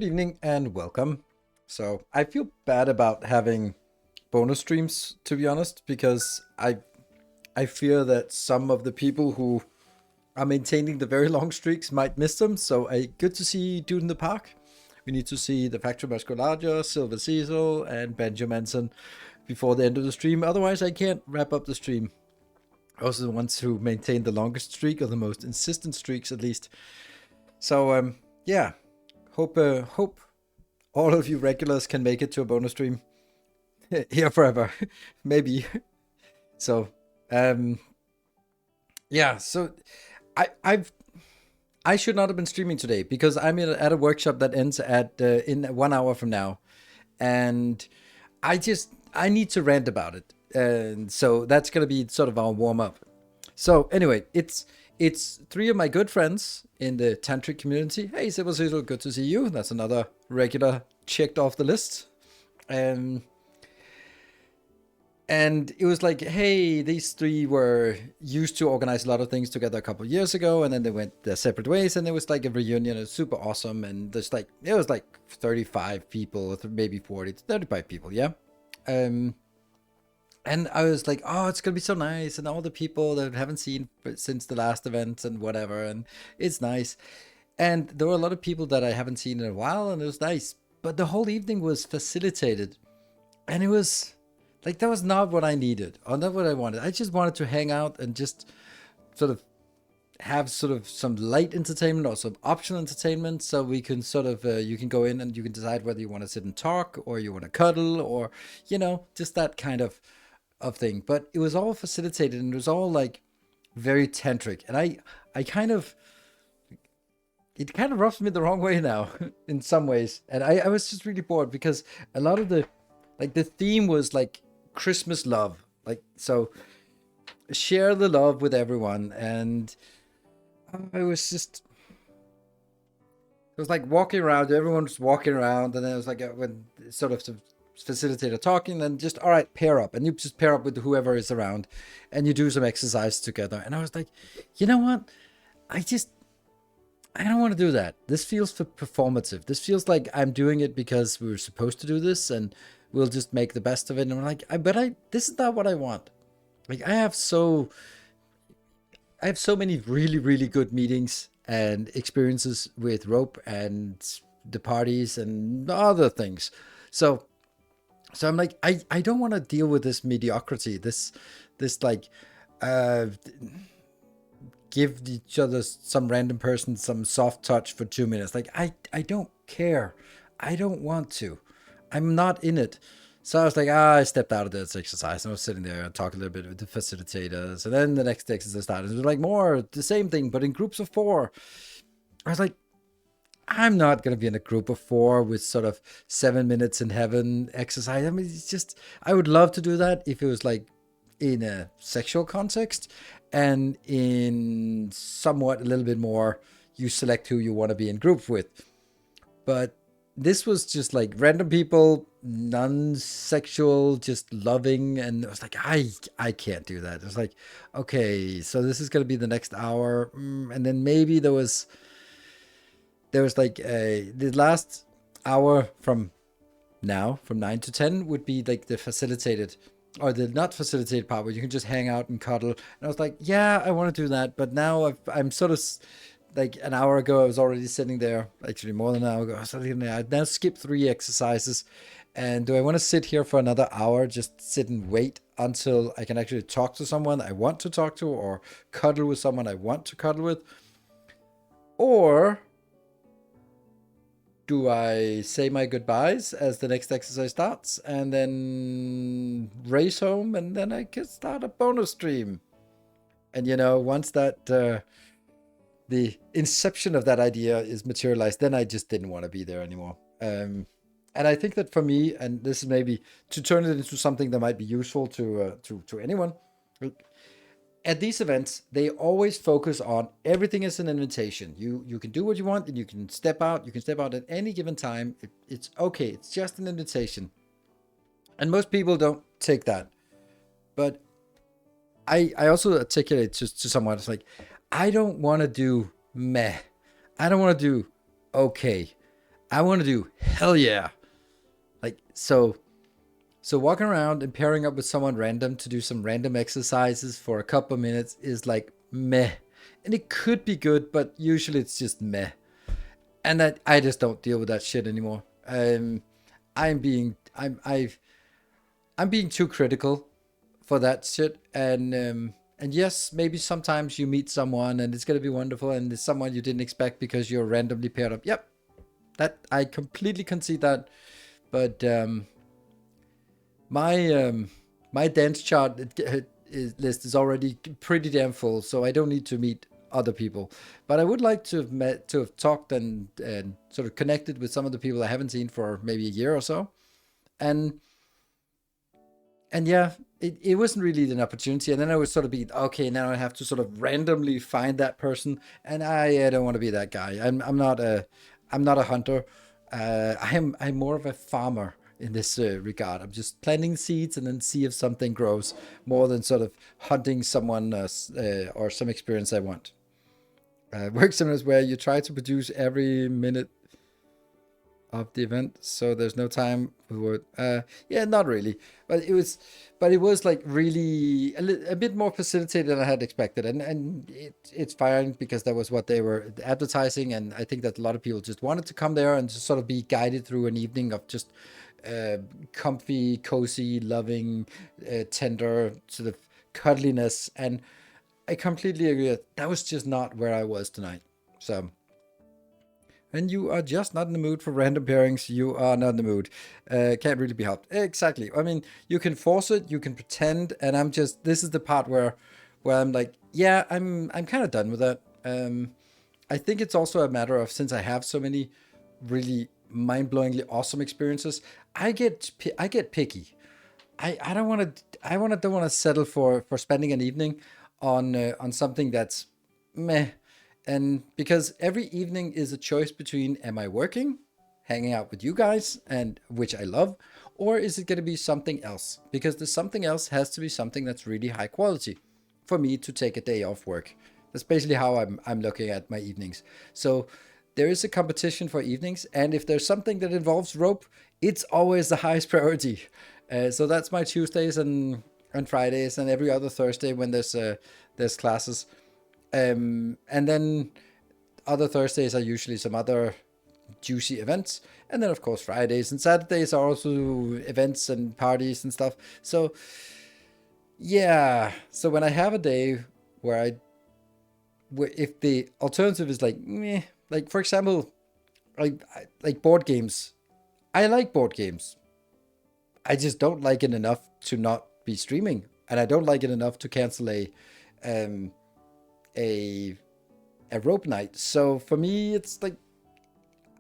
Good evening and welcome. So I feel bad about having bonus streams, to be honest, because I fear that some of the people who are maintaining the very long streaks might miss them. So good to see Dude in the Park. We need to see the Factory Muscularia, Silver Cecil, and Banjo Manson before the end of the stream. Otherwise, I can't wrap up the stream. Also, the ones who maintain the longest streak or the most insistent streaks, at least. So yeah, hope all of you regulars can make it to a bonus stream here forever, maybe. So, um, yeah. So, I've I should not have been streaming today because I'm at a workshop that ends at in 1 hour from now, and I need to rant about it, and so that's gonna be sort of our warm up. So anyway, it's three of my good friends in the tantric community. Hey, Silver, good to see you. That's another regular checked off the list. Um, and it was like, hey, these three were used to organize a lot of things together a couple of years ago, and then they went their separate ways, and it was like a reunion. It was super awesome, and it was like 35 people, maybe 40, 35 people, yeah. Um, and I was like, oh, it's gonna be so nice, and all the people that I haven't seen since the last event and whatever, and it's nice. And there were a lot of people that I haven't seen in a while, and it was nice. But the whole evening was facilitated, and it was like that was not what I needed, or not what I wanted. I just wanted to hang out and just sort of have sort of some light entertainment or some optional entertainment, so we can sort of you can go in and you can decide whether you want to sit and talk or you want to cuddle or just that kind of thing. But it was all facilitated and it was all like very tantric, and I kind of it kind of rubs me the wrong way now in some ways, and I was just really bored because a lot of the theme was like Christmas love, like, so share the love with everyone. And I was just it was like walking around, everyone was walking around, and then it was like when sort of facilitator talking, and just, all right, pair up, and you just pair up with whoever is around, and you do some exercise together. And I was like, you know what, I don't want to do that. This feels performative. This feels like I'm doing it because we were supposed to do this, and we'll just make the best of it. And I'm like, this is not what I want. Like, I have so many really, really good meetings and experiences with rope and the parties and other things. So I'm like, I don't want to deal with this mediocrity. This like uh give each other, some random person, some soft touch for 2 minutes. Like, I don't care. I don't want to. I'm not in it. So I was like, I stepped out of this exercise, and I was sitting there and talking a little bit with the facilitators. And then the next exercise started. It was like more the same thing, but in groups of four. I was like, I'm not going to be in a group of four with sort of 7 minutes in heaven exercise. I mean, it's just, I would love to do that if it was like in a sexual context, and in somewhat a little bit more, you select who you want to be in group with. But this was just like random people, non-sexual, just loving, and it was like, I can't do that. It was like, okay, so this is going to be the next hour, and then maybe there was like the last hour from now, from 9 to 10, would be like the facilitated or the not facilitated part where you can just hang out and cuddle. And I was like, yeah, I want to do that. But now I'm sort of like an hour ago, I was already sitting there, actually more than an hour ago. I was sitting there. I'd now skipped 3 exercises. And do I want to sit here for another hour, just sit and wait until I can actually talk to someone I want to talk to, or cuddle with someone I want to cuddle with? Or do I say my goodbyes as the next exercise starts and then race home, and then I can start a bonus stream? And once that the inception of that idea is materialized, then I just didn't want to be there anymore. And I think that for me, and this is maybe to turn it into something that might be useful to anyone. At these events, they always focus on everything is an invitation. You can do what you want, and you can step out. You can step out at any given time. It's okay. It's just an invitation. And most people don't take that. But I also articulate to someone, it's like, I don't want to do meh. I don't want to do okay. I want to do hell yeah. Like, so walking around and pairing up with someone random to do some random exercises for a couple of minutes is like meh. And it could be good, but usually it's just meh. And that I just don't deal with that shit anymore. I'm being I'm being too critical for that shit. And yes, maybe sometimes you meet someone and it's gonna be wonderful, and it's someone you didn't expect because you're randomly paired up. Yep, that I completely concede that. But my my dance chart list is already pretty damn full, so I don't need to meet other people. But I would like to have met, to have talked and sort of connected with some of the people I haven't seen for maybe a year or so, and yeah, it wasn't really an opportunity. And then I was sort of be okay. Now I have to sort of randomly find that person, and I don't want to be that guy. I'm not a hunter. I'm more of a farmer in this regard. I'm just planting seeds and then see if something grows, more than sort of hunting someone or some experience I want. Work similar where you try to produce every minute of the event, so there's no time for yeah, not really, but it was like really a bit more facilitated than I had expected, and it's fine because that was what they were advertising, and I think that a lot of people just wanted to come there and just sort of be guided through an evening of just uh, comfy, cozy, loving, tender sort of cuddliness. And I completely agree that was just not where I was tonight. So, and you are just not in the mood for random pairings. You are not in the mood. Can't really be helped. Exactly. I mean, you can force it, you can pretend, and I'm just. This is the part where I'm like, yeah, I'm kind of done with that. I think it's also a matter of, since I have so many really mind-blowingly awesome experiences, I get picky. I don't want to. Don't want to settle for spending an evening on something that's meh. And because every evening is a choice between, am I working, hanging out with you guys, and which I love, or is it going to be something else? Because the something else has to be something that's really high quality for me to take a day off work. That's basically how I'm looking at my evenings. So there is a competition for evenings, and if there's something that involves rope, it's always the highest priority. So that's my Tuesdays and Fridays, and every other Thursday when there's classes. And then other Thursdays are usually some other juicy events. And then, of course, Fridays and Saturdays are also events and parties and stuff. So, yeah. So when I have a day where if the alternative is like, meh, like for example, like board games. I like board games. I just don't like it enough to not be streaming, and I don't like it enough to cancel um, a a rope night. So for me, it's like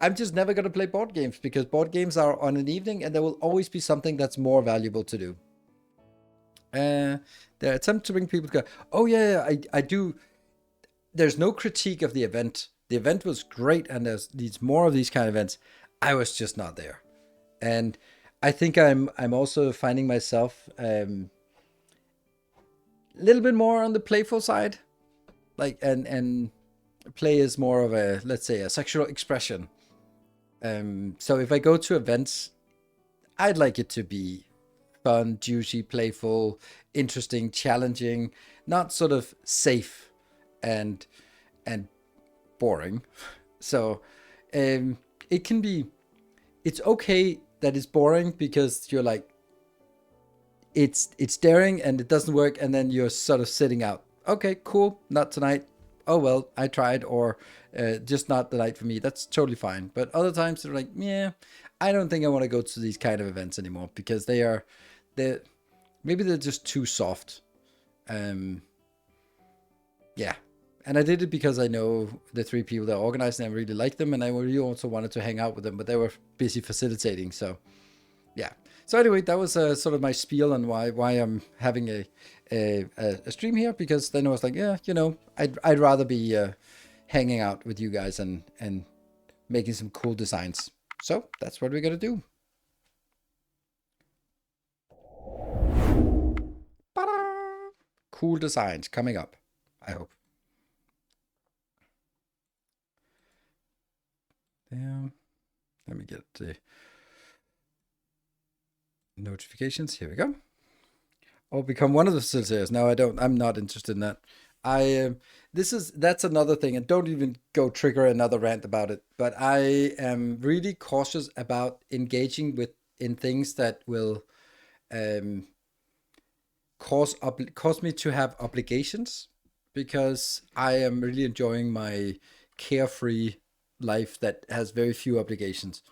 I'm just never gonna play board games because board games are on an evening, and there will always be something that's more valuable to do. Uh, the attempt to bring people to go, oh yeah, I do. There's no critique of the event. The event was great, and there's needs more of these kind of events. I was just not there, and I think I'm also finding myself a little bit more on the playful side, like and play is more of a, let's say, a sexual expression. So if I go to events, I'd like it to be fun, juicy, playful, interesting, challenging, not sort of safe and and boring. So it can be, it's okay that it's boring because you're like, it's daring and it doesn't work, and then you're sort of sitting out. Okay, cool, not tonight. Oh well, I tried, or just not the night for me. That's totally fine. But other times they're like, yeah, I don't think I want to go to these kind of events anymore because they maybe they're just too soft. Um, yeah. And I did it because I know the three people that organized and I really liked them, and I really also wanted to hang out with them, but they were busy facilitating. So yeah. So anyway, that was sort of my spiel on why I'm having a stream here, because then I was like, yeah, I'd rather be hanging out with you guys and making some cool designs. So that's what we're gonna do. Ta-da! Cool designs coming up, I hope. Yeah. Let me get the notifications. Here we go. Or become one of the facilitators. No, I don't. I'm not interested in that. That's another thing, and don't even go trigger another rant about it. But I am really cautious about engaging in things that will cause me to have obligations, because I am really enjoying my carefree life that has very few obligations,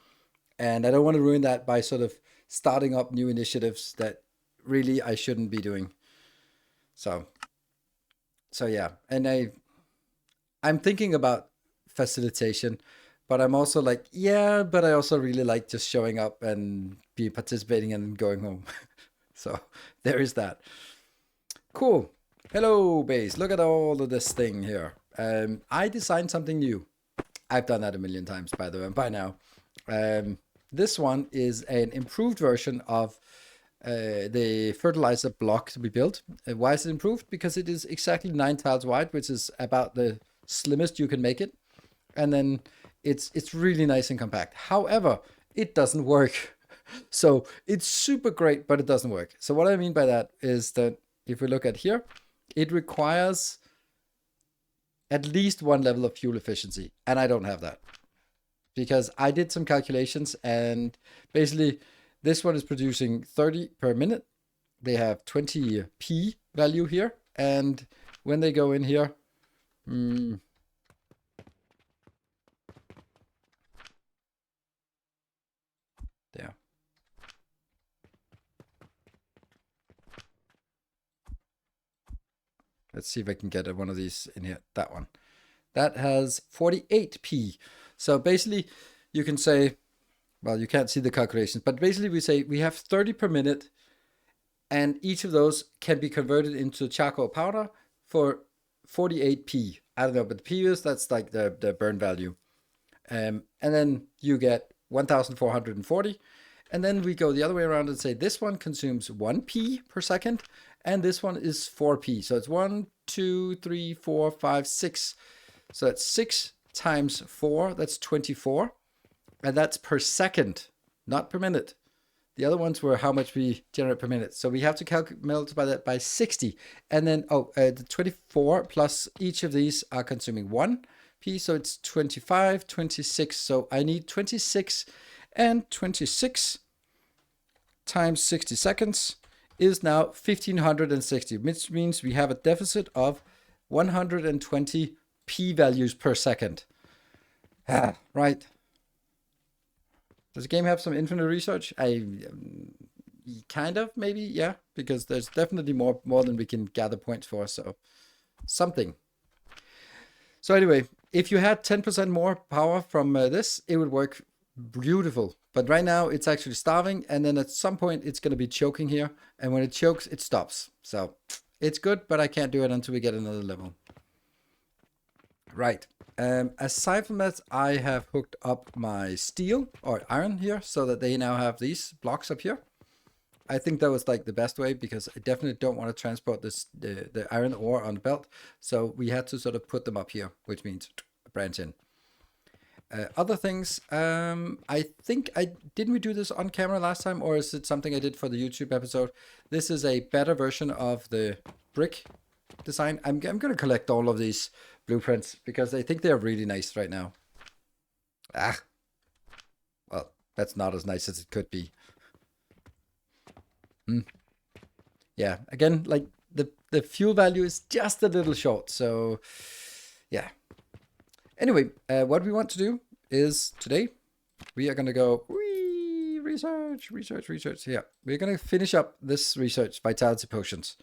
and I don't want to ruin that by sort of starting up new initiatives that really I shouldn't be doing. So yeah, and I'm thinking about facilitation, but I'm also like, yeah, but I also really like just showing up and be participating and going home. So there is that. Cool. Hello, base. Look at all of this thing here. I designed something new. I've done that a million times, by the way, by now. This one is an improved version of the fertilizer block we built. Why is it improved? Because it is exactly 9 tiles wide, which is about the slimmest you can make it. And then it's really nice and compact. However, it doesn't work. So it's super great, but it doesn't work. So what I mean by that is that if we look at here, it requires at least 1 level of fuel efficiency. And I don't have that, because I did some calculations, and basically this one is producing 30 per minute. They have 20 P value here. And when they go in here, there. Let's see if I can get one of these in here. That one. That has 48 P. So basically you can say, well, you can't see the calculations, but basically we say we have 30 per minute, and each of those can be converted into charcoal powder for 48 P. I don't know, but the P is, that's like the burn value. And then you get 1,440. And then we go the other way around and say this one consumes 1 P per second, and this one is 4 P. So it's 1, 2, 3, 4, 5, 6. So that's 6 times 4, that's 24. And that's per second, not per minute. The other ones were how much we generate per minute. So we have to multiply that by 60. And then, the 24 plus each of these are consuming 1 P. So it's 25, 26. So I need 26, and 26 times 60 seconds is now 1560, which means we have a deficit of 120 P values per second. Right. Does the game have some infinite research? Kind of, maybe, yeah, because there's definitely more than we can gather points for, so something. So anyway, if you had 10% more power from this, it would work beautiful. But right now it's actually starving, and then at some point it's going to be choking here, and when it chokes, it stops. So it's good, but I can't do it until we get another level. Right. Aside from that, I have hooked up my steel or iron here so that they now have these blocks up here. I think that was like the best way, because I definitely don't want to transport the iron ore on the belt. So we had to sort of put them up here, which means branch in. Other things, I think didn't we do this on camera last time, or is it something I did for the YouTube episode? This is a better version of the brick design. I'm going to collect all of these blueprints because I think they're really nice right now. Well, that's not as nice as it could be. Yeah, again, like the fuel value is just a little short, so yeah. Anyway, what we want to do is today we are going to go research. Yeah, we're going to finish up this research vitality potions.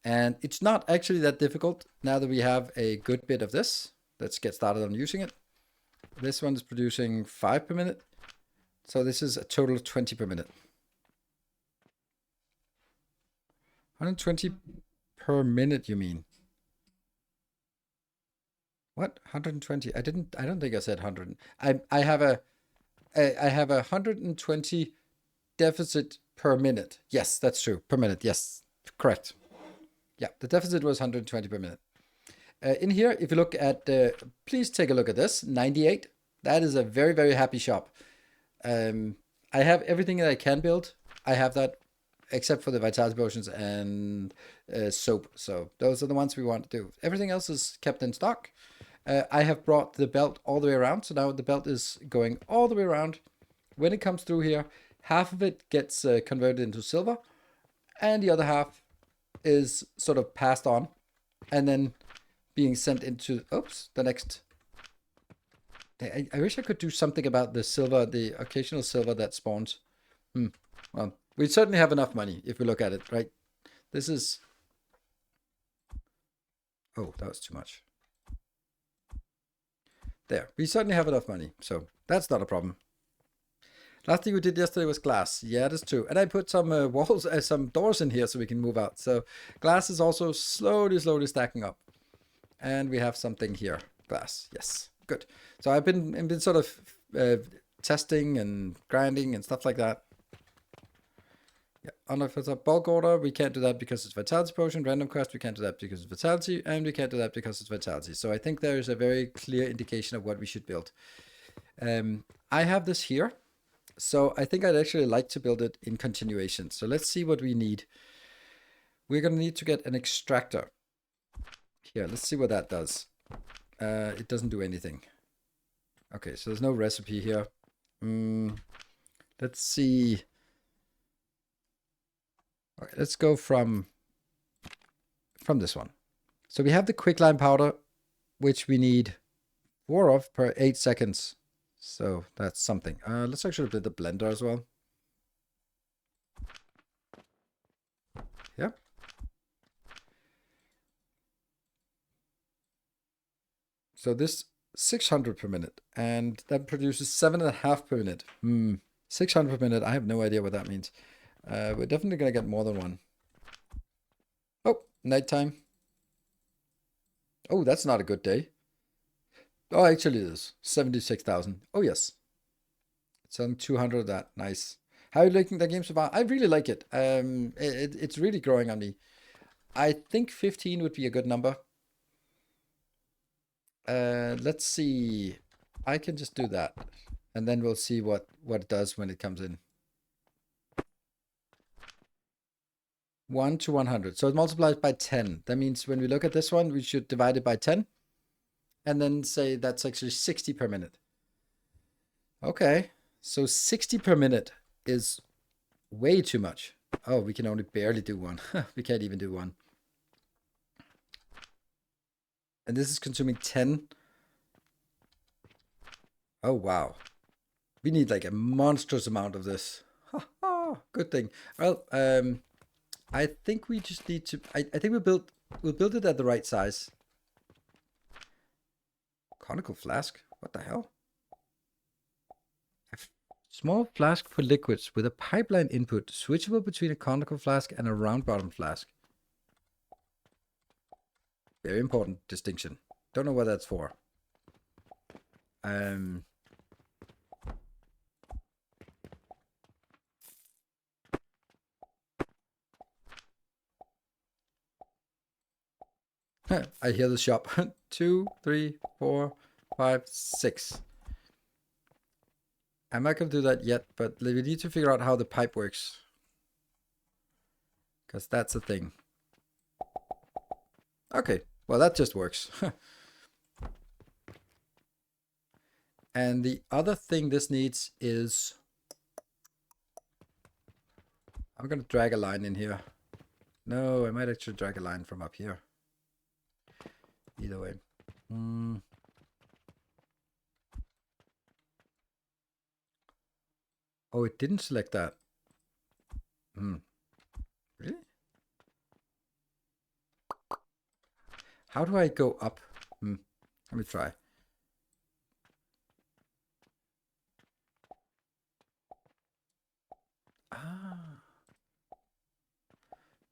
And it's not actually that difficult now that we have a good bit of this. Let's get started on using it. This one is producing 5 per minute. So this is a total of 20 per minute. 120 per minute, you mean? What? 120? I don't think I said 100. I have a 120 deficit per minute. Yes, that's true. Per minute. Yes, correct. Yeah, the deficit was 120 per minute. In here, if you look at, please take a look at this, 98. That is a very, very happy shop. I have everything that I can build. I have that, except for the vitality potions and soap. So those are the ones we want to do. Everything else is kept in stock. I have brought the belt all the way around. So now the belt is going all the way around. When it comes through here, half of it gets converted into silver, and the other half is sort of passed on, and then being sent into, oops, the next. I wish I could do something about the silver, the occasional silver that spawns. Well, we certainly have enough money if we look at it, right? This is... Oh, that was too much. There, we certainly have enough money, so that's not a problem. Last thing we did yesterday was glass. Yeah, that's true. And I put some walls, some doors in here so we can move out. So glass is also slowly stacking up. And we have something here. Glass. Yes. Good. So I've been sort of testing and grinding and stuff like that. Yeah. Unless bulk order, we can't do that because it's vitality potion. Random quest, we can't do that because it's vitality. And we can't do that because it's vitality. So I think there is a very clear indication of what we should build. I have this here. So I think I'd actually like to build it in continuation. So let's see what we need. We're going to need to get an extractor. Here, let's see what that does. It doesn't do anything. Okay, so there's no recipe here. Let's see. Okay, let's go from this one. So we have the quicklime powder, which we need 4 of per 8 seconds. So that's something. Let's actually build the blender as well. Yeah. So this 600 per minute, and that produces 7.5 per minute. 600 per minute. I have no idea what that means. We're definitely gonna get more than one. Oh, nighttime. Oh, that's not a good day. Oh, actually it is. 76,000. Oh, yes. Selling 200 of that. Nice. How are you liking the game so far? I really like it. It's really growing on me. I think 15 would be a good number. Let's see. I can just do that. And then we'll see what it does when it comes in. 1 to 100. So it multiplies by 10. That means when we look at this one, we should divide it by 10. And then say that's actually 60 per minute. Okay. So 60 per minute is way too much. Oh, we can only barely do one. We can't even do one. And this is consuming 10. Oh, wow. We need like a monstrous amount of this. Good thing. Well, I think we just need to... I think we'll build it at the right size. Conical flask? What the hell? A small flask for liquids with a pipeline input, switchable between a conical flask and a round bottom flask. Very important distinction. Don't know what that's for. I hear the shop. 2, 3, 4, 5, 6. I'm not going to do that yet, but we need to figure out how the pipe works. Because that's the thing. Okay, well that just works. And the other thing this needs is... I'm going to drag a line in here. No, I might actually drag a line from up here. Either way. Oh, it didn't select that. Really? How do I go up? Let me try.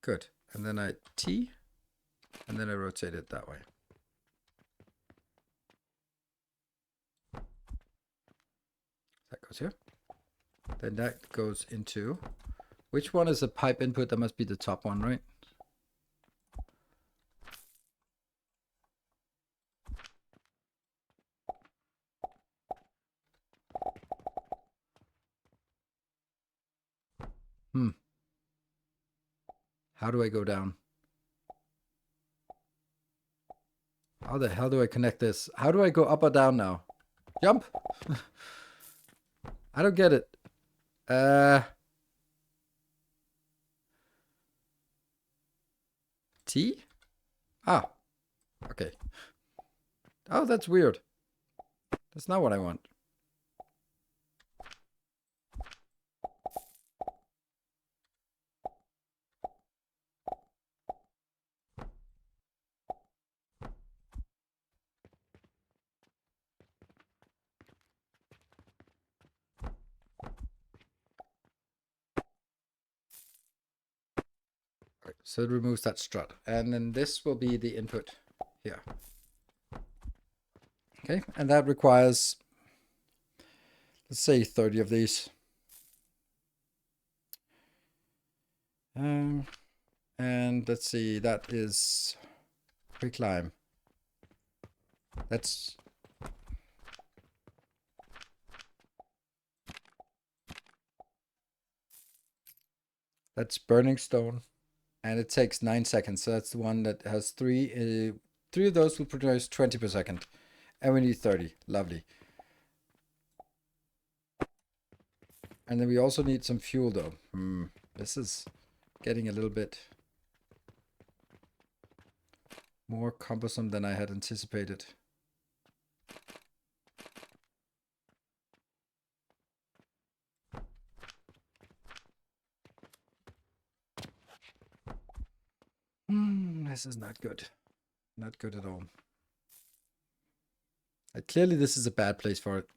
Good. And then I T, and then I rotate it that way. That goes here. Then that goes into... Which one is the pipe input? That must be the top one, right? How do I go down? How the hell do I connect this? How do I go up or down now? Jump! I don't get it. T? Ah. Okay. Oh, that's weird. That's not what I want. So it removes that strut. And then this will be the input here. Okay, and that requires, let's say 30 of these. And let's see, that is quick lime. That's burning stone. And it takes 9 seconds. So that's the one that has 3. 3 of those will produce 20 per second. And we need 30. Lovely. And then we also need some fuel though. This is getting a little bit more cumbersome than I had anticipated. This is not good. Not good at all. Clearly this is a bad place for it.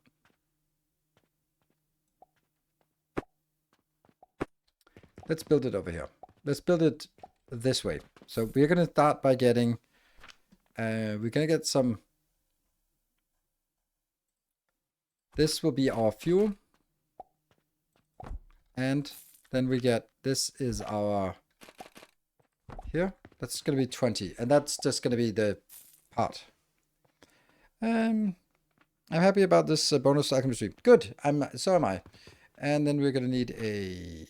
Let's build it over here. Let's build it this way. So we're going to start by getting, we're going to get some, this will be our fuel. And then we get, this is our, here, that's going to be 20. And that's just going to be the part. I'm happy about this bonus alchemy stream. Good, so am I. And then we're going to need a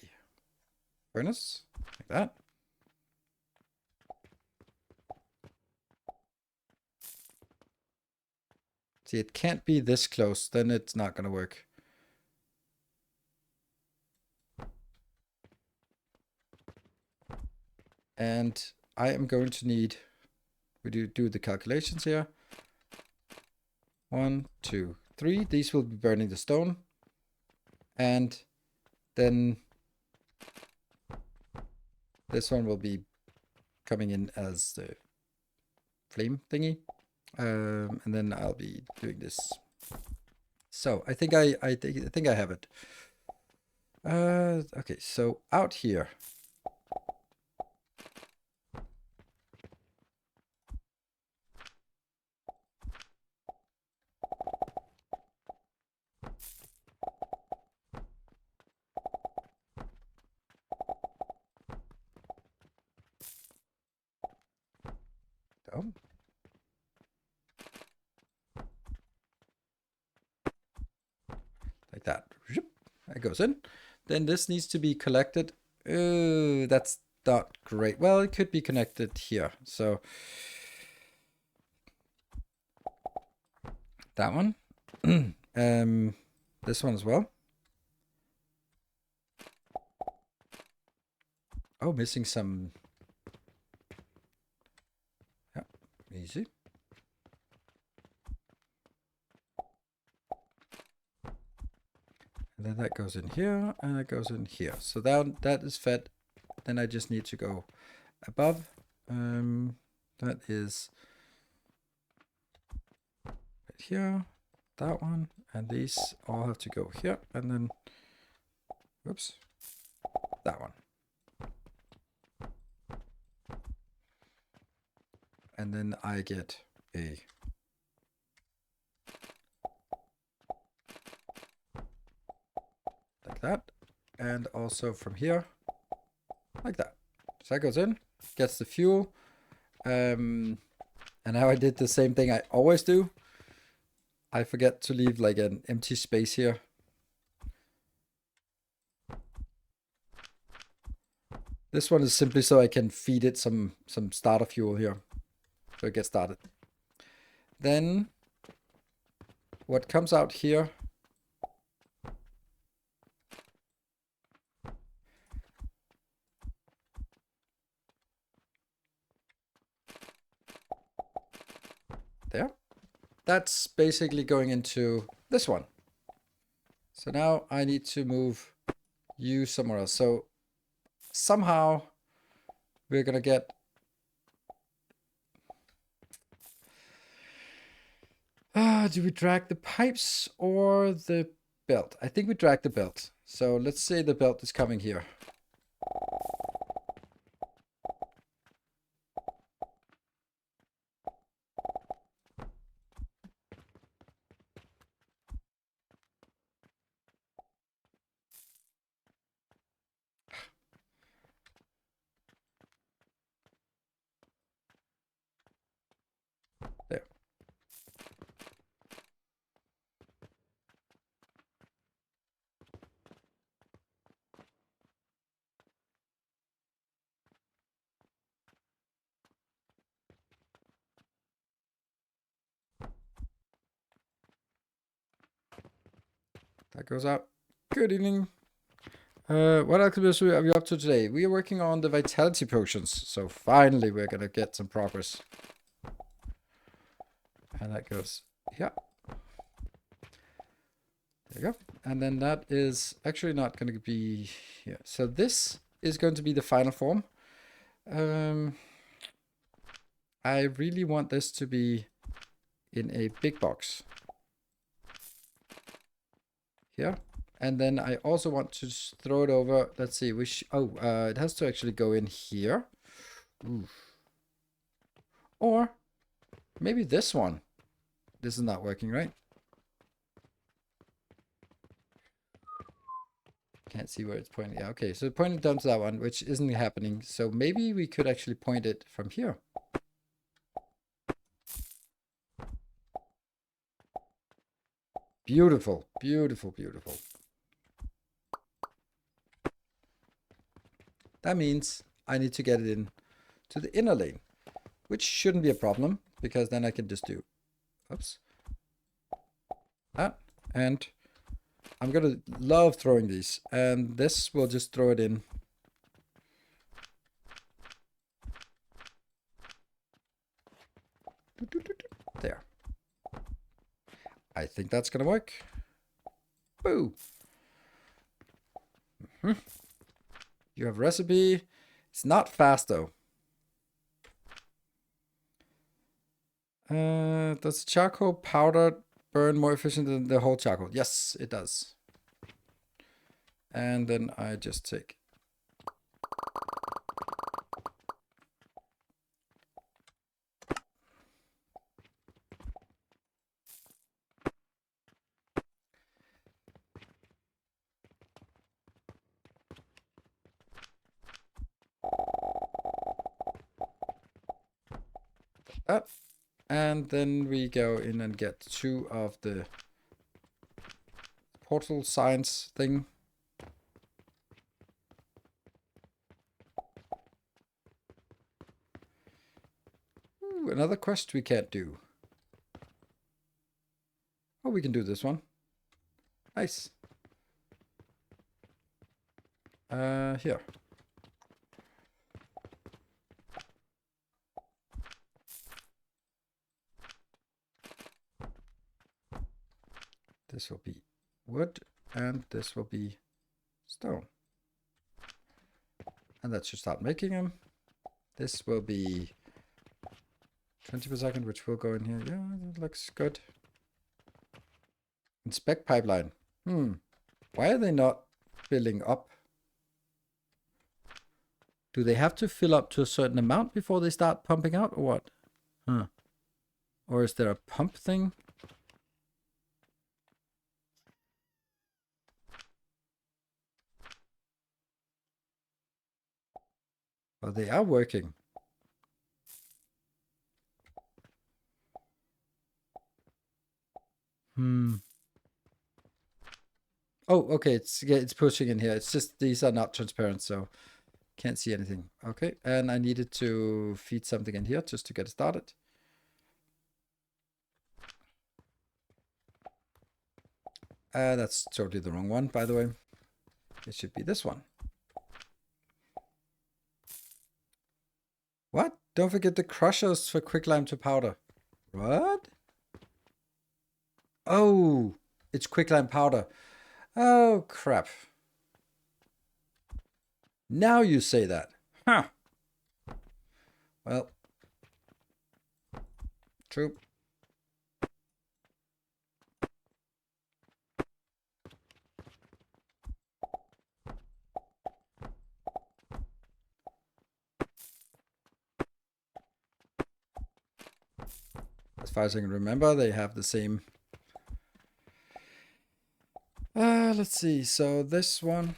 furnace, like that. See, it can't be this close, then it's not going to work. And I am going to need, we do the calculations here. 1, 2, 3. These will be burning the stone. And then this one will be coming in as the flame thingy. And then I'll be doing this. So I think I think I have it. Okay, so out here. Oh. Like that. That goes in. Then this needs to be collected. That's not great. Well, it could be connected here. So that one. This one as well. Oh, missing some. Yeah, easy. And then that goes in here, and it goes in here. So that is fed. Then I just need to go above. That is right here, that one, and these all have to go here, and then, whoops, that one. And then I get a like that, and also from here like that. So that goes in, gets the fuel, and now I did the same thing I always do. I forget to leave like an empty space here. This one is simply so I can feed it some starter fuel here. So it gets started. Then what comes out here there, that's basically going into this one. So now I need to move you somewhere else. So somehow we're gonna get do we drag the pipes or the belt? I think we drag the belt. So let's say the belt is coming here. There. That goes out. Good evening. What activities are we up to today? We are working on the vitality potions. So finally we're gonna get some progress. And that goes, yeah. There you go. And then that is actually not going to be here. So this is going to be the final form. I really want this to be in a big box. Here. And then I also want to throw it over. Let's see. It has to actually go in here. Ooh. Or maybe this one. This is not working, right? Can't see where it's pointing. Yeah, okay. So it pointed down to that one, which isn't happening. So maybe we could actually point it from here. Beautiful, beautiful, beautiful. That means I need to get it in to the inner lane, which shouldn't be a problem because then I can just do, oops, that. And I'm going to love throwing these, and this will just throw it in. There. I think that's going to work. Boo. You have recipe. It's not fast though. Does charcoal powder burn more efficient than the whole charcoal? Yes, it does. And then I just take that. And then we go in and get 2 of the portal signs thing. Ooh, another quest we can't do. Oh, we can do this one. Nice. Here. This will be wood, and this will be stone. And that should start making them. This will be 20 per second, which will go in here. Yeah, that looks good. Inspect pipeline. Why are they not filling up? Do they have to fill up to a certain amount before they start pumping out, or what? Or is there a pump thing? Oh, they are working. Oh, okay. It's pushing in here. It's just these are not transparent, so Can't see anything. Okay, and I needed to feed something in here just to get it started. That's totally the wrong one, by the way. It should be this one. What? Don't forget the crushers for quicklime to powder. What? Oh, it's quicklime powder. Oh, crap. Now you say that. Huh. Well, true. As far as I can remember, they have the same. Let's see. So this one.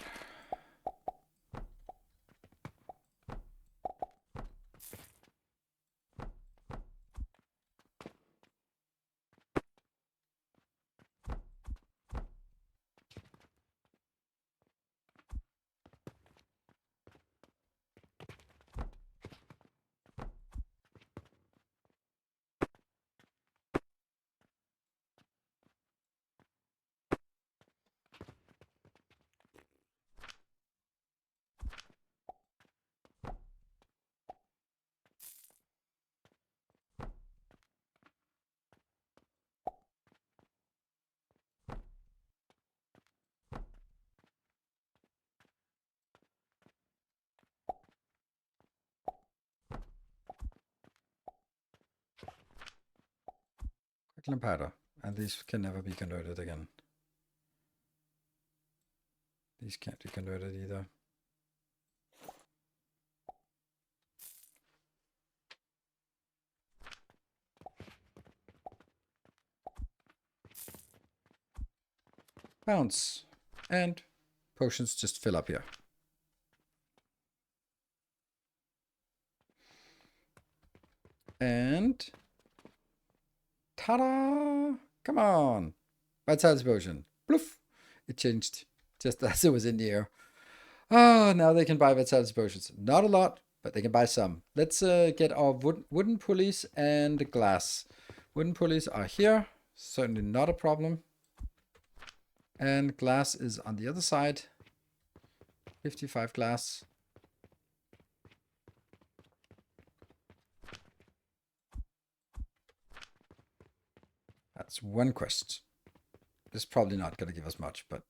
Quicklime powder. And these can never be converted again. These can't be converted either. Bounce. And potions just fill up here. And ta-da! Come on. Vitality potion. Bloof. It changed just as it was in the air. Oh, now they can buy vitality potions. Not a lot, but they can buy some. Let's get our wooden pulleys and glass. Wooden pulleys are here. Certainly not a problem. And glass is on the other side. 55 glass. That's one quest. This is probably not going to give us much, but...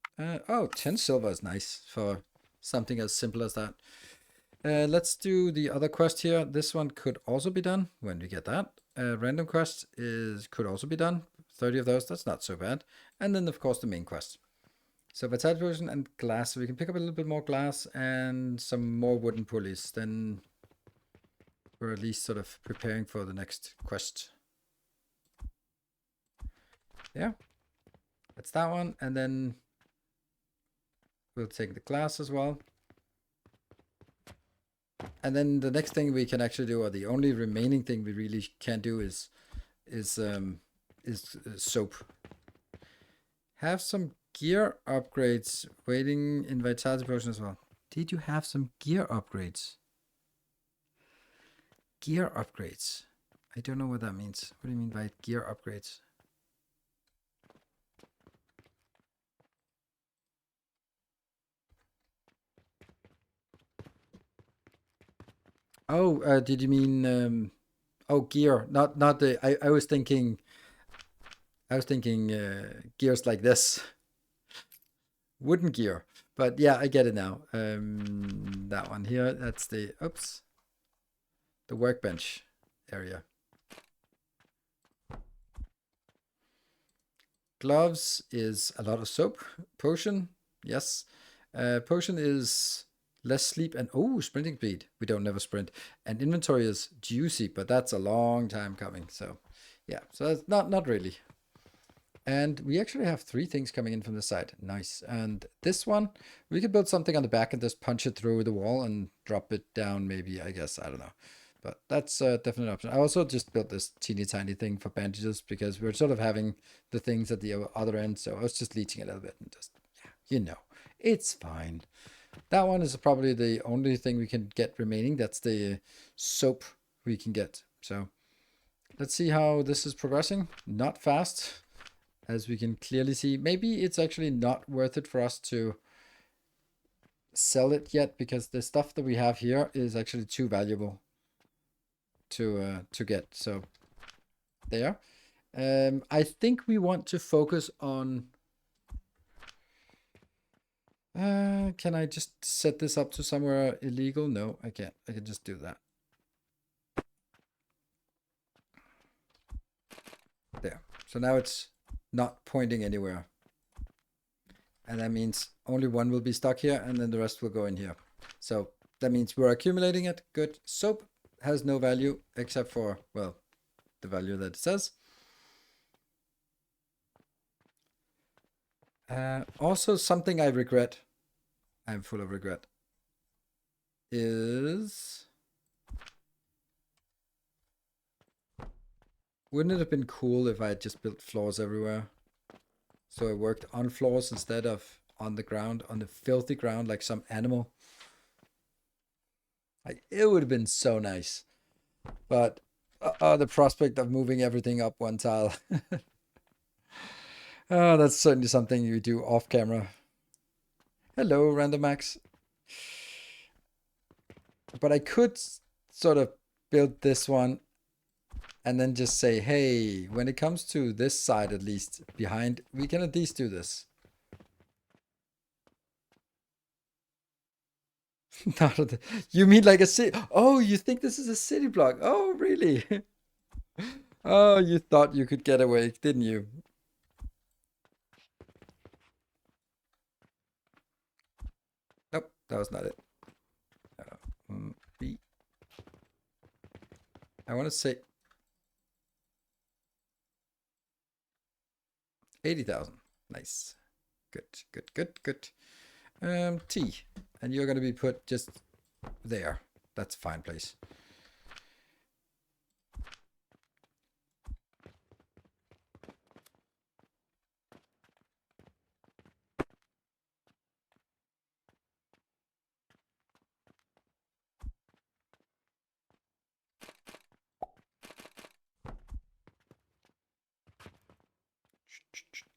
oh, 10 silver is nice for something as simple as that. Let's do the other quest here. This one could also be done when we get that. Random quest could also be done. 30 of those, that's not so bad. And then, of course, the main quest. So vitality potion and glass. So we can pick up a little bit more glass and some more wooden pulleys. Then we're at least sort of preparing for the next quest. Yeah. That's that one. And then we'll take the glass as well. And then the next thing we can actually do, or the only remaining thing we really can do is soap. Have some gear upgrades waiting in vitality potion as well. Did you have some gear upgrades? Gear upgrades. I don't know what that means. What do you mean by gear upgrades? Oh, did you mean oh, gear? Not the. I was thinking. I was thinking gears like this. Wooden gear. But yeah, I get it now. That one here. That's the oops. The workbench area. Gloves is a lot of soap. Potion, yes. Potion is less sleep and sprinting speed. We don't never sprint. And inventory is juicy, but that's a long time coming. So yeah, so that's not really. And we actually have 3 things coming in from the side. Nice. And this one, we could build something on the back and just punch it through the wall and drop it down maybe, I guess. I don't know. But that's definitely an option. I also just built this teeny tiny thing for bandages because we're sort of having the things at the other end. So I was just leeching a little bit and just, yeah, it's fine. That one is probably the only thing we can get remaining. That's the soap we can get. So let's see how this is progressing. Not fast, as we can clearly see. Maybe it's actually not worth it for us to sell it yet, because the stuff that we have here is actually too valuable to get. So there. I think we want to focus on... can I just set this up to somewhere illegal? No, I can't. I can just do that. There. So now it's not pointing anywhere. And that means only one will be stuck here, and then the rest will go in here. So that means we're accumulating it. Good. Soap has no value except for, well, the value that it says. Also, something I regret, I'm full of regret, is... Wouldn't it have been cool if I had just built floors everywhere? So I worked on floors instead of on the ground, on the filthy ground, like some animal. It would have been so nice. But the prospect of moving everything up one tile. Oh, that's certainly something you do off camera. Hello, Randomax. But I could sort of build this one and then just say, hey, when it comes to this side, at least behind, we can at least do this. You mean like a city? Oh, you think this is a city block? Oh, really? Oh, you thought you could get away, didn't you? Nope, that was not it. B. I want to say 80,000. Nice. Good, good, good, good. T. And you're going to be put just there. That's a fine place.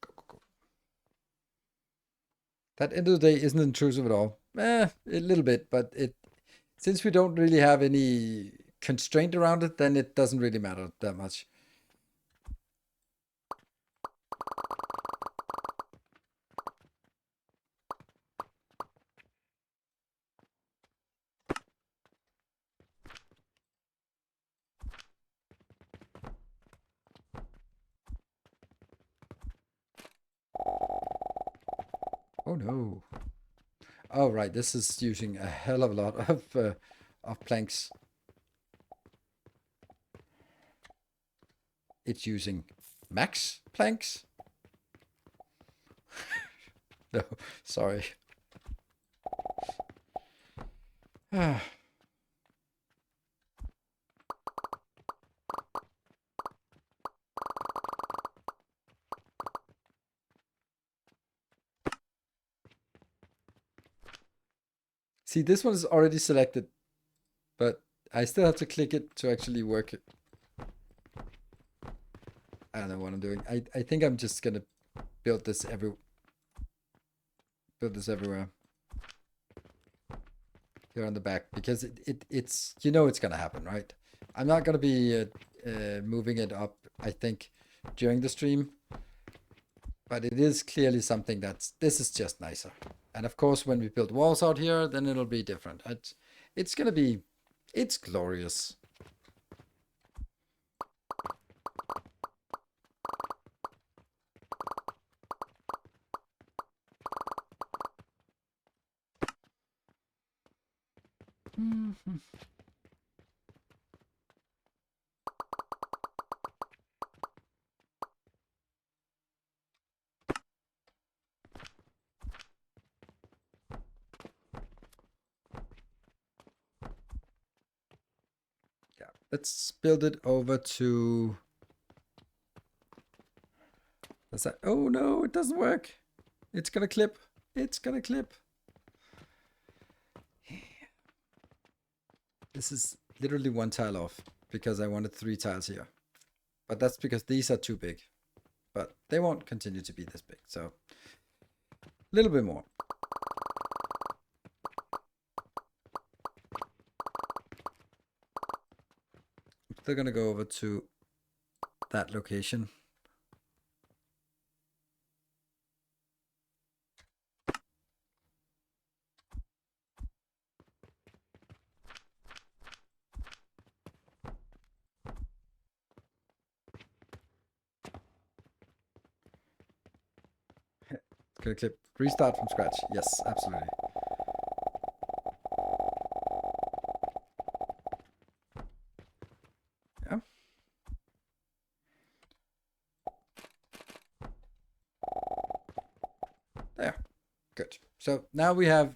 Go, go, go. That end of the day isn't intrusive at all. A little bit, but since we don't really have any constraint around it, then it doesn't really matter that much. Oh no. Oh right, this is using a hell of a lot of planks. It's using max planks? No, sorry. See, this one is already selected, but I still have to click it to actually work it. I don't know what I'm doing. I think I'm just gonna build this everywhere. Here on the back, because it's it's gonna happen, right? I'm not gonna be moving it up, I think, during the stream, but it is clearly something this is just nicer. And of course, when we build walls out here, then it'll be different. It's gonna be, it's glorious. Yeah, let's build it over to... Does that... Oh no, it doesn't work. It's gonna clip. It's gonna clip. This is literally 1 tile off because I wanted 3 tiles here. But that's because these are too big. But they won't continue to be this big. So a little bit more. They're going to go over to that location. Gonna clip restart from scratch. Yes, absolutely. Yeah. There. Good. So now we have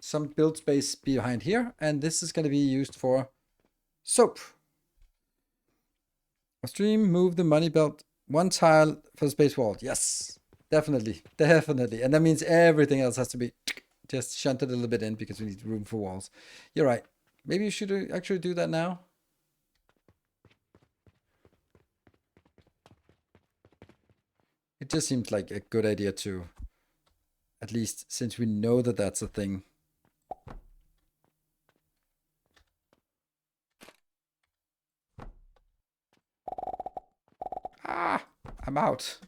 some build space behind here, and this is going to be used for soap. Stream, move the money belt 1 tile for the space wall. Yes, definitely, definitely. And that means everything else has to be just shunted a little bit in because we need room for walls. You're right. Maybe you should actually do that now. It just seems like a good idea to, at least since we know that that's a thing. Ah, I'm out.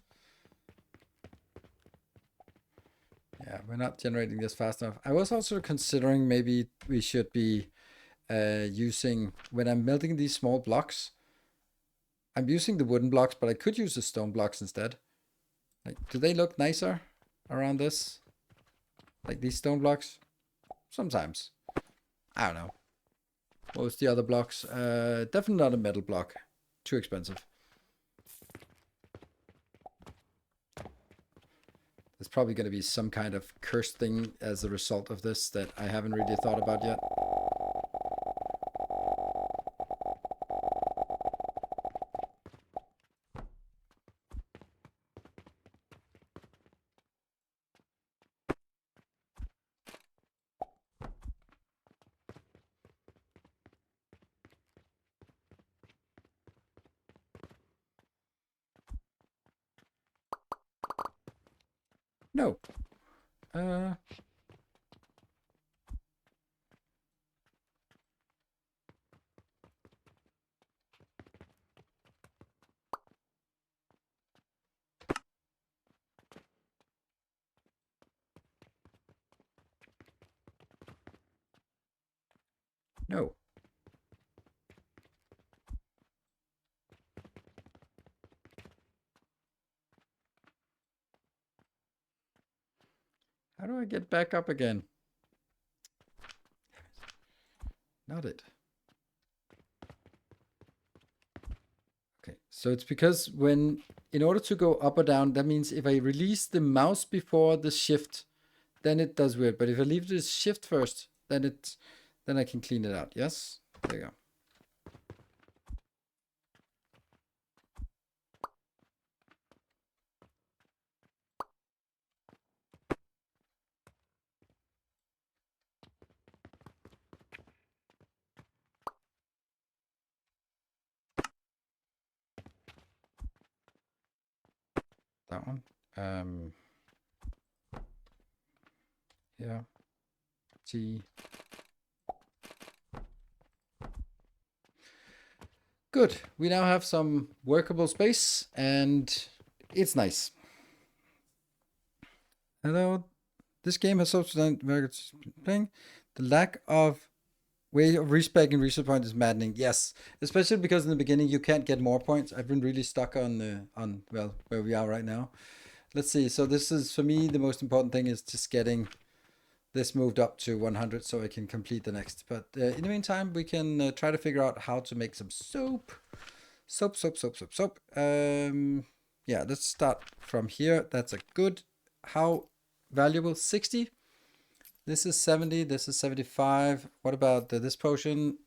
Yeah, we're not generating this fast enough. I was also considering maybe we should be using, when I'm melting these small blocks, I'm using the wooden blocks, but I could use the stone blocks instead. Like, do they look nicer around this? Like these stone blocks? Sometimes. I don't know. What was the other blocks? Definitely not a metal block. Too expensive. There's probably going to be some kind of cursed thing as a result of this that I haven't really thought about yet. No. No. How do I get back up again? Not it. Okay, so it's because in order to go up or down, that means if I release the mouse before the shift, then it does weird. But if I leave this shift first, then I can clean it out. Yes, there you go. That one. Yeah. T. Good. We now have some workable space, and it's nice. Although this game has also playing, the lack of way of respec and reset point is maddening. Yes, especially because in the beginning you can't get more points. I've been really stuck on well, where we are right now. Let's see. So this is, for me, the most important thing is just getting this moved up to 100 so I can complete the next. But in the meantime, we can try to figure out how to make some soap. Soap. Yeah, let's start from here. That's a good, how valuable? 60. This is 70. This is 75. What about this potion?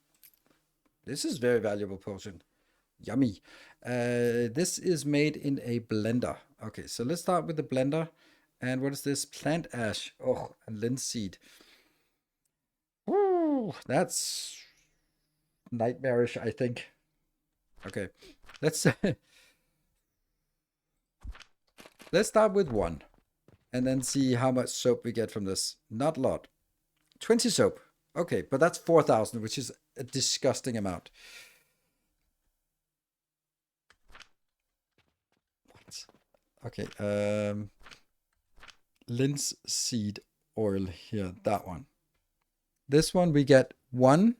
This is very valuable potion. Yummy. This is made in a blender. Okay, so let's start with the blender. And what is this? Plant ash. Oh, and linseed. Ooh, that's nightmarish, I think. Okay, let's let's start with 1 and then see how much soap we get from this. Not a lot. 20 soap. Okay, but that's 4,000, which is a disgusting amount. What? Okay, linseed oil here, that one. This one we get 1.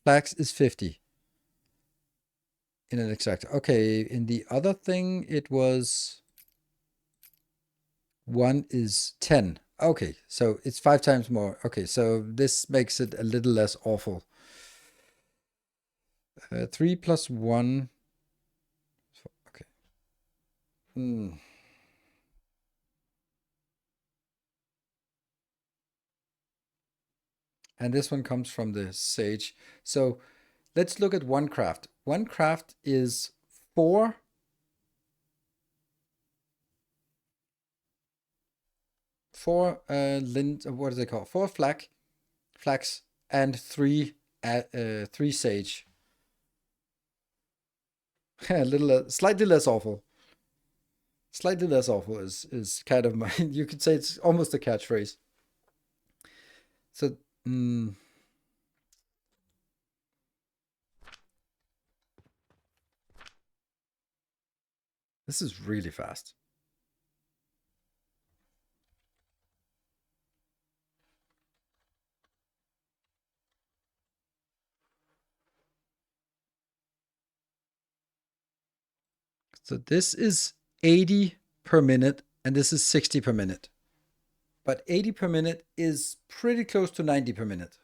Flax is 50 in an extractor. Okay, in the other thing it was 1 is 10. Okay, so it's 5 times more. Okay, so this makes it a little less awful. 3 plus 1. Okay. And this one comes from the sage. So let's look at one craft. One craft is 4 what is it called? 4 flax and 3 sage. A little slightly less awful. Slightly less awful is kind of my, you could say it's almost a catchphrase. So this is really fast. So this is 80 per minute, and this is 60 per minute. But 80 per minute is pretty close to 90 per minute.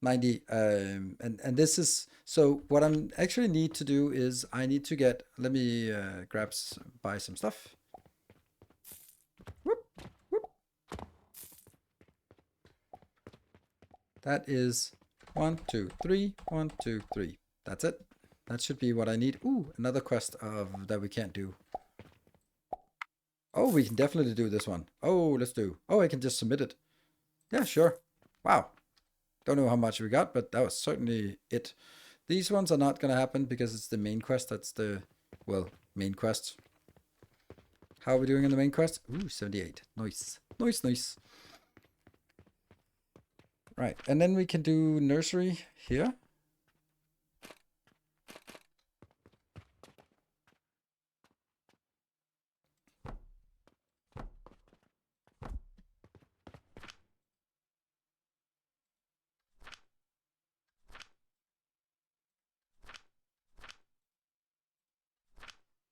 90, and this is, so what I actually need to do is I need to get, let me buy some stuff. Whoop, whoop. That is 1, 2, 3, 1, 2, 3. That's it. That should be what I need. Ooh, another quest that we can't do. Oh, we can definitely do this one. Oh, let's do. Oh, I can just submit it. Yeah, sure. Wow. Don't know how much we got, but that was certainly it. These ones are not going to happen because it's the main quest. That's the, well, main quest. How are we doing in the main quest? Ooh, 78. Nice. Nice, nice. Right, and then we can do nursery here.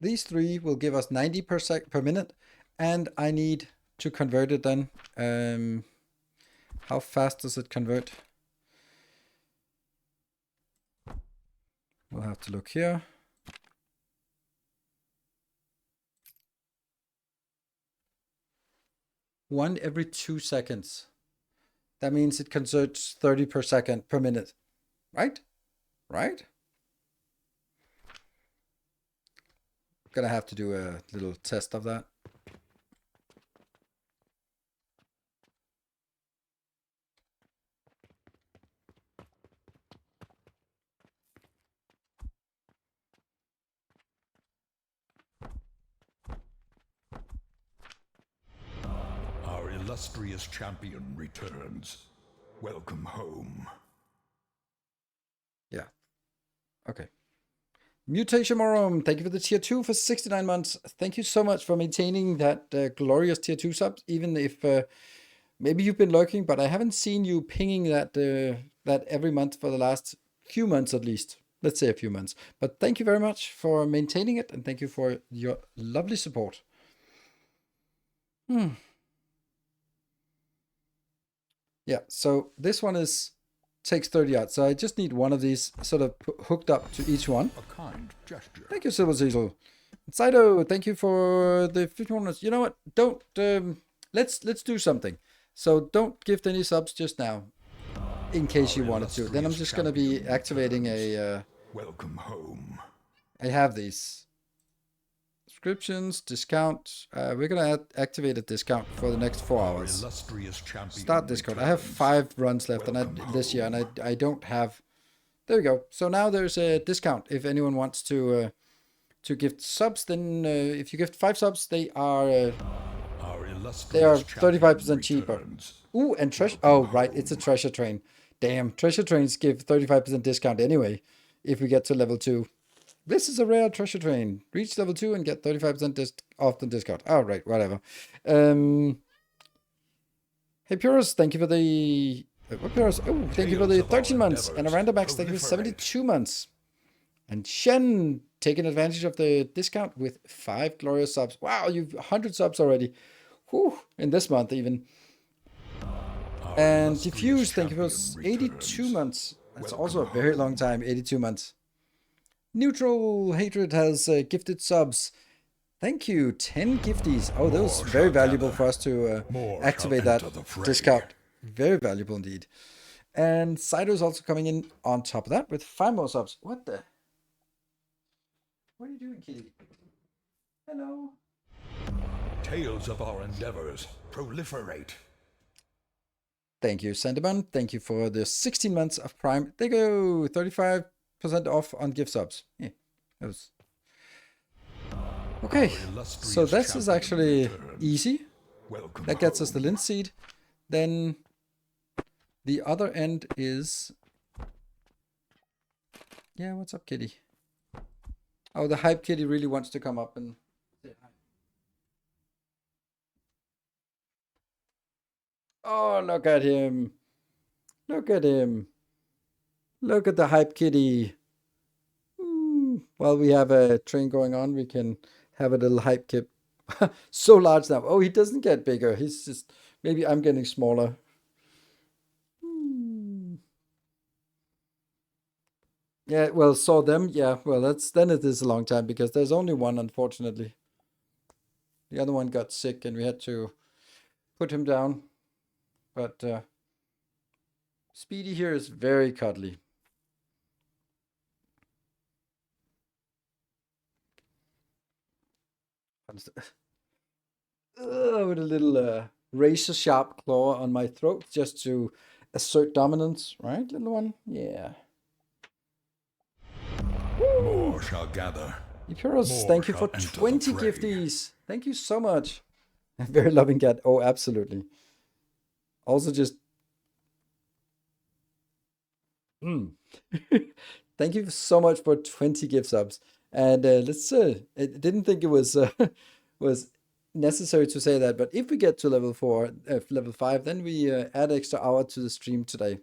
These 3 will give us 90 per minute, and I need to convert it then. How fast does it convert? We'll have to look here. One every 2 seconds. That means it converts 30 per second per minute, right? Right? Gonna have to do a little test of that. Our illustrious champion returns. Welcome home. Yeah. Okay. Mutation Morum, thank you for the tier 2 for 69 months. Thank you so much for maintaining that glorious tier 2 subs, even if maybe you've been lurking, but I haven't seen you pinging that that every month for the last few months at least. Let's say a few months. But thank you very much for maintaining it, and thank you for your lovely support. Yeah, so this one takes 30 yards. So I just need one of these sort of hooked up to each one. A kind gesture. Thank you, Silver Cecil. Saito, thank you for the 51 minutes. You know what? Don't let's do something. So don't gift any subs just now, in case you wanted to. Then I'm just gonna be activating a. Welcome home. I have these subscriptions discount. We're gonna activate a discount for the next 4 hours. Start Discord. I have 5 runs left, and this year, and I don't have there we go. So now there's a discount if anyone wants to gift subs. Then if you gift 5 subs, they are Our they are illustrious 35% cheaper. returns. Ooh, and treasure. Oh, right, it's a treasure train. Damn, treasure trains give 35% discount anyway. If we get to level 2, this is a rare treasure train. Reach level 2 and get 35% off the discount. All right, whatever. Hey Purus, thank you for the what Purus? Oh, thank you for the 13 months, and a Randomax, thank you for 72 months. And Shen taking advantage of the discount with 5 glorious subs. Wow, you've 100 subs already. Whew, in this month even. And Diffuse, thank you for 82 months. That's also a very long time, 82 months. Neutral Hatred has gifted subs. Thank you, 10 gifties. Oh, that was very valuable for us to activate that discount. Very valuable indeed. And Saito's also coming in on top of that with 5 more subs. What the? What are you doing, kitty? Hello. Tales of our endeavors proliferate. Thank you, Sandeman. Thank you for the 16 months of Prime. There you go. 35% off on gift subs. Yeah, that was... Okay, so this is actually easy. That gets us the linseed. Then the other end is... Yeah, what's up, kitty? Oh, the hype kitty really wants to come up and say hi. Oh, look at him. Look at him. Look at the hype kitty. While we have a train going on, we can have a little hype kit. So large now. Oh, he doesn't get bigger. He's just... Maybe I'm getting smaller. Yeah, well, saw them. Yeah, well, then it is a long time because there's only one, unfortunately. The other one got sick and we had to put him down. But Speedy here is very cuddly. With a little razor sharp claw on my throat just to assert dominance, right, little one? Yeah. More shall gather. Ipiros, thank you for 20 gifties. Thank you so much. Very loving cat. Oh, absolutely. Also just... Thank you so much for 20 gift subs. And let's I didn't think it was was necessary to say that, but if we get to level 4, level 5, then we add extra hour to the stream today.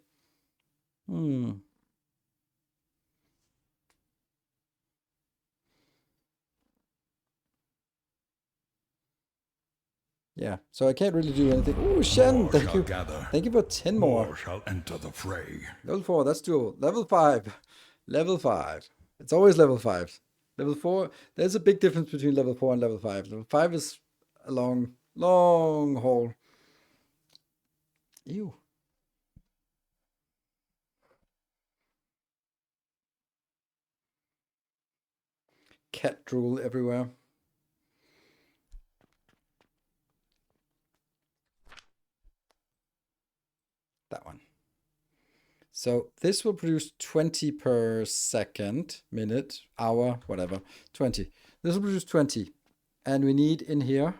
Yeah, so I can't really do anything. Oh, Shen, thank you. Thank you for 10 more. More shall enter the fray. Level 4, that's doable. Level 5. Level 5. It's always level 5. Level 4, there's a big difference between level 4 and level 5. Level 5 is a long, long haul. Ew. Cat drool everywhere. That one. So this will produce 20 per second, minute, hour, whatever. 20. This will produce 20. And we need in here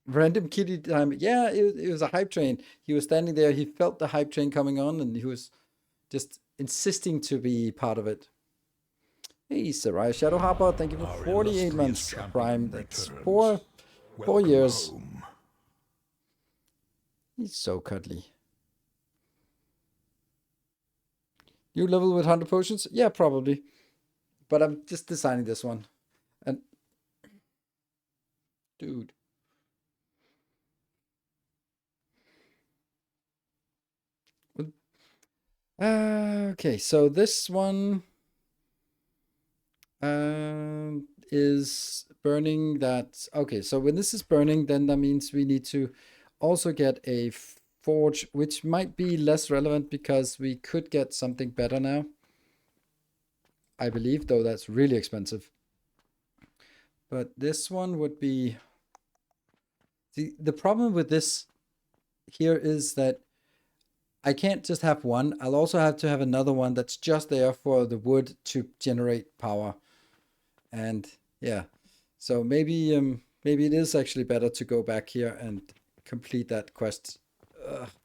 random kitty time. Yeah, it was a hype train. He was standing there. He felt the hype train coming on and he was just insisting to be part of it. Hey, Sarai Shadow Harper, thank you for 48 months of Prime. That's 4 years. Home. He's so cuddly. New level with 100 potions? Yeah, probably. But I'm just designing this one. And dude. Okay, so this one is burning that. Okay, so when this is burning, then that means we need to also get a forge, which might be less relevant because we could get something better now. I believe, though that's really expensive. But this one would be... The problem with this here is that I can't just have one. I'll also have to have another one that's just there for the wood to generate power. And yeah, so maybe it is actually better to go back here and complete that quest,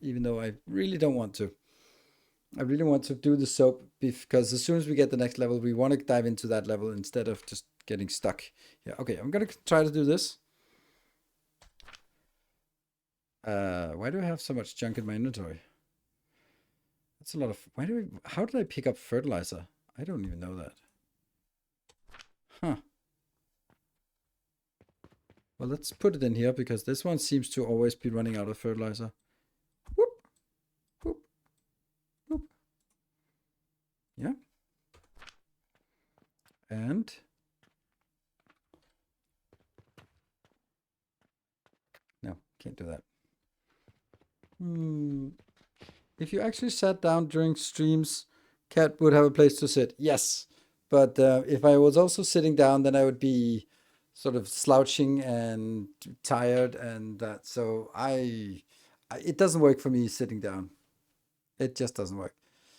even though I really don't want to. I really want to do the soap because as soon as we get the next level, we want to dive into that level instead of just getting stuck. Yeah, okay, I'm gonna try to do this. Why do I have so much junk in my inventory? That's a lot of. How did I pick up fertilizer? I don't even know that. Huh. Well, let's put it in here because this one seems to always be running out of fertilizer. Whoop, whoop, whoop. Yeah. And no, can't do that. If you actually sat down during streams, Cat would have a place to sit. Yes, but if I was also sitting down, then I would be sort of slouching and tired and that. So it doesn't work for me sitting down. It just doesn't work.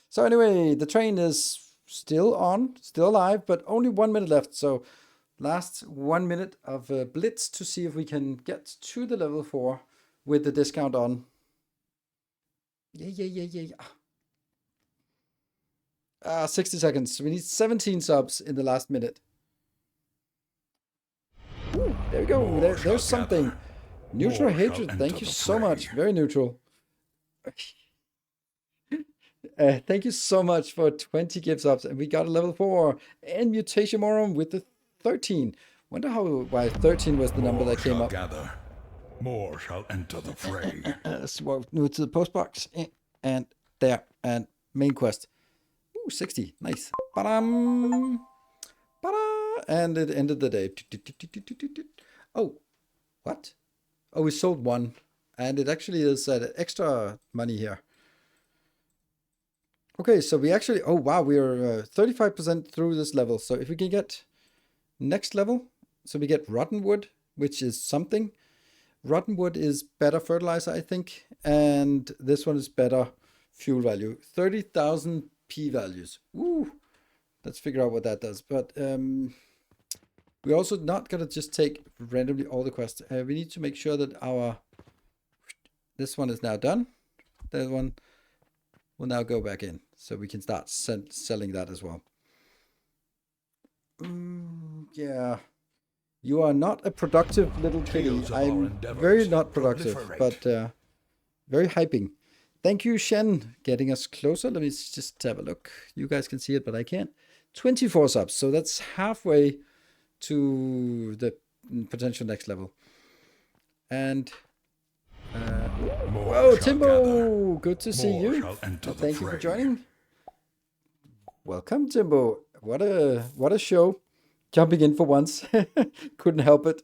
So anyway, the train is still on, still alive, but only 1 minute left. So last 1 minute of blitz to see if we can get to the level 4 with the discount on. Yeah. 60 seconds. We need 17 subs in the last minute. Ooh, there we go. There's something. Neutral hatred. Thank you so much. Very neutral. Thank you so much for 20 gift subs. And we got a level 4 and Mutation Morum with the 13. Wonder why 13 was the number that came up. Gather. More shall enter the fray. So move to the post box. And there. And main quest. Ooh, 60. Nice. Ba-dum. Ba-da. And it ended the day. Oh, what? Oh, we sold one. And it actually is extra money here. Okay, so we actually... Oh, wow. We are 35% through this level. So if we can get next level. So we get rotten wood, which is something. Rotten wood is better fertilizer, I think. And this one is better fuel value. 30,000 P values. Woo! Let's figure out what that does. But we're also not going to just take randomly all the quests. We need to make sure that this one is now done. That one will now go back in. So we can start selling that as well. Yeah. You are not a productive little kitty. I'm very not productive, but very hyping. Thank you, Shen, getting us closer. Let me just have a look. You guys can see it, but I can't. 24 subs, so that's halfway to the potential next level. And whoa, Timbo, good to see you. Thank you for joining. Welcome, Timbo. What a show. Jumping in for once. Couldn't help it.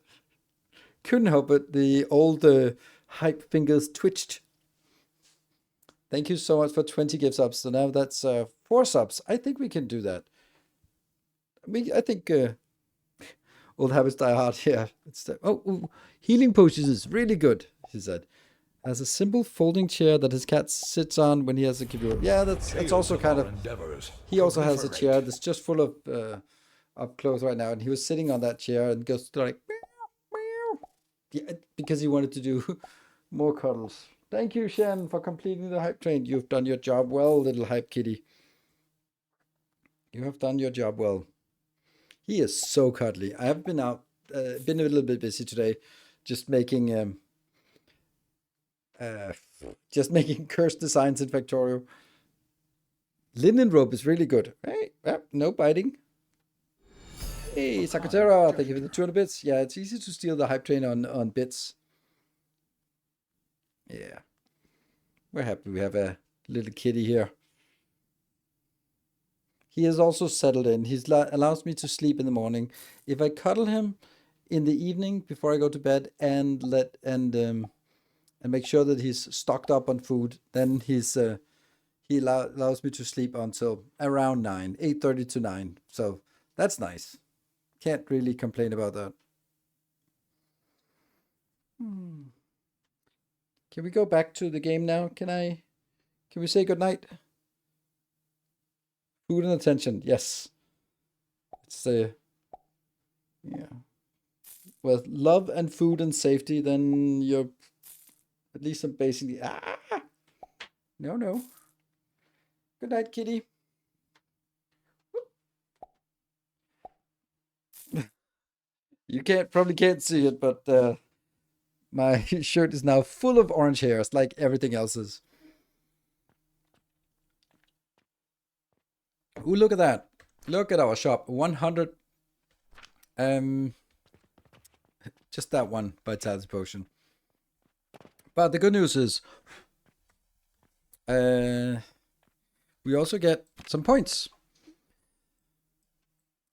The old hype fingers twitched. Thank you so much for 20 gift subs. So now that's 4 subs. I think we can do that. I think old habits die hard. Yeah. Healing potions is really good, he said. Has a simple folding chair that his cat sits on when he has a computer. Yeah, that's also kind of... He also has a chair that's just full of clothes right now. And he was sitting on that chair and goes like... Yeah, because he wanted to do more cuddles. Thank you, Shen, for completing the hype train. You've done your job well, little hype kitty. You have done your job well. He is so cuddly. I have been out, been a little bit busy today, just making cursed designs in Factorio. Linen rope is really good. Hey, no biting. Hey, Sakatera, thank you for the 200 bits. Yeah, it's easy to steal the hype train on bits. Yeah. We're happy we have a little kitty here. He is also settled in. He allows me to sleep in the morning. If I cuddle him in the evening before I go to bed and make sure that he's stocked up on food, then he allows me to sleep until around 9, 8:30 to 9. So that's nice. Can't really complain about that. Can we go back to the game now? Can I Can we say goodnight? Food and attention, yes. It's yeah. With love and food and safety, then you're at least I'm basically no. Good night, kitty. You probably can't see it, but my shirt is now full of orange hairs, like everything else's. Ooh, look at that. Look at our shop. 100. Just that one Vitality Potion. But the good news is, we also get some points.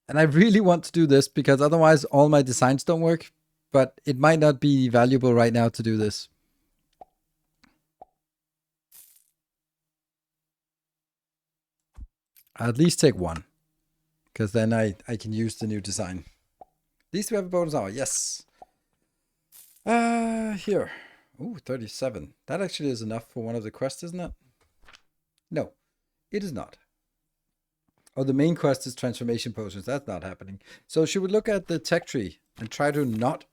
And I really want to do this because otherwise all my designs don't work. But it might not be valuable right now to do this. I'll at least take one. Because then I can use the new design. At least we have a bonus hour. Yes. Here. Ooh, 37. That actually is enough for one of the quests, isn't it? No, it is not. Oh, the main quest is transformation potions. That's not happening. So should we look at the tech tree and try to not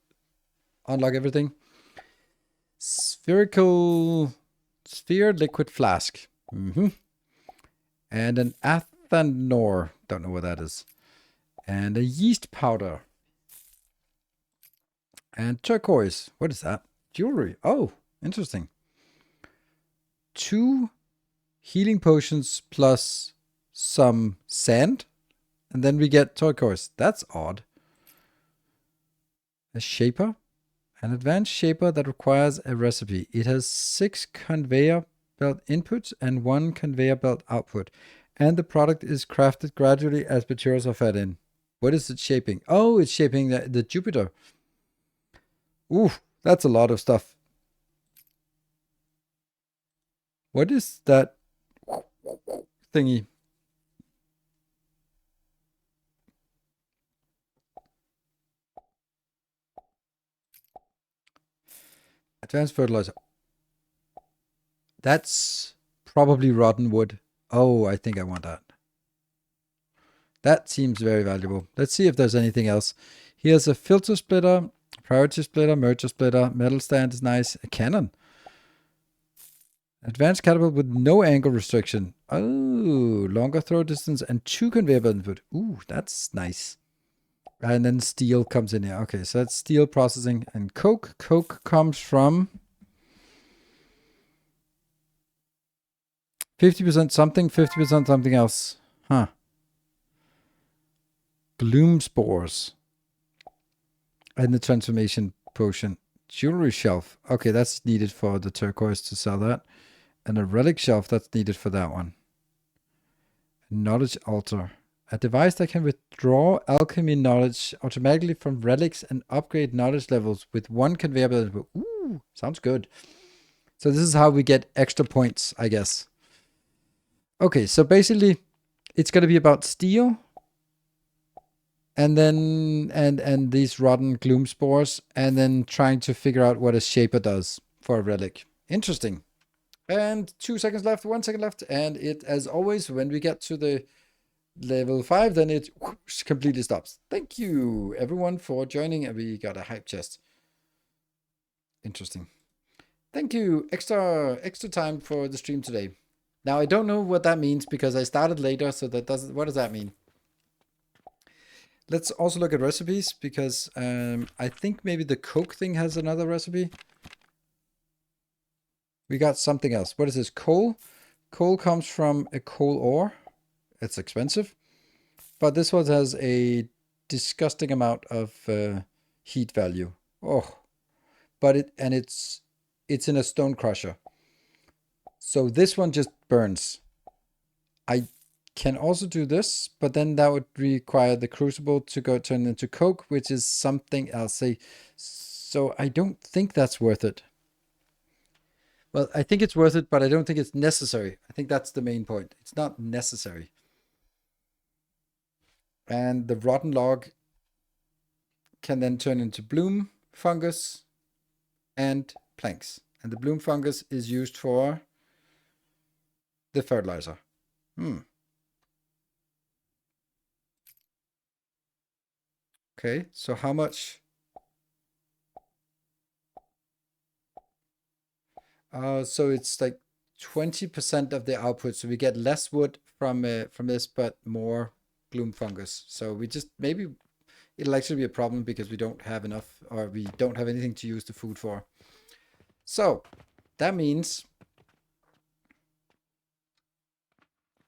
unlock everything? Sphere liquid flask. And an athanor. Don't know what that is. And a yeast powder. And turquoise. What is that? Jewelry. Oh, interesting. 2 healing potions plus some sand. And then we get turquoise. That's odd. A shaper. An advanced shaper that requires a recipe. It has 6 conveyor belt inputs and 1 conveyor belt output. And the product is crafted gradually as materials are fed in. What is it shaping? Oh, it's shaping the Jupiter. Ooh, that's a lot of stuff. What is that thingy? Advanced fertilizer. That's probably rotten wood. Oh, I think I want that. That seems very valuable. Let's see if there's anything else. Here's a filter splitter, priority splitter, merger splitter, metal stand is nice, a cannon. Advanced catapult with no angle restriction. Oh, longer throw distance and 2 conveyor belt input. Ooh, that's nice. And then steel comes in here. Okay, so that's steel processing and coke. Coke comes from 50% something, 50% something else. Huh. Gloom spores. And the transformation potion. Jewelry shelf. Okay, that's needed for the turquoise to sell that. And a relic shelf, that's needed for that one. Knowledge altar. A device that can withdraw alchemy knowledge automatically from relics and upgrade knowledge levels with 1 conveyor belt. Ooh, sounds good. So this is how we get extra points, I guess. Okay, so basically it's going to be about steel and then and these rotten gloom spores and then trying to figure out what a shaper does for a relic. Interesting. And 2 seconds left, 1 second left. And it, as always, when we get to the level 5, then it whoosh, completely stops. Thank you, everyone, for joining. And we got a hype chest. Interesting. Thank you. Extra time for the stream today. Now, I don't know what that means because I started later, so that doesn't... What does that mean? Let's also look at recipes because I think maybe the Coke thing has another recipe. We got something else. What is this? Coal? Coal comes from a coal ore. It's expensive. But this one has a disgusting amount of heat value. Oh. But it's in a stone crusher. So this one just burns. I can also do this, but then that would require the crucible to go turn into coke, which is something else. So I don't think that's worth it. Well, I think it's worth it, but I don't think it's necessary. I think that's the main point. It's not necessary. And the rotten log can then turn into bloom fungus and planks. And the bloom fungus is used for The fertilizer. Okay, so how much? So it's like 20% of the output. So we get less wood from this, but more gloom fungus. So we just maybe it'll actually be a problem because we don't have enough, or we don't have anything to use the food for. So that means,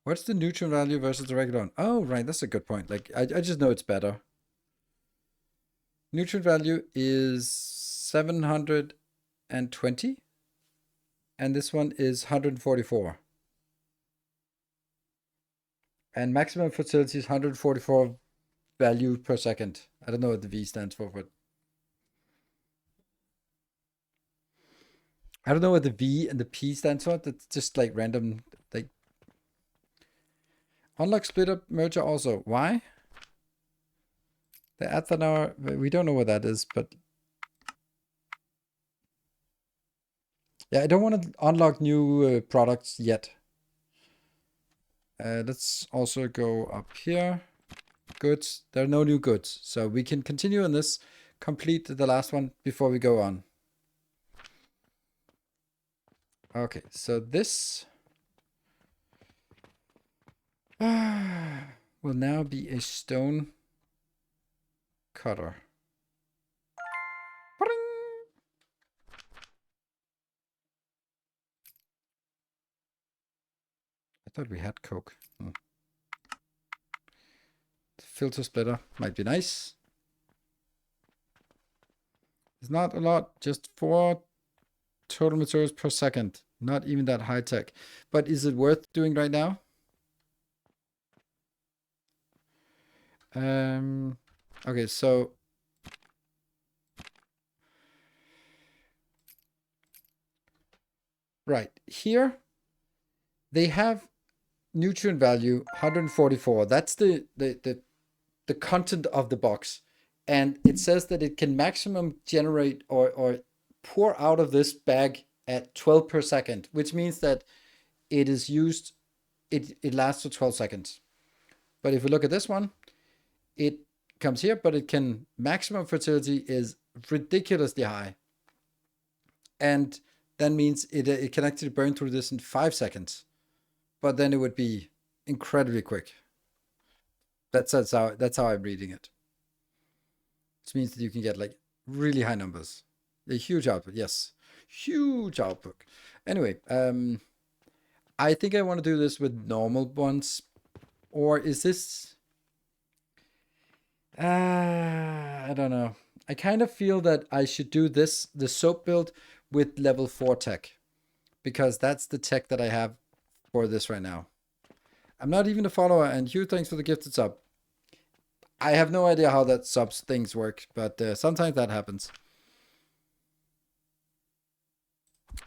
what's the nutrient value versus the regular one? Oh, right, that's a good point. Like I just know it's better. Nutrient value is 720, and this one is 144. And maximum fertility is 144 value per second. I don't know what the V stands for, but I don't know what the V and the P stands for. That's just like random. Like unlock split up merger also. Why? They add that now. We don't know what that is, but yeah, I don't want to unlock new products yet. Let's also go up here. Goods. There are no new goods, so we can continue on this. Complete the last one before we go on. Okay, so this will now be a stone cutter. I thought we had coke. Filter splitter might be nice. It's not a lot, just 4 total materials per second. Not even that high tech. But is it worth doing right now? Okay, so right here they have nutrient value 144. That's the content of the box, and it says that it can maximum generate or pour out of this bag at 12 per second, which means that it is used, it lasts for 12 seconds. But if we look at this one, it comes here, but it can, maximum fertility is ridiculously high, and that means it can actually burn through this in 5 seconds, but then it would be incredibly quick. That's how I'm reading it. Which means that you can get like really high numbers. A huge output, yes. Huge output. Anyway, I think I want to do this with normal ones. Or is this... I don't know. I kind of feel that I should do this, the soap build, with level 4 tech. Because that's the tech that I have for this right now. I'm not even a follower, and huge thanks for the gifted sub. I have no idea how that subs things work, but sometimes that happens.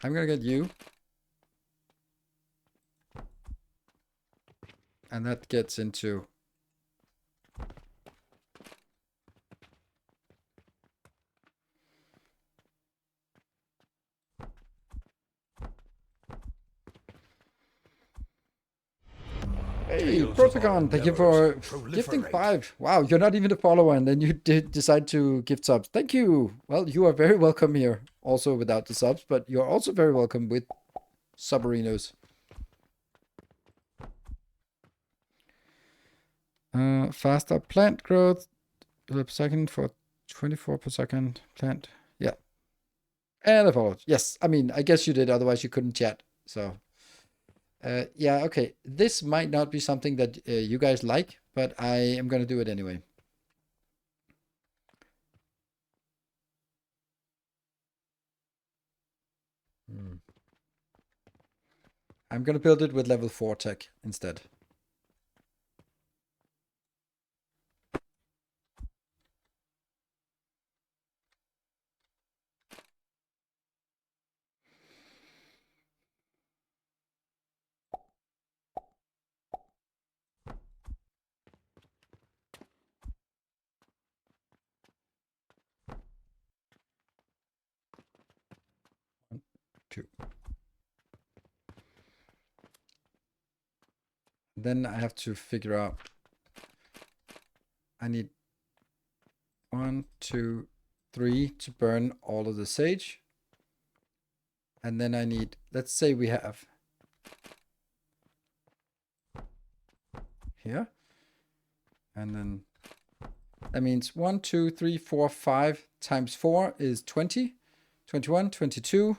I'm gonna get you. And that gets into... Hey, Protocon, thank you for gifting 5. Wow, you're not even a follower, and then you did decide to gift subs. Thank you. Well, you are very welcome here, also without the subs, but you're also very welcome with subarinos. Faster plant growth per second for 24 per second plant. Yeah. And I followed. Yes, I mean, I guess you did, otherwise you couldn't chat. So... yeah, okay. This might not be something that you guys like, but I am going to do it anyway. I'm going to build it with level 4 tech instead. One, two. Then I have to figure out, I need 1, 2, 3 to burn all of the sage. And then I need, let's say we have here. And then that means 1, 2, 3, 4, 5 times 4 is 20. 21, 22.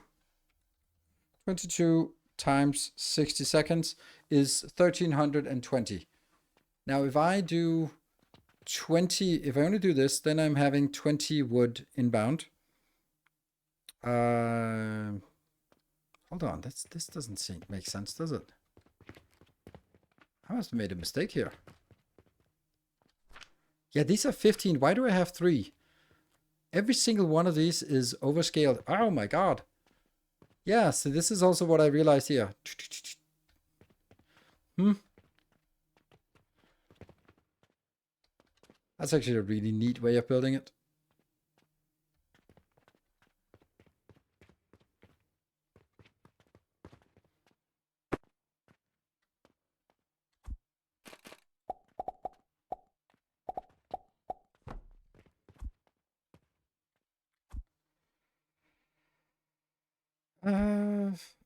22 times 60 seconds is 1320. Now, if I do 20, if I only do this, then I'm having 20 wood inbound. Hold on, this doesn't make sense, does it? I must have made a mistake here. Yeah, these are 15. Why do I have 3? Every single one of these is overscaled. Oh my god. Yeah, so this is also what I realized here. That's actually a really neat way of building it.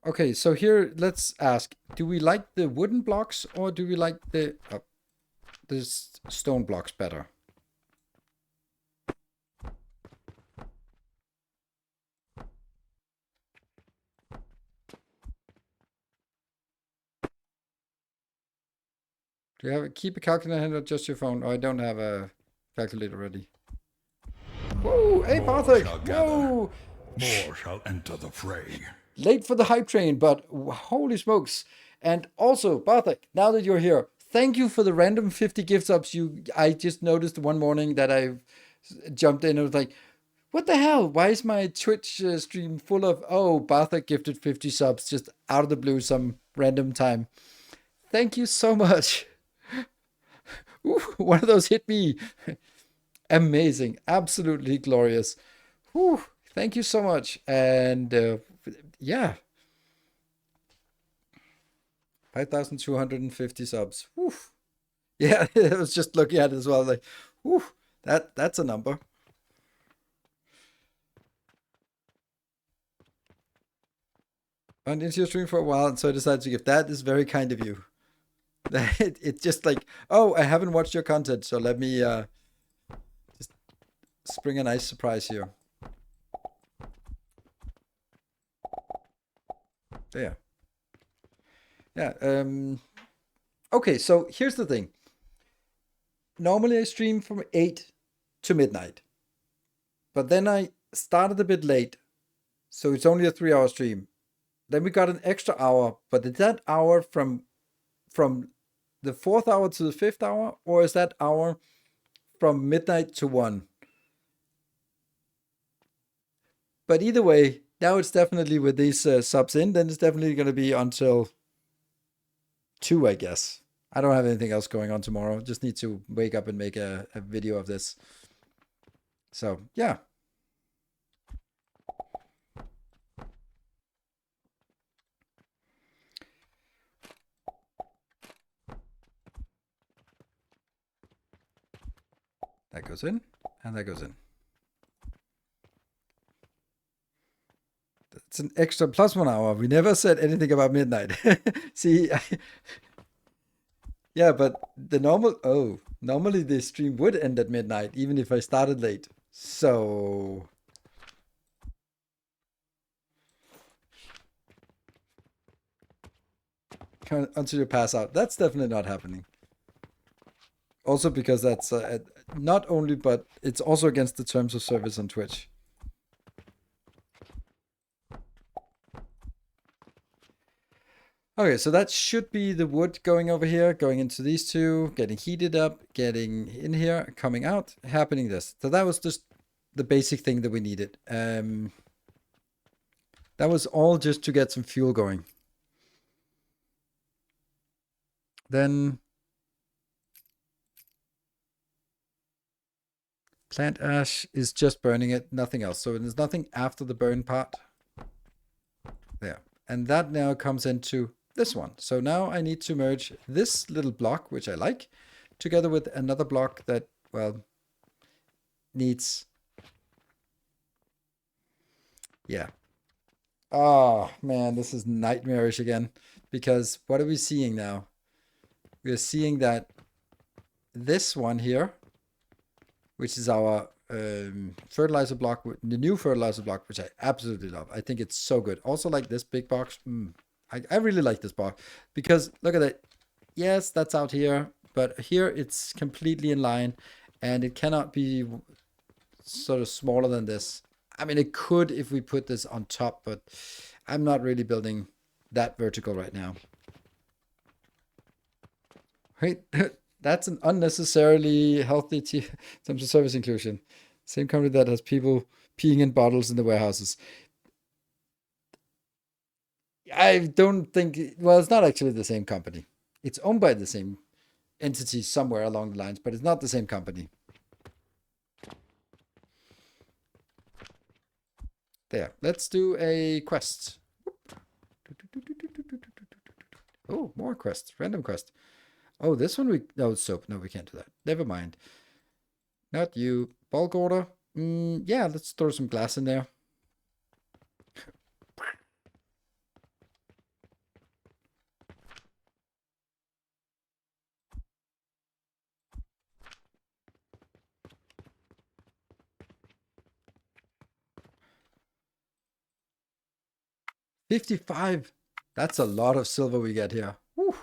Okay, so here let's ask: do we like the wooden blocks or do we like the stone blocks better? Do you keep a calculator or just your phone? Oh, I don't have a calculator ready. Whoa! Hey, Bartek! Whoa! More shall enter the fray. Late for the hype train, but holy smokes. And also, Bartek, now that you're here, thank you for the random 50 gift subs. I just noticed one morning that I jumped in and was like, what the hell? Why is my Twitch stream full of, oh, Bartek gifted 50 subs just out of the blue some random time. Thank you so much. Ooh, one of those hit me. Amazing. Absolutely glorious. Whew, thank you so much. And yeah. 5,250 subs. Whew. Yeah, I was just looking at it as well. Like, whew, that's a number. Went into your stream for a while, and so I decided to give. That is very kind of you. It's just like, oh, I haven't watched your content, so let me just spring a nice surprise here. There. Yeah. Okay, so here's the thing. Normally I stream from 8 to midnight. But then I started a bit late. So it's only a 3-hour stream. Then we got an extra hour, but is that hour from the 4th hour to the 5th hour, or is that hour from midnight to 1? But either way, now it's definitely with these subs in, then it's definitely going to be until 2, I guess. I don't have anything else going on tomorrow. Just need to wake up and make a video of this. So, yeah. That goes in, and that goes in. It's an extra plus 1 hour. We never said anything about midnight. See, yeah, but normally the stream would end at midnight, even if I started late. So, until you pass out. That's definitely not happening. Also because that's not only, but it's also against the terms of service on Twitch. Okay, so that should be the wood going over here, going into these two, getting heated up, getting in here, coming out, happening this. So that was just the basic thing that we needed. That was all just to get some fuel going. Then plant ash is just burning it, nothing else. So there's nothing after the burn part. There. And that now comes into this one. So now I need to merge this little block, which I like, together with another block that, well, needs... Yeah. Oh, man, this is nightmarish again. Because what are we seeing now? We are seeing that this one here, which is our fertilizer block, the new fertilizer block, which I absolutely love. I think it's so good. Also like this big box. I really like this box because look at it. Yes, that's out here, but here it's completely in line and it cannot be sort of smaller than this. I mean, it could if we put this on top, but I'm not really building that vertical right now. Wait, that's an unnecessarily healthy terms of service inclusion. Same company that has people peeing in bottles in the warehouses. I don't think, well, it's not actually the same company. It's owned by the same entity somewhere along the lines, but it's not the same company. There, let's do a quest. Oh, more quests, random quest. Oh, this one no, it's soap. No, we can't do that. Never mind. Not you. Bulk order. Yeah, let's throw some glass in there. $55. That's a lot of silver we get here. Whew.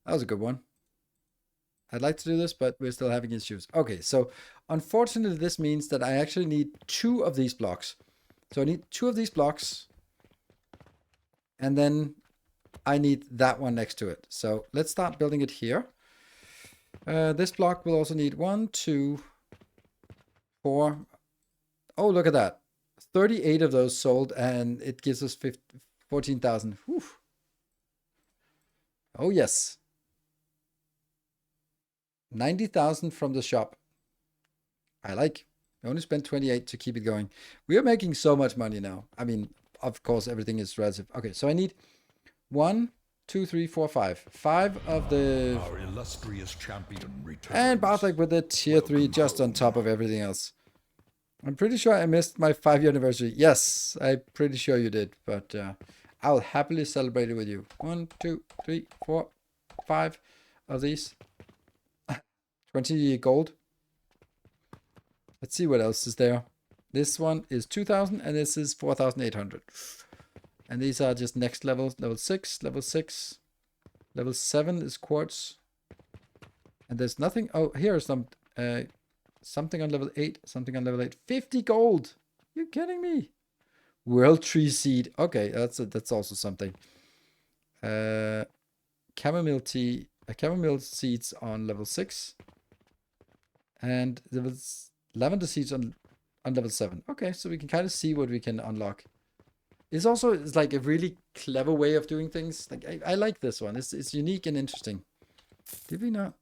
That was a good one. I'd like to do this, but we're still having issues. Okay, so unfortunately, this means that I actually need 2 of these blocks. So I need 2 of these blocks. And then I need that one next to it. So let's start building it here. This block will also need 1, 2, 4. Oh, look at that. 38 of those sold, and it gives us 14,000. Oh, yes. 90,000 from the shop. I like. I only spent 28 to keep it going. We are making so much money now. I mean, of course, everything is relative. Okay, so I need 1, 2, 3, 4, 5. 5 of the... Our illustrious champion returns. And Bartek with the tier 3 just on top of everything else. I'm pretty sure I missed my 5-year anniversary. Yes, I'm pretty sure you did. But I'll happily celebrate it with you. 1, 2, 3, 4, 5 of these. 20 gold. Let's see what else is there. This one is 2,000 and this is 4,800. And these are just next levels. Level 6, level 6. Level 7 is quartz. And there's nothing. Oh, here is some something on level 8. Something on level 8. 50 gold. You're kidding me. World tree seed. Okay, that's also something. Chamomile tea. Chamomile seeds on level 6. And there was lavender seeds on level 7. Okay, so we can kind of see what we can unlock. It's like a really clever way of doing things. Like I like this one. It's unique and interesting. Did we not?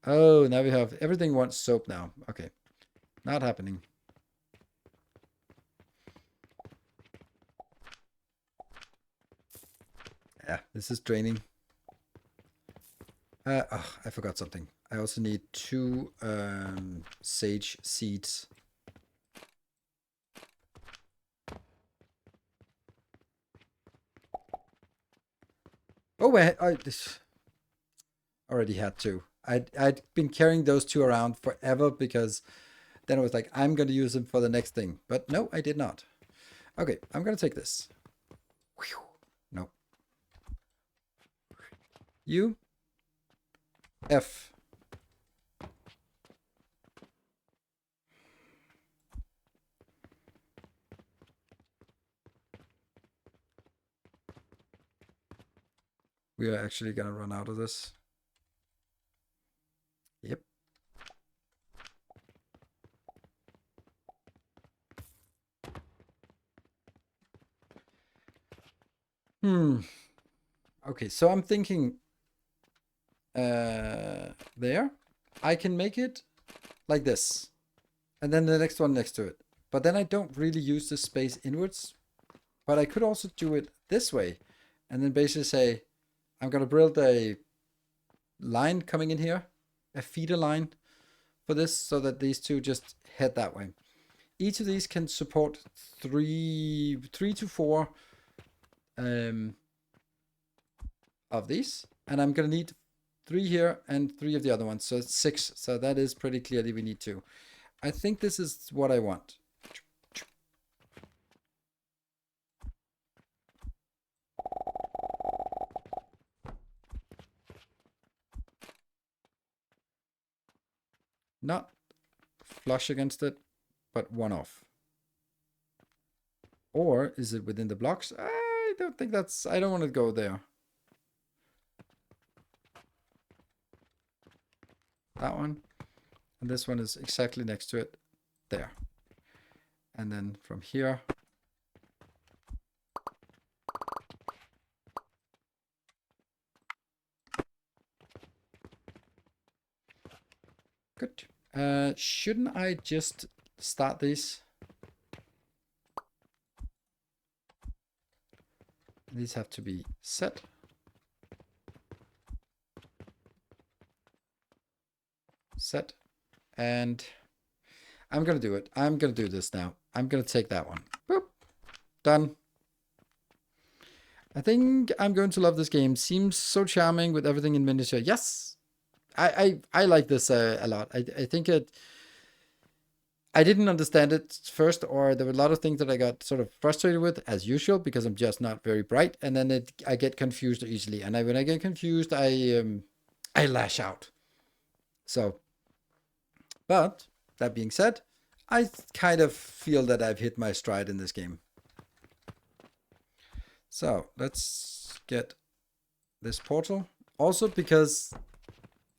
Oh, now we have everything wants soap now. Okay, not happening. Yeah, this is draining. I forgot something. I also need 2 sage seeds. Oh, I already had 2. I'd been carrying those 2 around forever because then I was like, I'm going to use them for the next thing. But no, I did not. Okay, I'm going to take this. Whew. No. U. F. We are actually going to run out of this. Yep. Okay, so I'm thinking there. I can make it like this. And then the next one next to it. But then I don't really use the space inwards. But I could also do it this way and then basically say, I'm going to build a line coming in here, a feeder line for this, so that these two just head that way. Each of these can support three to four of these, and I'm going to need 3 here and 3 of the other ones, so it's 6. So that is pretty clearly we need 2. I think this is what I want. Not flush against it, but one off. Or is it within the blocks? I don't think that's... I don't want to go there. That one. And this one is exactly next to it. There. And then from here... Good. Shouldn't I just start these? These have to be set. Set. And I'm going to do it. I'm going to do this now. I'm going to take that one. Boop. Done. I think I'm going to love this game. Seems so charming with everything in miniature. Yes. I like this a lot. I think it... I didn't understand it first, or there were a lot of things that I got sort of frustrated with, as usual, because I'm just not very bright, and then I get confused easily. And when I get confused, I lash out. So, but that being said, I kind of feel that I've hit my stride in this game. So let's get this portal. Also because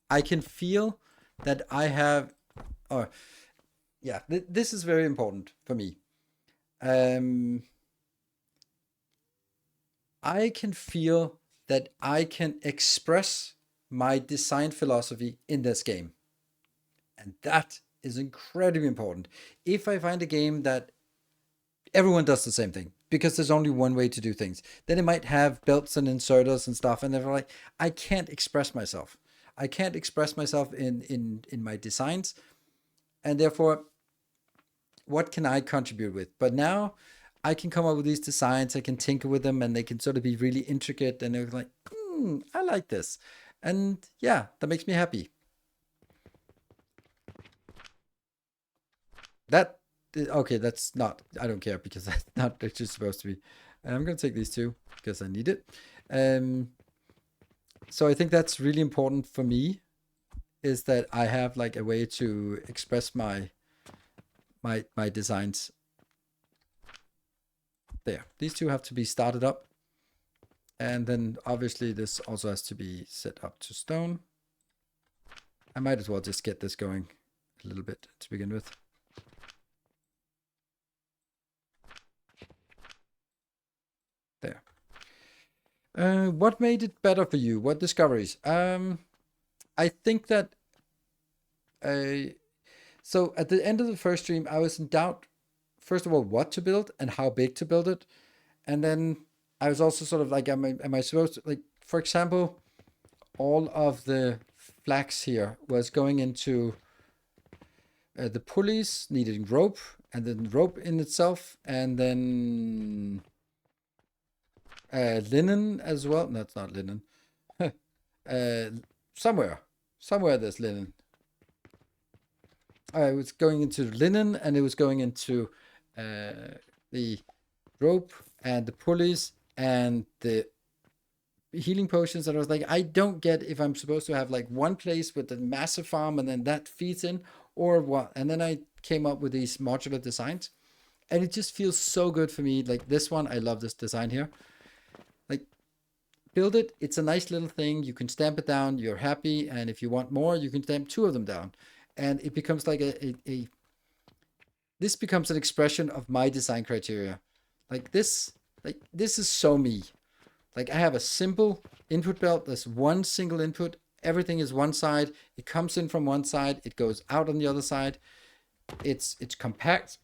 I can feel that I have... Oh, yeah, this is very important for me. I can feel that I can express my design philosophy in this game. And that is incredibly important. If I find a game that everyone does the same thing, because there's only one way to do things, then it might have belts and inserters and stuff, and they're like, I can't express myself. I can't express myself in my designs, and therefore, what can I contribute with? But now I can come up with these designs, I can tinker with them, and they can sort of be really intricate, and they're like, I like this. And yeah, that makes me happy. That, okay, that's not, I don't care, because that's not what it's supposed to be. I'm going to take these two, because I need it. So I think that's really important for me, is that I have like a way to express my designs. There. These two have to be started up. And then obviously this also has to be set up to stone. I might as well just get this going a little bit to begin with. There. What made it better for you? What discoveries? I think that so at the end of the first stream, I was in doubt, first of all, what to build and how big to build it. And then I was also sort of like, am I supposed to, like, for example, all of the flax here was going into the pulleys, needing rope, and then rope in itself, and then linen as well. No, it's not linen. Somewhere there's linen. It was going into linen, and it was going into the rope and the pulleys and the healing potions. And I was like, I don't get if I'm supposed to have like one place with a massive farm and then that feeds in, or what. And then I came up with these modular designs, and it just feels so good for me. Like this one, I love this design here. Like, build it. It's a nice little thing. You can stamp it down. You're happy. And if you want more, you can stamp 2 of them down. And it becomes like this becomes an expression of my design criteria. Like this is so me. Like, I have a simple input belt. There's one single input. Everything is one side. It comes in from one side. It goes out on the other side. It's compact.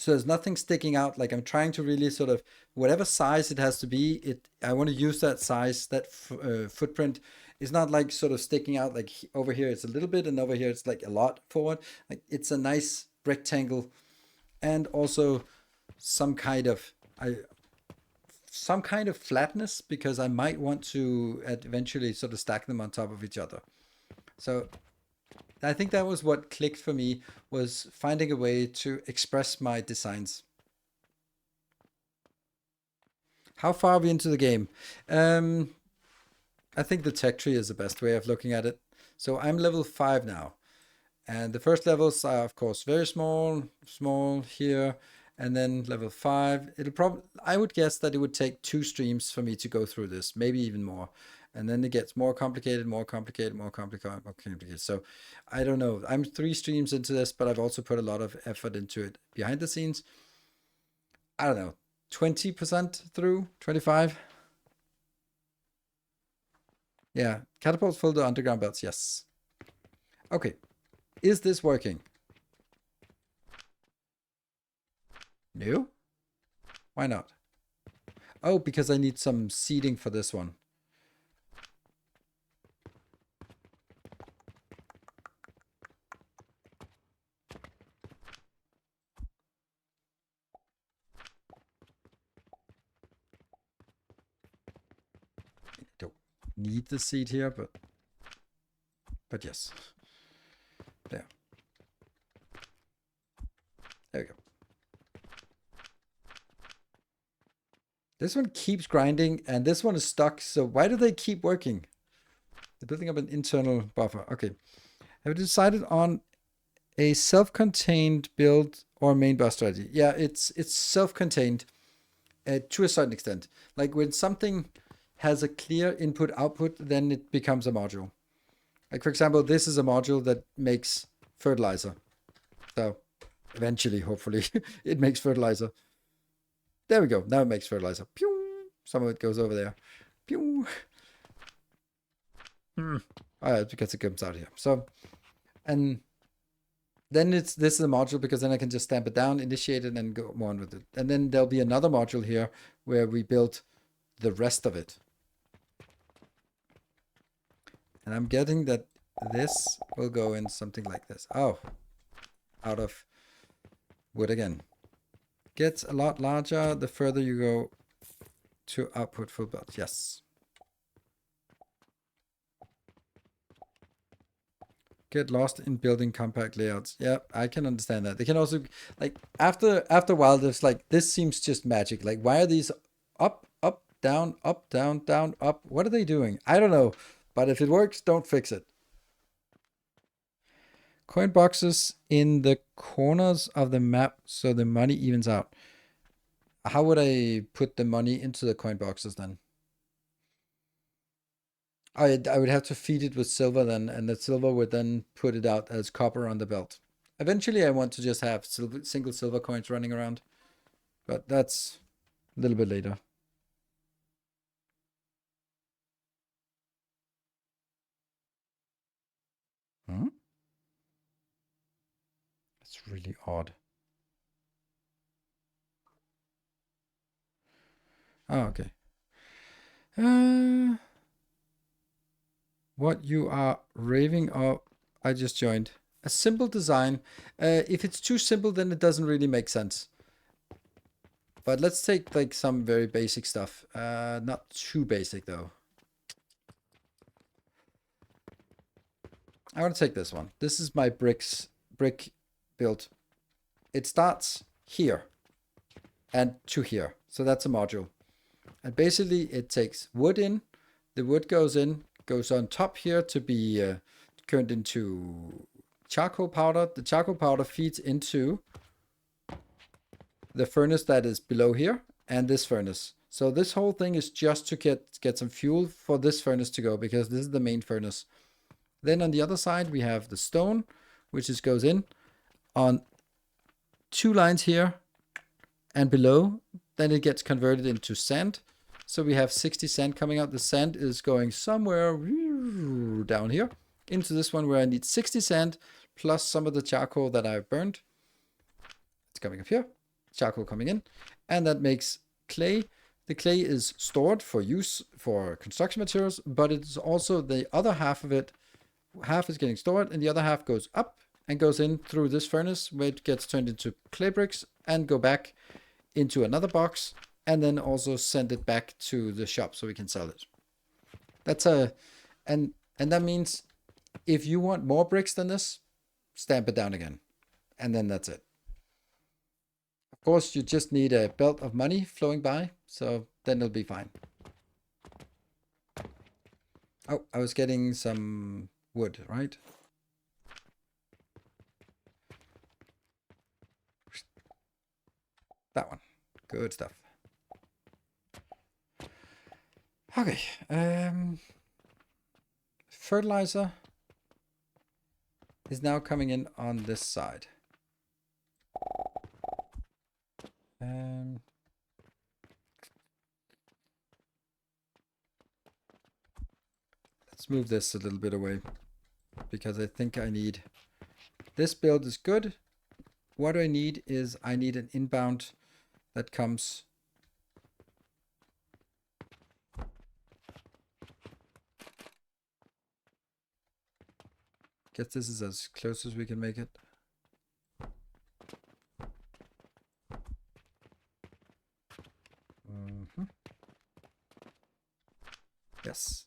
So there's nothing sticking out. Like I'm trying to really sort of, whatever size it has to be, I want to use that size, that footprint. It's not like sort of sticking out like over here it's a little bit and over here it's like a lot forward. Like it's a nice rectangle, and also some kind of flatness, because I might want to eventually sort of stack them on top of each other. So I think that was what clicked for me, was finding a way to express my designs. How far are we into the game? I think the tech tree is the best way of looking at it. So I'm level 5 now. And the first levels are, of course, very small here. And then level 5, I would guess that it would take 2 streams for me to go through this, maybe even more. And then it gets more complicated. So I don't know. I'm 3 streams into this, but I've also put a lot of effort into it behind the scenes. I don't know, 20% through, 25. Yeah, catapults fill the underground belts, yes. Okay, is this working? No? Why not? Oh, because I need some seeding for this one. Don't need the seed here, but yes. There. There we go. This one keeps grinding, and this one is stuck. So why do they keep working? They're building up an internal buffer. Okay. Have you decided on a self-contained build or main boss strategy? Yeah, it's self-contained to a certain extent. Like when something has a clear input-output, then it becomes a module. Like for example, this is a module that makes fertilizer. So eventually, hopefully, it makes fertilizer. There we go. Now it makes fertilizer. Pew! Some of it goes over there. Pew! Oh, yeah, because it comes out here. So, and then this is a module, because then I can just stamp it down, initiate it, and go on with it. And then there'll be another module here where we build the rest of it. And I'm getting that this will go in something like this. Oh, out of wood again. Gets a lot larger the further you go to output full build. Yes. Get lost in building compact layouts. Yeah, I can understand that. They can also, like, after a while, there's like, this seems just magic. Like, why are these up, down, down, up? What are they doing? I don't know. But if it works, don't fix it. Coin boxes in the corners of the map so the money evens out. How would I put the money into the coin boxes then? I would have to feed it with silver then, and the silver would then put it out as copper on the belt. Eventually, I want to just have single silver coins running around, but that's a little bit later. That's really odd. Oh, okay. What you are raving of, I just joined. A simple design. If it's too simple, then it doesn't really make sense. But let's take like some very basic stuff. Not too basic though. I want to take this one. This is my brick build. It starts here and to here. So that's a module. And basically it takes wood in. The wood goes in, goes on top here to be turned into charcoal powder. The charcoal powder feeds into the furnace that is below here and this furnace. So this whole thing is just to get some fuel for this furnace to go, because this is the main furnace. Then on the other side, we have the stone, which just goes in on 2 lines here and below. Then it gets converted into sand. So we have 60 sand coming out. The sand is going somewhere down here into this one where I need 60 sand plus some of the charcoal that I've burned. It's coming up here. charcoal coming in, and that makes clay. The clay is stored for use for construction materials, but it's also the other half of it. Half is getting stored, and the other half goes up and goes in through this furnace, where it gets turned into clay bricks and go back into another box, and then also send it back to the shop so we can sell it. That's and that means if you want more bricks than this, stamp it down again, and then that's it. Of course, you just need a belt of money flowing by, so then it'll be fine. Oh, I was getting some wood, right? That one. Good stuff. Okay. Fertilizer is now coming in on this side. Let's move this a little bit away, because I think I need... This build is good. What I need is I need an inbound that comes... Guess this is as close as we can make it. Yes.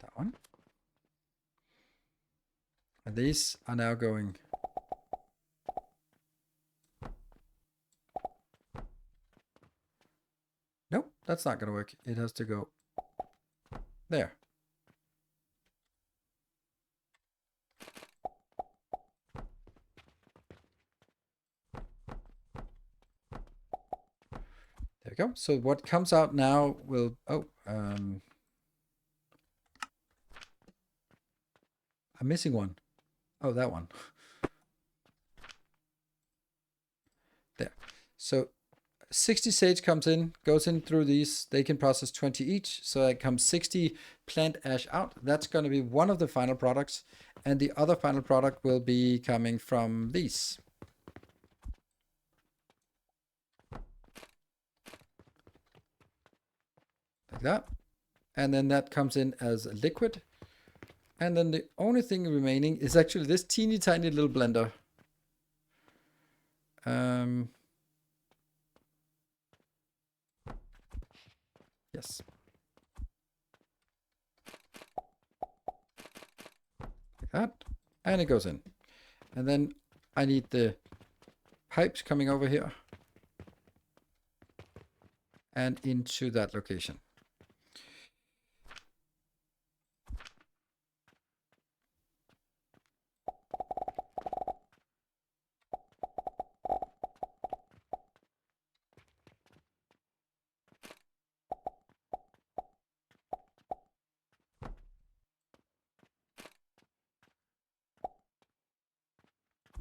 That one. And these are now going... Nope, that's not going to work. It has to go there. There we go. So what comes out now will... Oh, I'm missing one. Oh, that one. There. So 60 sage comes in, goes in through these. They can process 20 each. So that comes 60 plant ash out. That's going to be one of the final products. And the other final product will be coming from these. Like that. And then that comes in as a liquid. And then the only thing remaining is actually this teeny tiny little blender. Yes. Like that. And it goes in. And then I need the pipes coming over here. And into that location.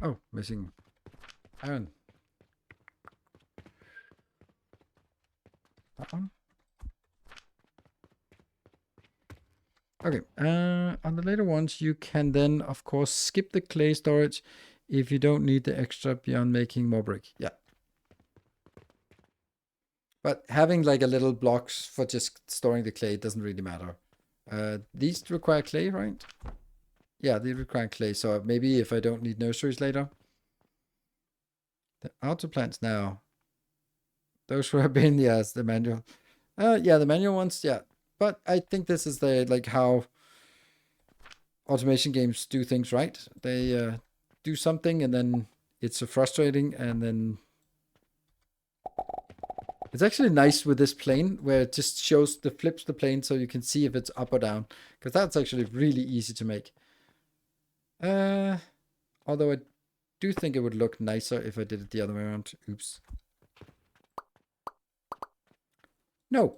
Oh, missing iron. That one. Okay, on the later ones, you can then, of course, skip the clay storage if you don't need the extra beyond making more brick. Yeah. But having like a little blocks for just storing the clay doesn't really matter. These require clay, right? Yeah, they require clay. So maybe if I don't need nurseries later. The auto plants now. Those who have been, yes, the manual. Yeah, the manual ones, yeah. But I think this is the like how automation games do things, right? They do something and then it's so frustrating, and then it's actually nice with this plane where it just shows the flips the plane so you can see if it's up or down, because that's actually really easy to make. Although I do think it would look nicer if I did it the other way around. Oops. No.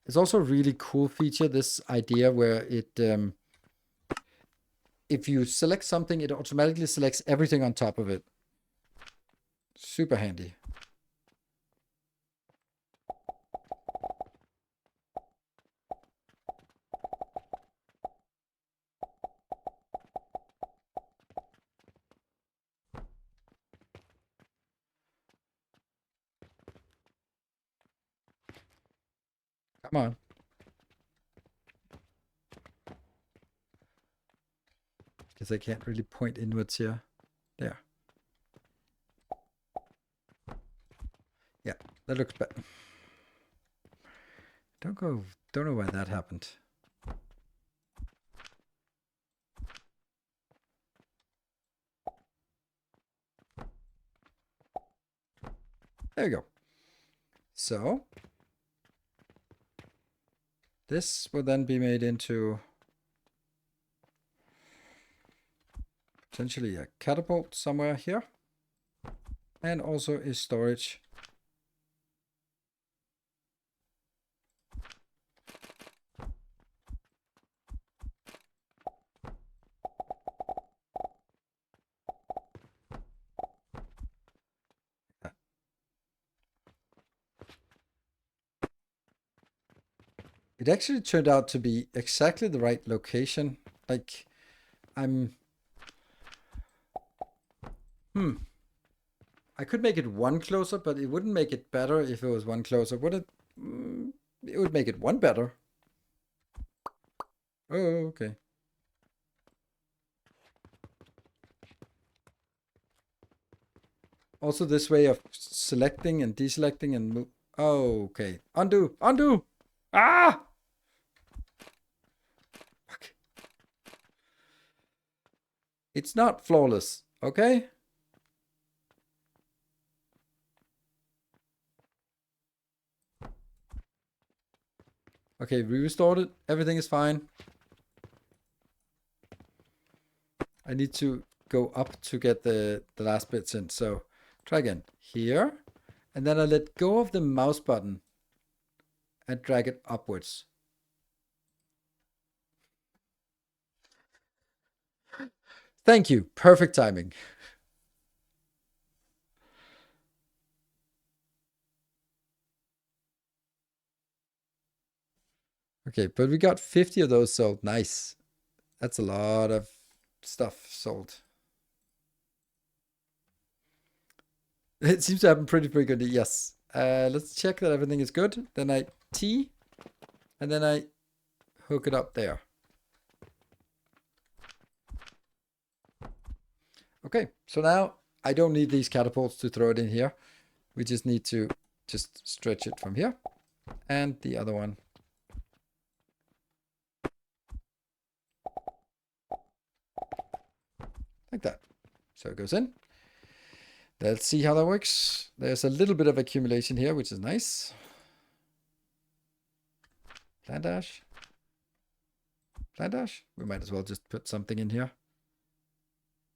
It's also a really cool feature, this idea where it, if you select something, it automatically selects everything on top of it. Super handy. Come on. Because I can't really point inwards here. There. Yeah, that looks better. Don't know why that happened. There we go. So this will then be made into potentially a catapult somewhere here. And also a storage. It actually turned out to be exactly the right location. Like, I could make it one closer, but it wouldn't make it better if it was one closer, would it? It would make it one better. Oh, okay. Also, this way of selecting and deselecting and move. Oh, okay. Undo! Undo! Ah! Fuck. It's not flawless, okay? Okay, we restored it. Everything is fine. I need to go up to get the last bits in. So try again. Here. And then I let go of the mouse button and drag it upwards. Thank you. Perfect timing. Okay, but we got 50 of those sold. Nice. That's a lot of stuff sold. It seems to happen pretty frequently, yes. Let's check that everything is good. Then I T, and then I hook it up there. Okay, so now I don't need these catapults to throw it in here. We just need to just stretch it from here. And the other one. Like that. So it goes in. Let's see how that works. There's a little bit of accumulation here, which is nice. Plan dash. Plan dash. We might as well just put something in here.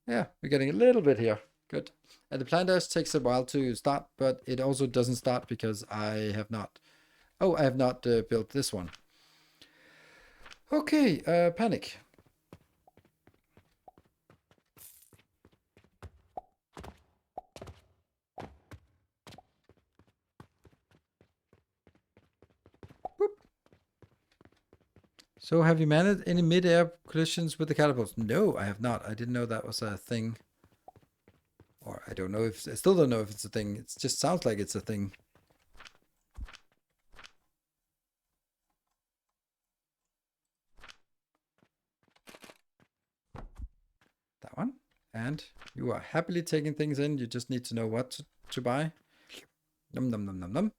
Yeah, we're getting a little bit here. Good. And the plan dash takes a while to start, but it also doesn't start because I have not. Oh, I have not built this one. Okay, panic. Boop. So have you managed any mid-air collisions with the catapults? No, I have not. I didn't know that was a thing. Or I don't know if, I still don't know if it's a thing. It just sounds like it's a thing. That one. And you are happily taking things in. You just need to know what to buy. Num num num num num.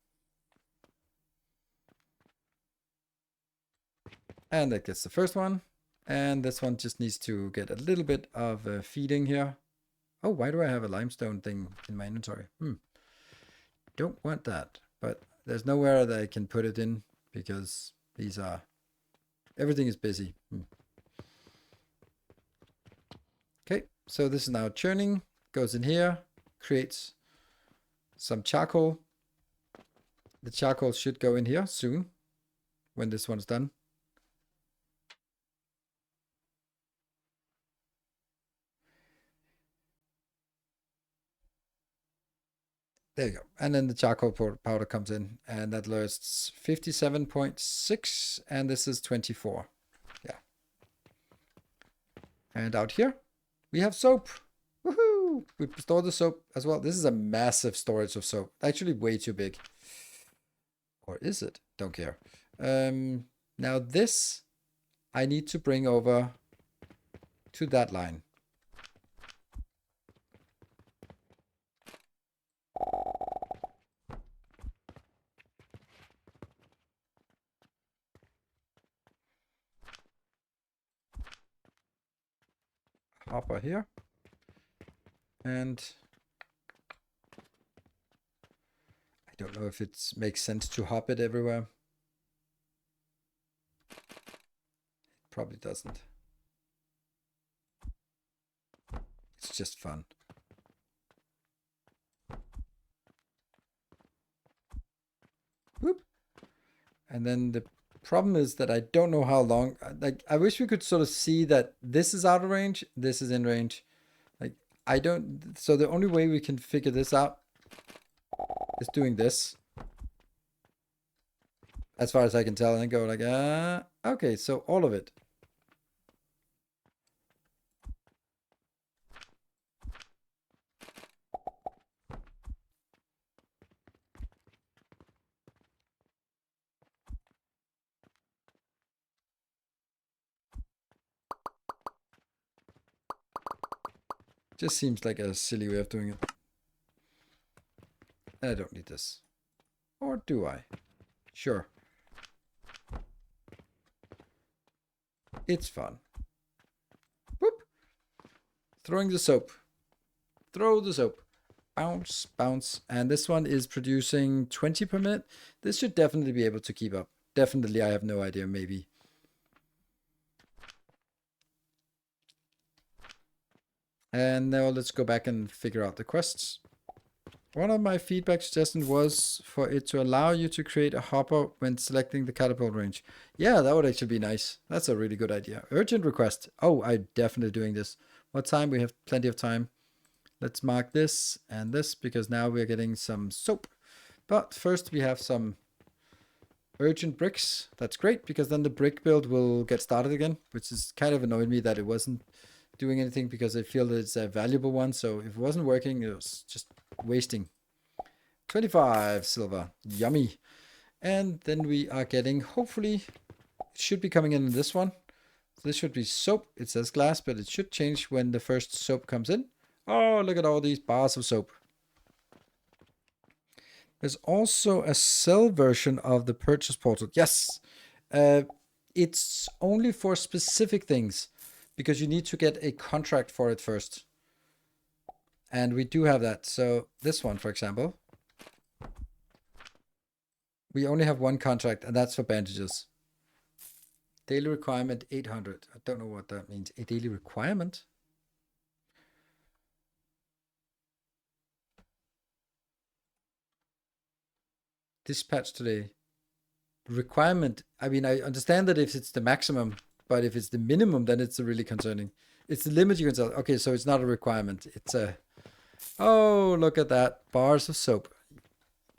And that gets the first one. And this one just needs to get a little bit of feeding here. Oh, why do I have a limestone thing in my inventory? Don't want that. But there's nowhere that I can put it in because these are... Everything is busy. Okay, so this is now churning. Goes in here. Creates some charcoal. The charcoal should go in here soon when this one's done. There you go. And then the charcoal powder comes in, and that lists 57.6, and this is 24. Yeah. And out here, we have soap. Woohoo! We store the soap as well. This is a massive storage of soap. Actually, way too big. Or is it? Don't care. Now this I need to bring over to that line. Hopper here. And I don't know if it makes sense to hop it everywhere. Probably doesn't. It's just fun. Whoop. And then the problem is that I don't know how long. Like, I wish we could sort of see that this is out of range, this is in range. Like, I don't. So the only way we can figure this out is doing this, as far as I can tell, and go like, okay, so all of it. Just seems like a silly way of doing it. I don't need this. Or do I? Sure. It's fun. Whoop. Throwing the soap. Throw the soap. Bounce, bounce. And this one is producing 20 per minute. This should definitely be able to keep up. Definitely, I have no idea, maybe. And now let's go back and figure out the quests. One of my feedback suggestions was for it to allow you to create a hopper when selecting the catapult range. Yeah, that would actually be nice. That's a really good idea. Urgent request. Oh, I'm definitely doing this. What time? We have plenty of time. Let's mark this and this because now we're getting some soap. But first we have some urgent bricks. That's great because then the brick build will get started again, which is kind of annoyed me that it wasn't doing anything because I feel that it's a valuable one. So if it wasn't working, it was just wasting. 25 silver. Yummy. And then we are getting, hopefully, it should be coming in this one. This should be soap. It says glass, but it should change when the first soap comes in. Oh, look at all these bars of soap. There's also a sell version of the purchase portal. Yes. It's only for specific things because you need to get a contract for it first. And we do have that. So this one, for example, we only have one contract, and that's for bandages. Daily requirement 800. I don't know what that means. A daily requirement? Dispatch today. Requirement. I mean, I understand that if it's the maximum, but if it's the minimum, then it's really concerning. It's the limit you can sell. Okay, so it's not a requirement. It's a... Oh, look at that. Bars of soap.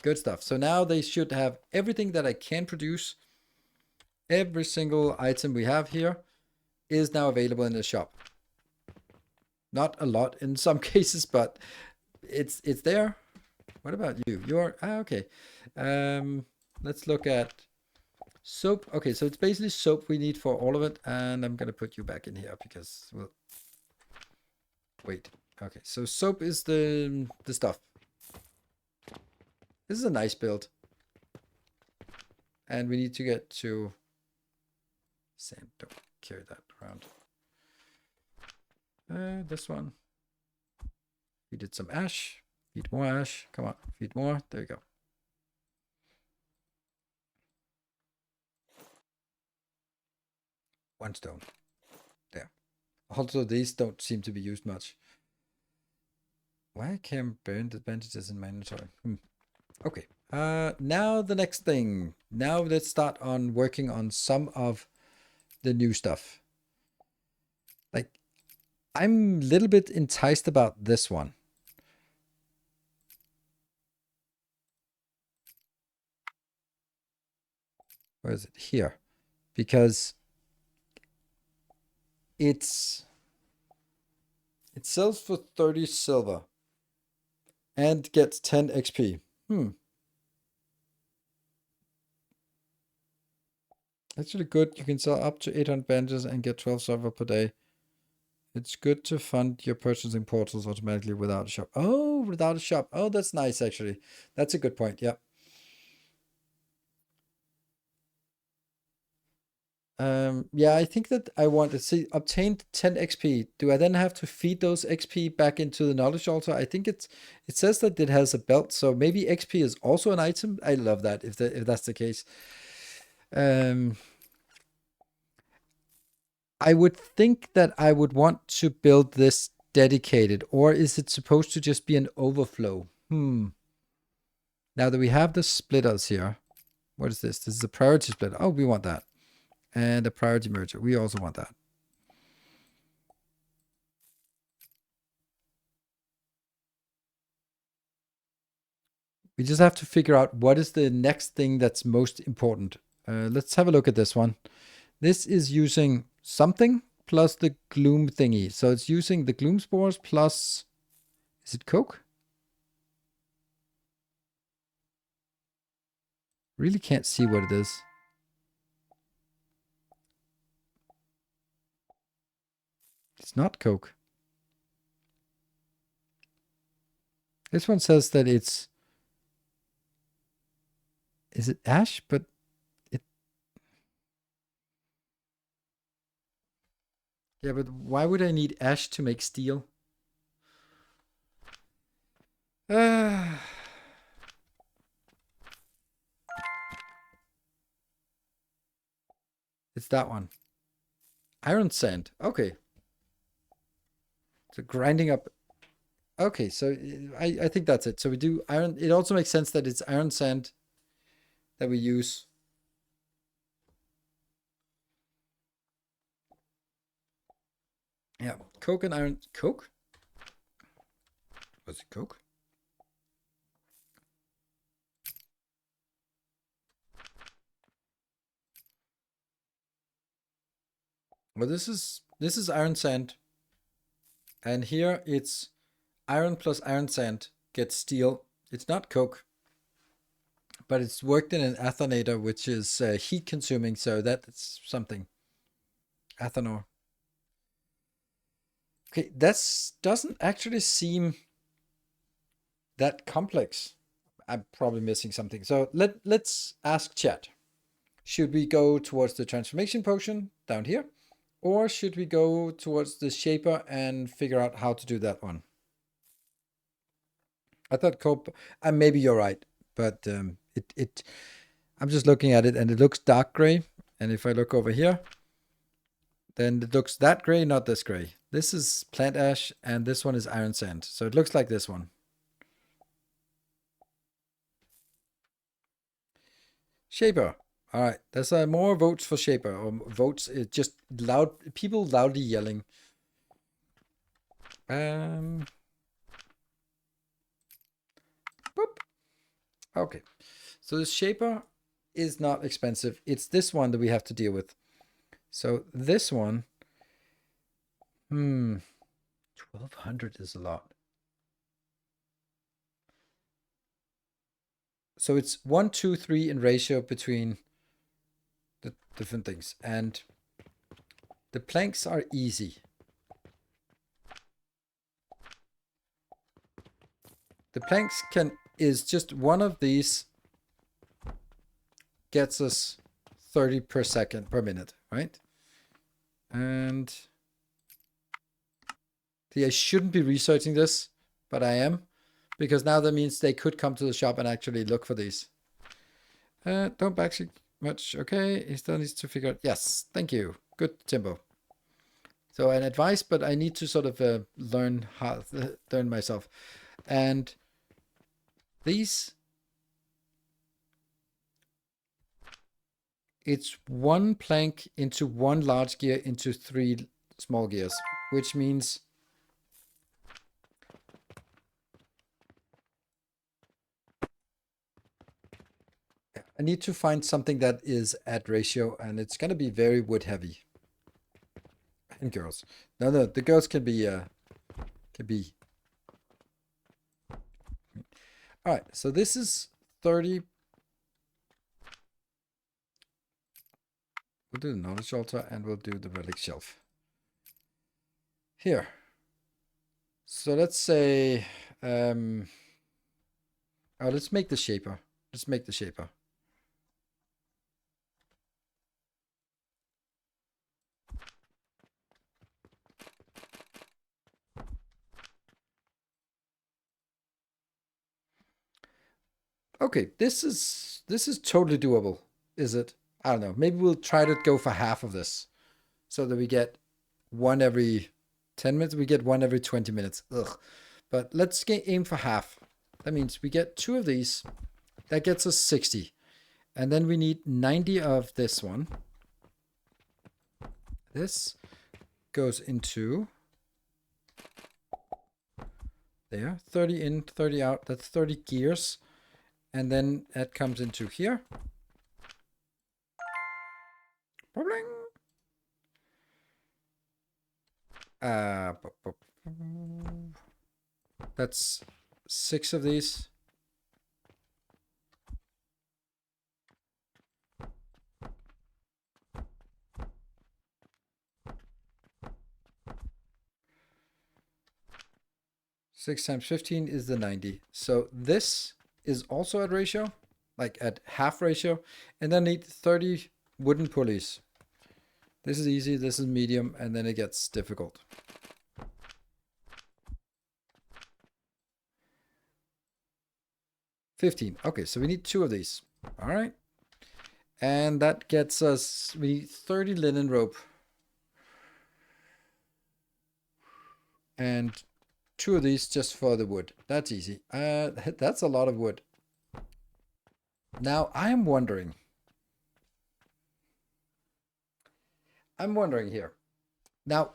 Good stuff. So now they should have everything that I can produce. Every single item we have here is now available in the shop. Not a lot in some cases, but it's there. What about you? You're okay. Let's look at soap. Okay, so it's basically soap we need for all of it, and I'm gonna put you back in here because we'll wait. Okay, so soap is the stuff. This is a nice build, and we need to get to sand. Don't carry that around. This one. We did some ash. Feed more ash. Come on, feed more. There you go. One stone. There. Also, these don't seem to be used much. Why can't burn the bandages in my inventory? Okay. Now the next thing. Now let's start on working on some of the new stuff. Like, I'm a little bit enticed about this one. Where is it? Here. Because it sells for 30 silver and gets 10 XP. Actually good. You can sell up to 800 bandages and get 12 silver per day. It's good to fund your purchasing portals automatically without a shop. Oh, without a shop. Oh, that's nice, actually. That's a good point. Yeah. Yeah, I think that I want to see obtained 10 XP. Do I then have to feed those XP back into the knowledge altar? I think it says that it has a belt, so maybe XP is also an item. I love that if that's the case. I would think that I would want to build this dedicated, or is it supposed to just be an overflow? Now that we have the splitters here, what is this? This is a priority splitter. Oh, we want that. And a priority merger. We also want that. We just have to figure out what is the next thing that's most important. Let's have a look at this one. This is using something plus the gloom thingy. So it's using the gloom spores plus, is it coke? Really can't see what it is. It's not coke. This one says that it's, is it ash? But it, yeah, but why would I need ash to make steel? It's that one. Iron sand. Okay. So grinding up. Okay, so I think that's it. So we do iron. It also makes sense that it's iron sand that we use. Yeah, coke and iron. Coke? Was it coke? Well, this is iron sand, and here it's iron plus iron sand gets steel. It's not coke, but it's worked in an athanator, which is heat consuming. So that's something. Athanor. Okay, that doesn't actually seem that complex. I'm probably missing something. So let's ask chat. Should we go towards the transformation potion down here? Or should we go towards the shaper and figure out how to do that one? I thought cope, and maybe you're right, but I'm just looking at it and it looks dark gray. And if I look over here, then it looks that gray, not this gray. This is plant ash and this one is iron sand. So it looks like this one. Shaper. All right, there's more votes for Shaper, or votes. It's just loud people loudly yelling. Boop. Okay, so the Shaper is not expensive. It's this one that we have to deal with. So this one, 1200 is a lot. So it's 1, 2, 3 in ratio between the different things, and the planks are easy. The planks is just one of these gets us 30 per second per minute, right? And I shouldn't be researching this, but I am, because now that means they could come to the shop and actually look for these. Don't backseat much. Okay, he still needs to figure out. Yes, thank you. Good Timbo. So an advice, but I need to sort of learn myself. And these, it's one plank into one large gear into 3 small gears, which means I need to find something that is at ratio, and it's going to be very wood heavy. And girls. No, the girls can be all right, so this is 30. We'll do the knowledge altar and we'll do the relic shelf. Here. So let's say, oh, let's make the shaper. Let's make the shaper. Okay, this is totally doable, is it? I don't know. Maybe we'll try to go for half of this, so that we get one every 10 minutes. We get one every 20 minutes. Ugh. But let's aim for half. That means we get 2 of these. That gets us 60. And then we need 90 of this one. This goes into there. 30 in, 30 out. That's 30 gears. And then that comes into here. That's 6 of these. Six times 15 is the 90. So this is also at ratio, like at half ratio. And then need 30 wooden pulleys. This is easy, this is medium, and then it gets difficult. 15. Okay, so we need 2 of these. All right. And that gets us, we need 30 linen rope. And 2 of these just for the wood. That's easy. That's a lot of wood. Now, I'm wondering here. Now,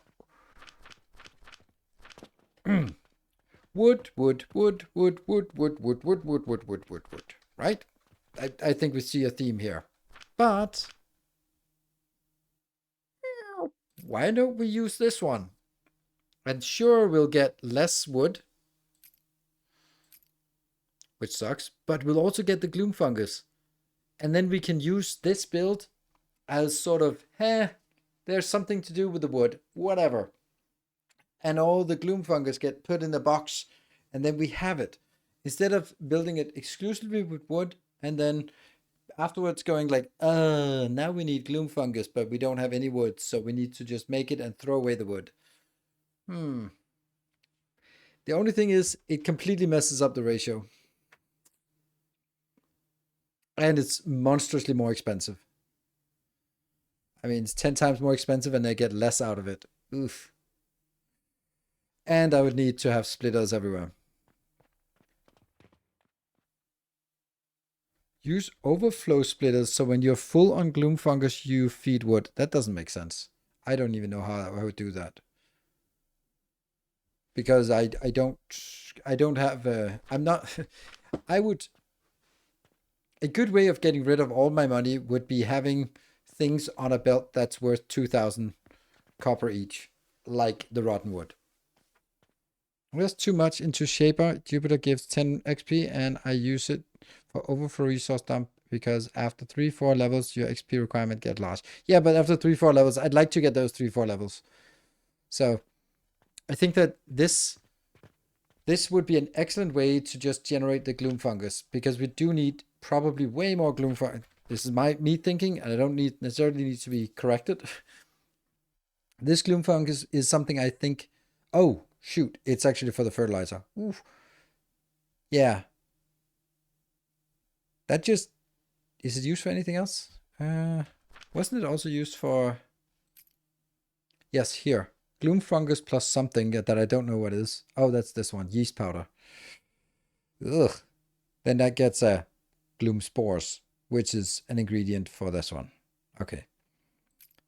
wood, right? I think we see a theme here. But why don't we use this one? And sure, we'll get less wood, which sucks, but we'll also get the gloom fungus. And then we can use this build as sort of, there's something to do with the wood, whatever. And all the gloom fungus get put in the box, and then we have it. Instead of building it exclusively with wood, and then afterwards going like, now we need gloom fungus, but we don't have any wood, so we need to just make it and throw away the wood. The only thing is, it completely messes up the ratio. And it's monstrously more expensive. I mean, it's 10 times more expensive and I get less out of it. Oof. And I would need to have splitters everywhere. Use overflow splitters so when you're full on gloom fungus, you feed wood. That doesn't make sense. I don't even know how I would do that. Because I don't have I'm not, I would, a good way of getting rid of all my money would be having things on a belt that's worth 2,000 copper each, like the rotten wood. There's too much into Shaper. Jupiter gives 10 XP and I use it for overflow resource dump because after 3-4 levels, your XP requirement get large. Yeah, but after 3-4 levels, I'd like to get those 3-4 levels. So I think that this would be an excellent way to just generate the gloom fungus because we do need probably way more gloom fungus. This is me thinking, and I don't necessarily need to be corrected. This gloom fungus is something I think, oh, shoot, it's actually for the fertilizer. Oof. Yeah. That just, is it used for anything else? Wasn't it also used for, yes, here. Gloom fungus plus something that I don't know what it is. Oh, that's this one, yeast powder. Ugh. Then that gets gloom spores, which is an ingredient for this one. Okay.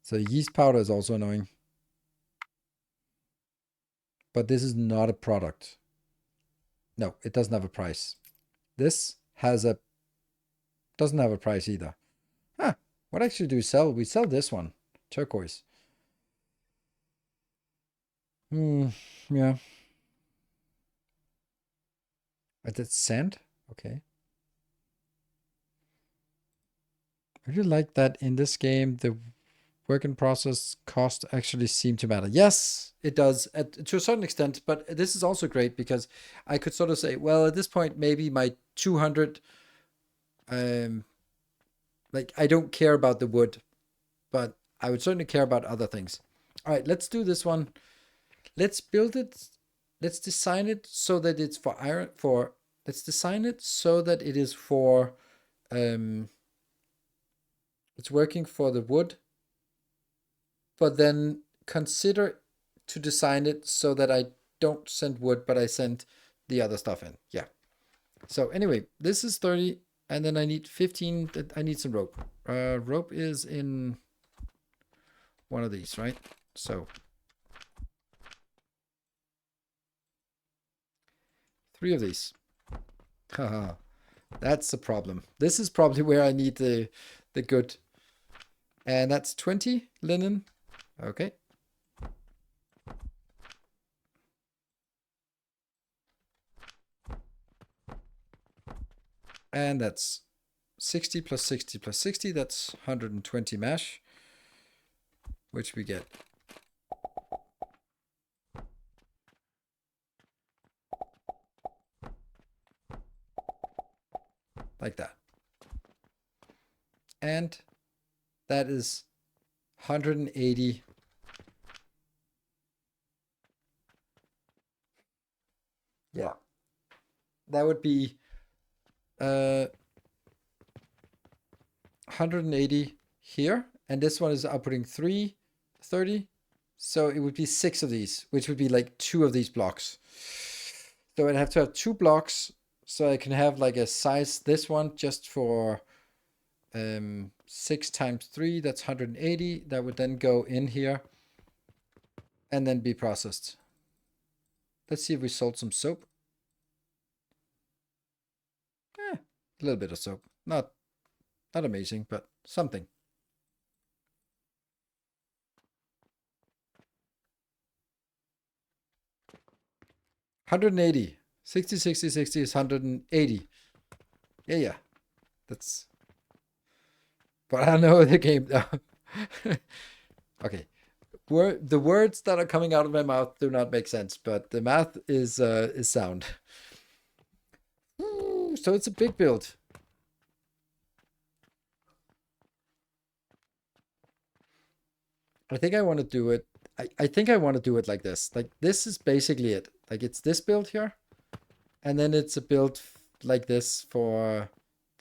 So yeast powder is also annoying. But this is not a product. No, it doesn't have a price. This doesn't have a price either. Huh. What actually do we sell? We sell this one. Turquoise. Yeah. But that's sand? Okay. I really like that in this game, work in process cost actually seem to matter? Yes, it does to a certain extent, but this is also great because I could sort of say, well, at this point, maybe my 200, like I don't care about the wood, but I would certainly care about other things. All right, let's do this one. Let's build it. Let's design it so that it's for iron. Let's design it so that it is for, it's working for the wood, but then consider to design it so that I don't send wood, but I send the other stuff in. Yeah. So anyway, this is 30, and then I need 15. I need some rope. Rope is in one of these, right? So 3 of these. Haha, that's the problem. This is probably where I need the good. And that's 20 linen. Okay. And that's 60 plus 60 plus 60. That's 120 mesh, which we get. Like that. And that is 180. Yeah. That would be 180 here. And this one is outputting 330. So it would be 6 of these, which would be like 2 of these blocks. So I'd have to have 2 blocks so I can have like a size, this one just for 6 times 3, that's 180. That would then go in here and then be processed. Let's see if we sold some soap. A little bit of soap. Not amazing, but something. $180. 60, 60, 60 is 180. Yeah. That's... But I don't know the game now. Okay. The words that are coming out of my mouth do not make sense, but the math is sound. Ooh, so it's a big build. I think I want to do it. I think I want to do it like this. Like this is basically it. Like it's this build here, and then it's a build like this for.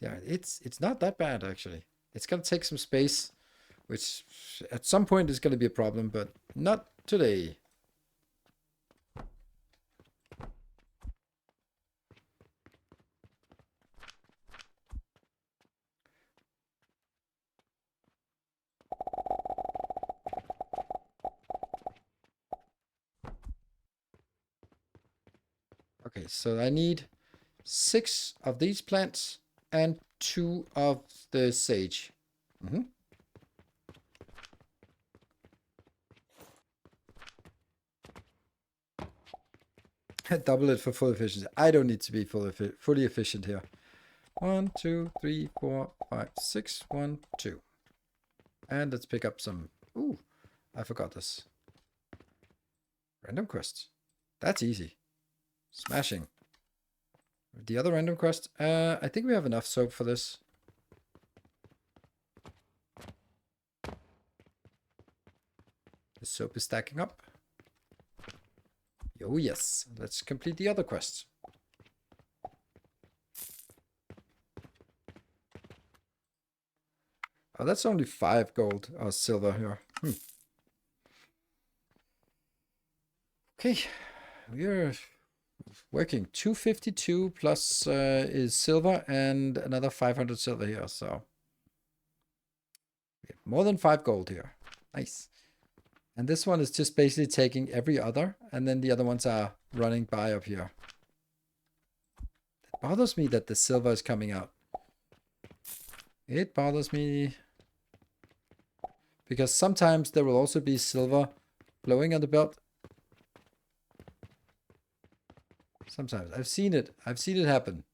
Yeah, it's not that bad actually. It's gonna take some space, which at some point is gonna be a problem, but not today. Okay, so I need 6 of these plants and 2 of the sage. Double it for full efficiency. I don't need to be fully efficient here. 1, 2, 3, 4, 5, 6. 1, 2. And let's pick up some. Ooh, I forgot this. Random quest. That's easy. Smashing. The other random quest. I think we have enough soap for this. The soap is stacking up. Oh yes. Let's complete the other quests. Oh, that's only 5 gold or silver here. Okay, we're working 252 plus is silver and another 500 silver here. So we have more than 5 gold here. Nice. And this one is just basically taking every other, and then the other ones are running by up here. It bothers me that the silver is coming out. It bothers me. Because sometimes there will also be silver flowing on the belt. Sometimes. I've seen it. I've seen it happen.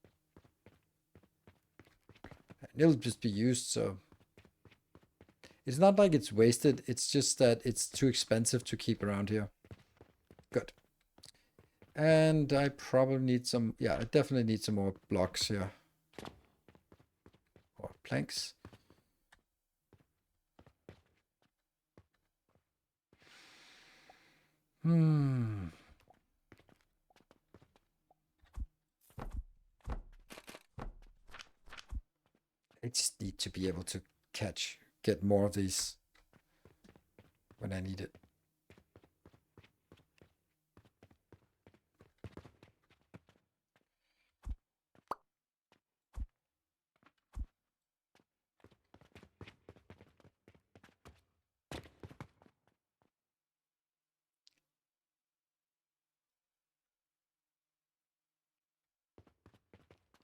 And it'll just be used, so. It's not like it's wasted. It's just that it's too expensive to keep around here. Good. And I probably need some, yeah, I definitely need some more blocks here. Or planks. I just need to be able to get more of these when I need it.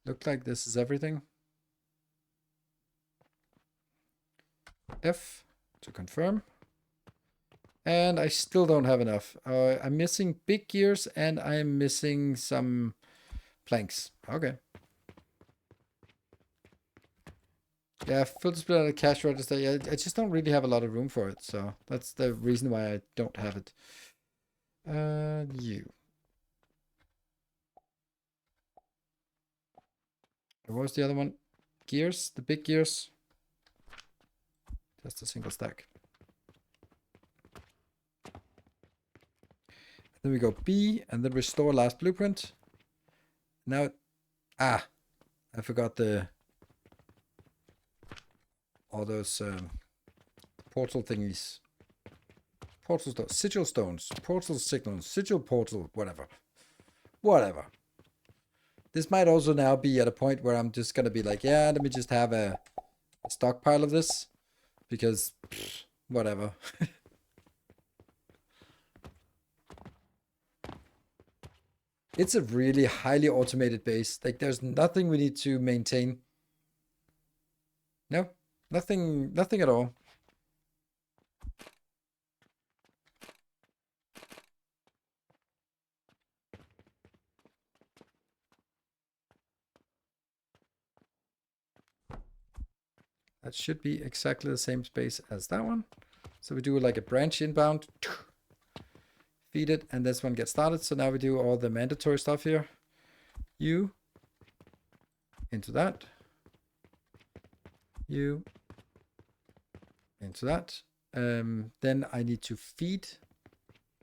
Look like this is everything. F to confirm. And I still don't have enough. I'm missing big gears and I'm missing some planks. Okay. Yeah, full display on the cash register. Yeah, I just don't really have a lot of room for it. So that's the reason why I don't have it. You. What was the other one? Gears? The big gears? Just a single stack. Then we go B and then restore last blueprint. Now, I forgot all those portal thingies. Portal stones, sigil stones, portal signals, sigil portal, whatever. Whatever. This might also now be at a point where I'm just going to be like, yeah, let me just have a stockpile of this. Because, whatever. It's a really highly automated base. Like, there's nothing we need to maintain. No, nothing at all. That should be exactly the same space as that one. So we do like a branch inbound, feed it, and this one gets started. So now we do all the mandatory stuff here. You into that. You into that. Then I need to feed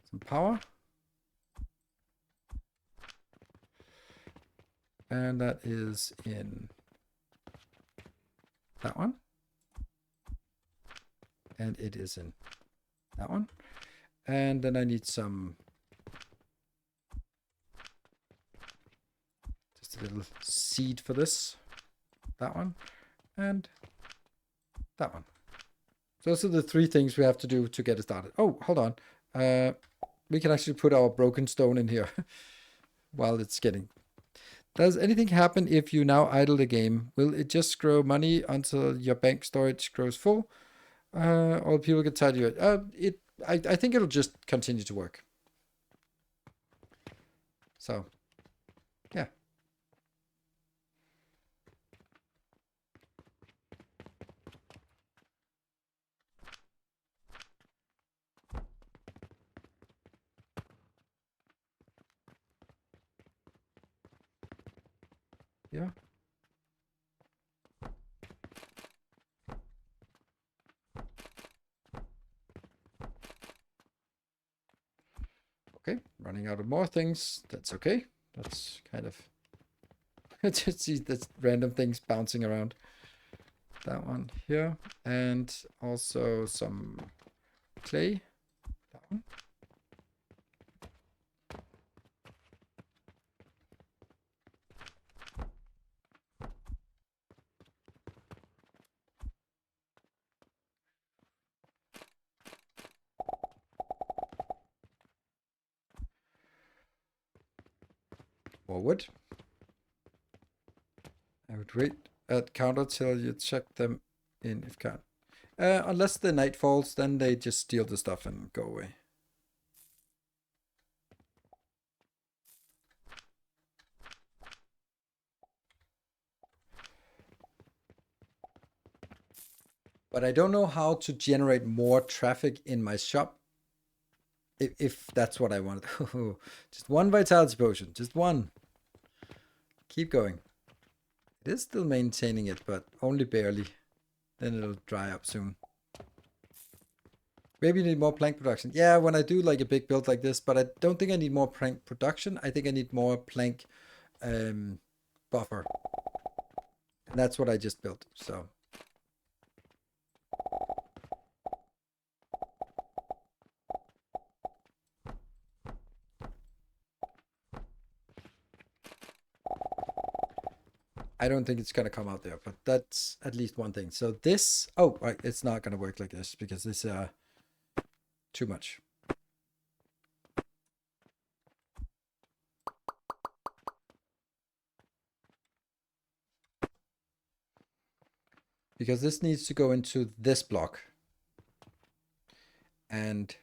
some power. And that is in that one. And it is in that one. And then I need some, just a little seed for this. That one. And that one. So those are the three things we have to do to get it started. Oh, hold on. We can actually put our broken stone in here while it's getting. Does anything happen if you now idle the game? Will it just grow money until your bank storage grows full? Or people get tired of it? I think it'll just continue to work. So, yeah. Yeah. Okay, running out of more things. That's okay. That's kind of just see this random things bouncing around. That one here, and also some clay. That one. More wood. I would wait at counter till you check them in if can't. Unless the night falls, then they just steal the stuff and go away. But I don't know how to generate more traffic in my shop. If that's what I want. Just one vitality potion. Just one. Keep going. It is still maintaining it, but only barely. Then it'll dry up soon. Maybe you need more plank production. Yeah, when I do like a big build like this, but I don't think I need more plank production. I think I need more plank buffer. And that's what I just built, so. I don't think it's going to come out there, but that's at least one thing. So this, oh, right, it's not going to work like this because this too much. Because this needs to go into this block. And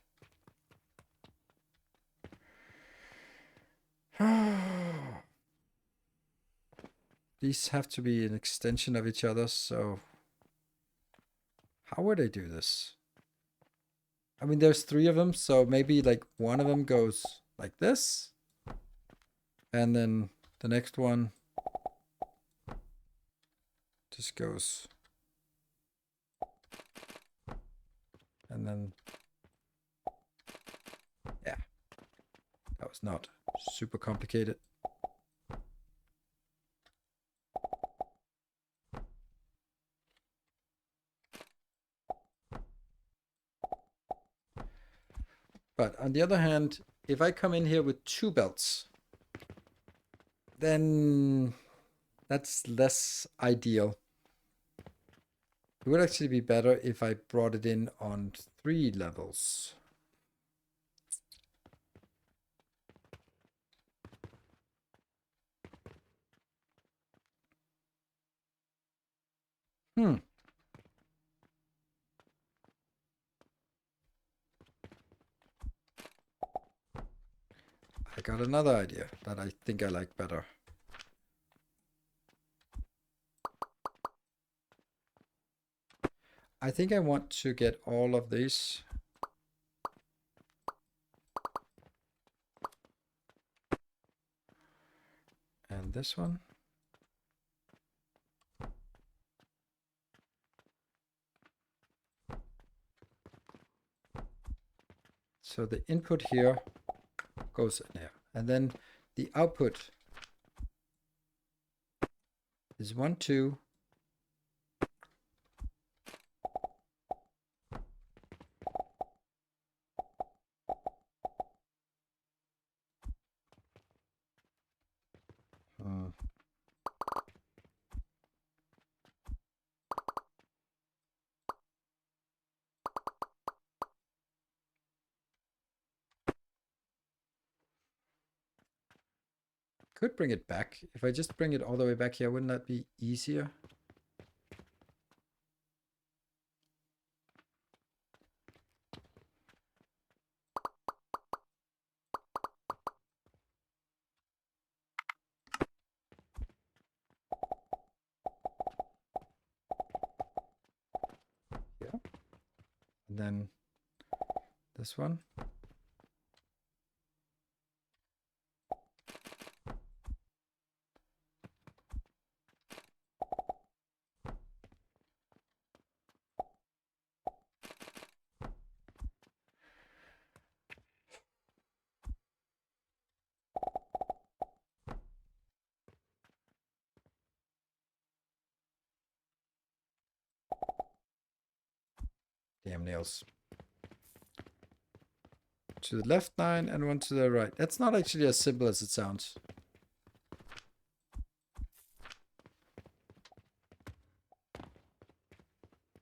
these have to be an extension of each other, so how would I do this? I mean, there's 3 of them, so maybe like one of them goes like this. And then the next one just goes. And then, yeah, that was not super complicated. But on the other hand, if I come in here with 2 belts, then that's less ideal. It would actually be better if I brought it in on 3 levels. I got another idea that I think I like better. I think I want to get all of these. And this one. So the input here goes in there. And then the output is 1, 2. Could bring it back. If I just bring it all the way back here, wouldn't that be easier? Yeah. And then this one. Damn nails. To the left 9 and 1 to the right. That's not actually as simple as it sounds.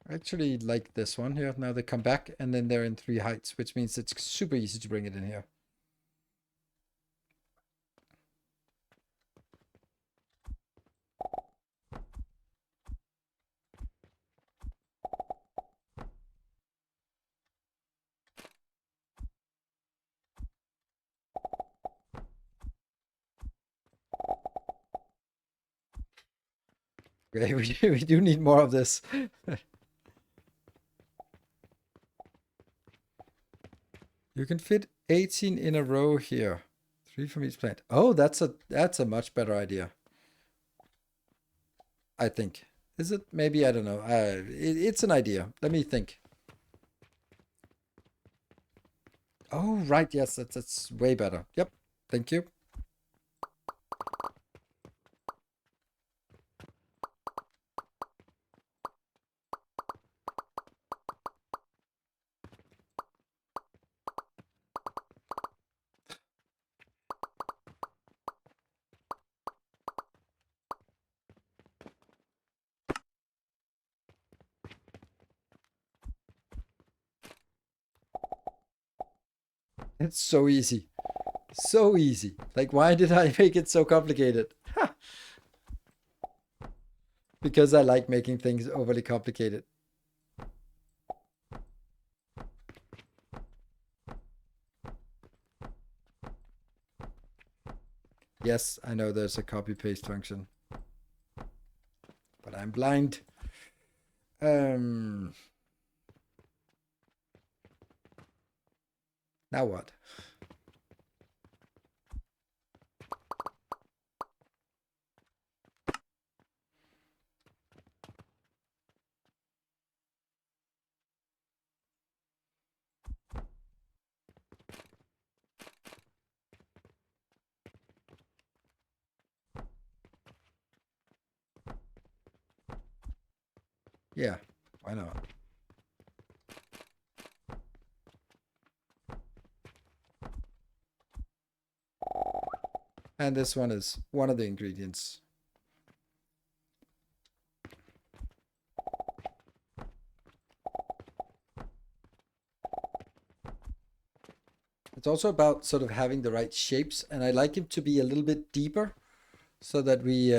I actually like this one here. Now they come back and then they're in 3 heights, which means it's super easy to bring it in here. Okay, we do need more of this. You can fit 18 in a row here. 3 from each plant. Oh, that's a much better idea. I think. Is it? Maybe, I don't know. It's an idea. Let me think. Oh, right. Yes, that's way better. Yep. Thank you. It's so easy. So easy. Like, why did I make it so complicated? Because I like making things overly complicated. Yes, I know there's a copy paste function. But I'm blind. Now what? Yeah, why not? And this one is one of the ingredients. It's also about sort of having the right shapes, and I like it to be a little bit deeper so that we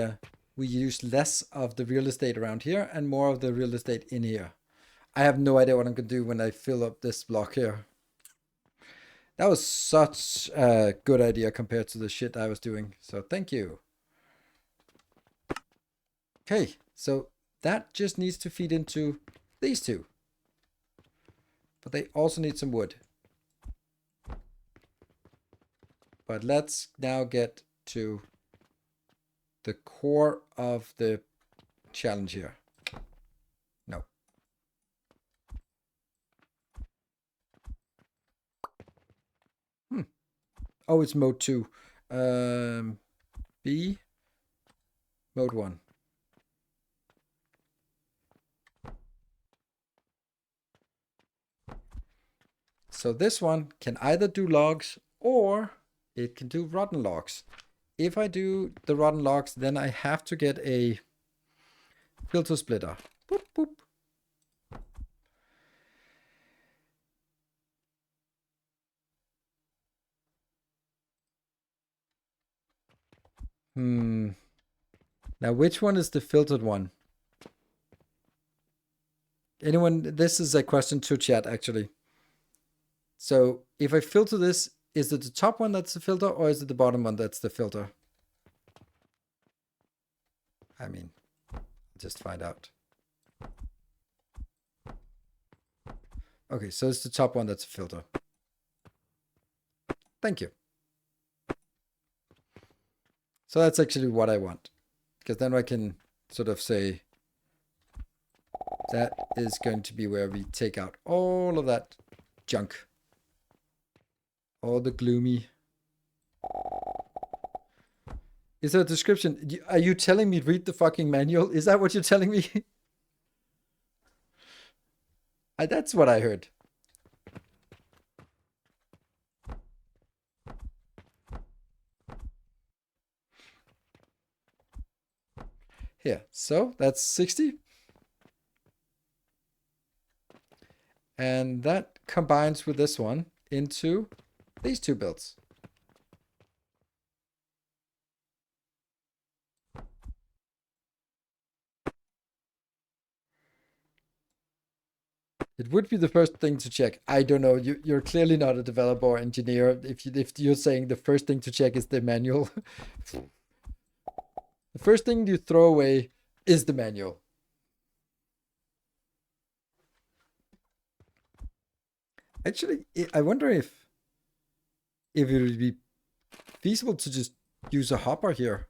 use less of the real estate around here and more of the real estate in here. I have no idea what I'm going to do when I fill up this block here. That was such a good idea compared to the shit I was doing. So thank you. Okay, so that just needs to feed into these two. But they also need some wood. But let's now get to the core of the challenge here. No. Oh, it's mode 2. B. Mode 1. So this one can either do logs or it can do rotten logs. If I do the rotten logs, then I have to get a filter splitter. Boop, boop. Now, which one is the filtered one? Anyone? This is a question to chat, actually. So if I filter this, is it the top one that's the filter or is it the bottom one that's the filter? I mean, just find out. Okay, so it's the top one that's a filter. Thank you. So that's actually what I want. Because then I can sort of say that is going to be where we take out all of that junk. All the gloomy. Is there a description? Are you telling me read the fucking manual? Is that what you're telling me? That's what I heard. Here, so that's 60. And that combines with this one into these two builds. It would be the first thing to check. I don't know. You're clearly not a developer or engineer if you're saying the first thing to check is the manual. The first thing you throw away is the manual. Actually, I wonder if if it would be feasible to just use a hopper here.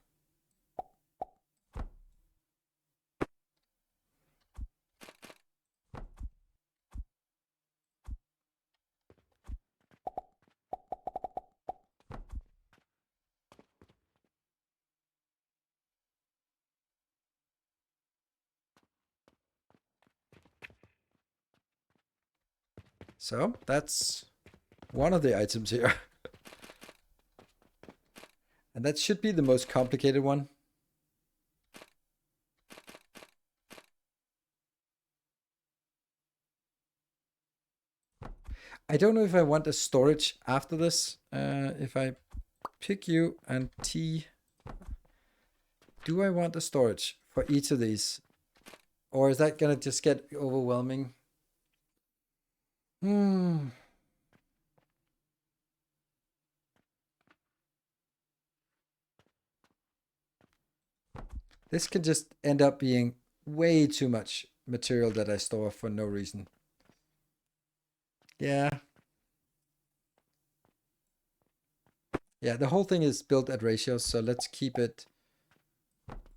So that's one of the items here. And that should be the most complicated one. I don't know if I want a storage after this. If I pick you and T, do I want a storage for each of these? Or is that gonna just get overwhelming? This could just end up being way too much material that I store for no reason. Yeah. Yeah, the whole thing is built at ratio, so let's keep it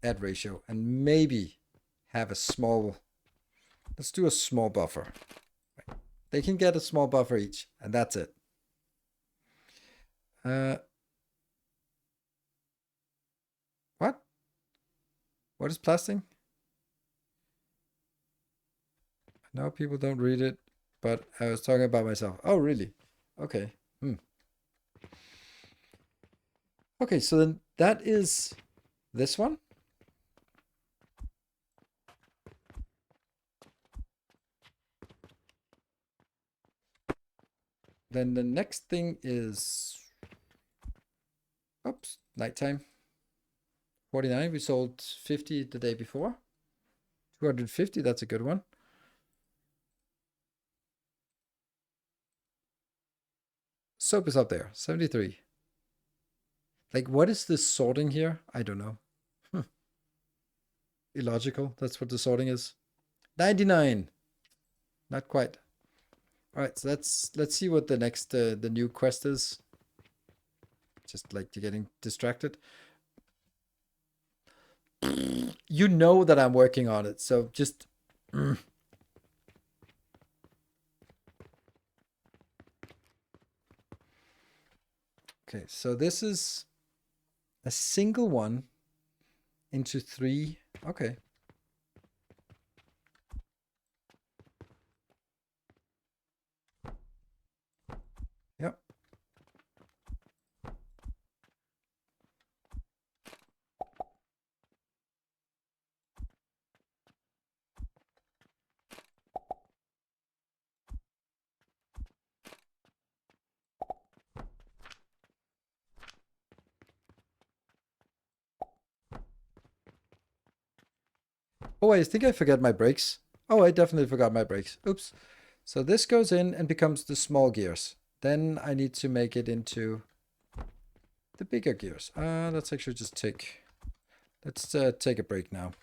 at ratio and maybe have a small, let's do a small buffer. They can get a small buffer each, and that's it. What? What is plasting? I know people don't read it, but I was talking about myself. Oh, really? Okay. Okay, so then that is this one. Then the next thing is, oops, nighttime. 49, we sold 50 the day before. 250, that's a good one. Soap is up there, 73. Like, what is this sorting here? I don't know. Illogical, that's what the sorting is. 99. Not quite. All right, so let's see what the next, the new quest is. Just like you're getting distracted. You know that I'm working on it, so just... Okay, so this is a single one into 3. Okay. Yep. Oh, I think I forgot my brakes. Oh, I definitely forgot my brakes. Oops. So this goes in and becomes the small gears. Then I need to make it into the bigger gears. Let's actually just let's take a break now.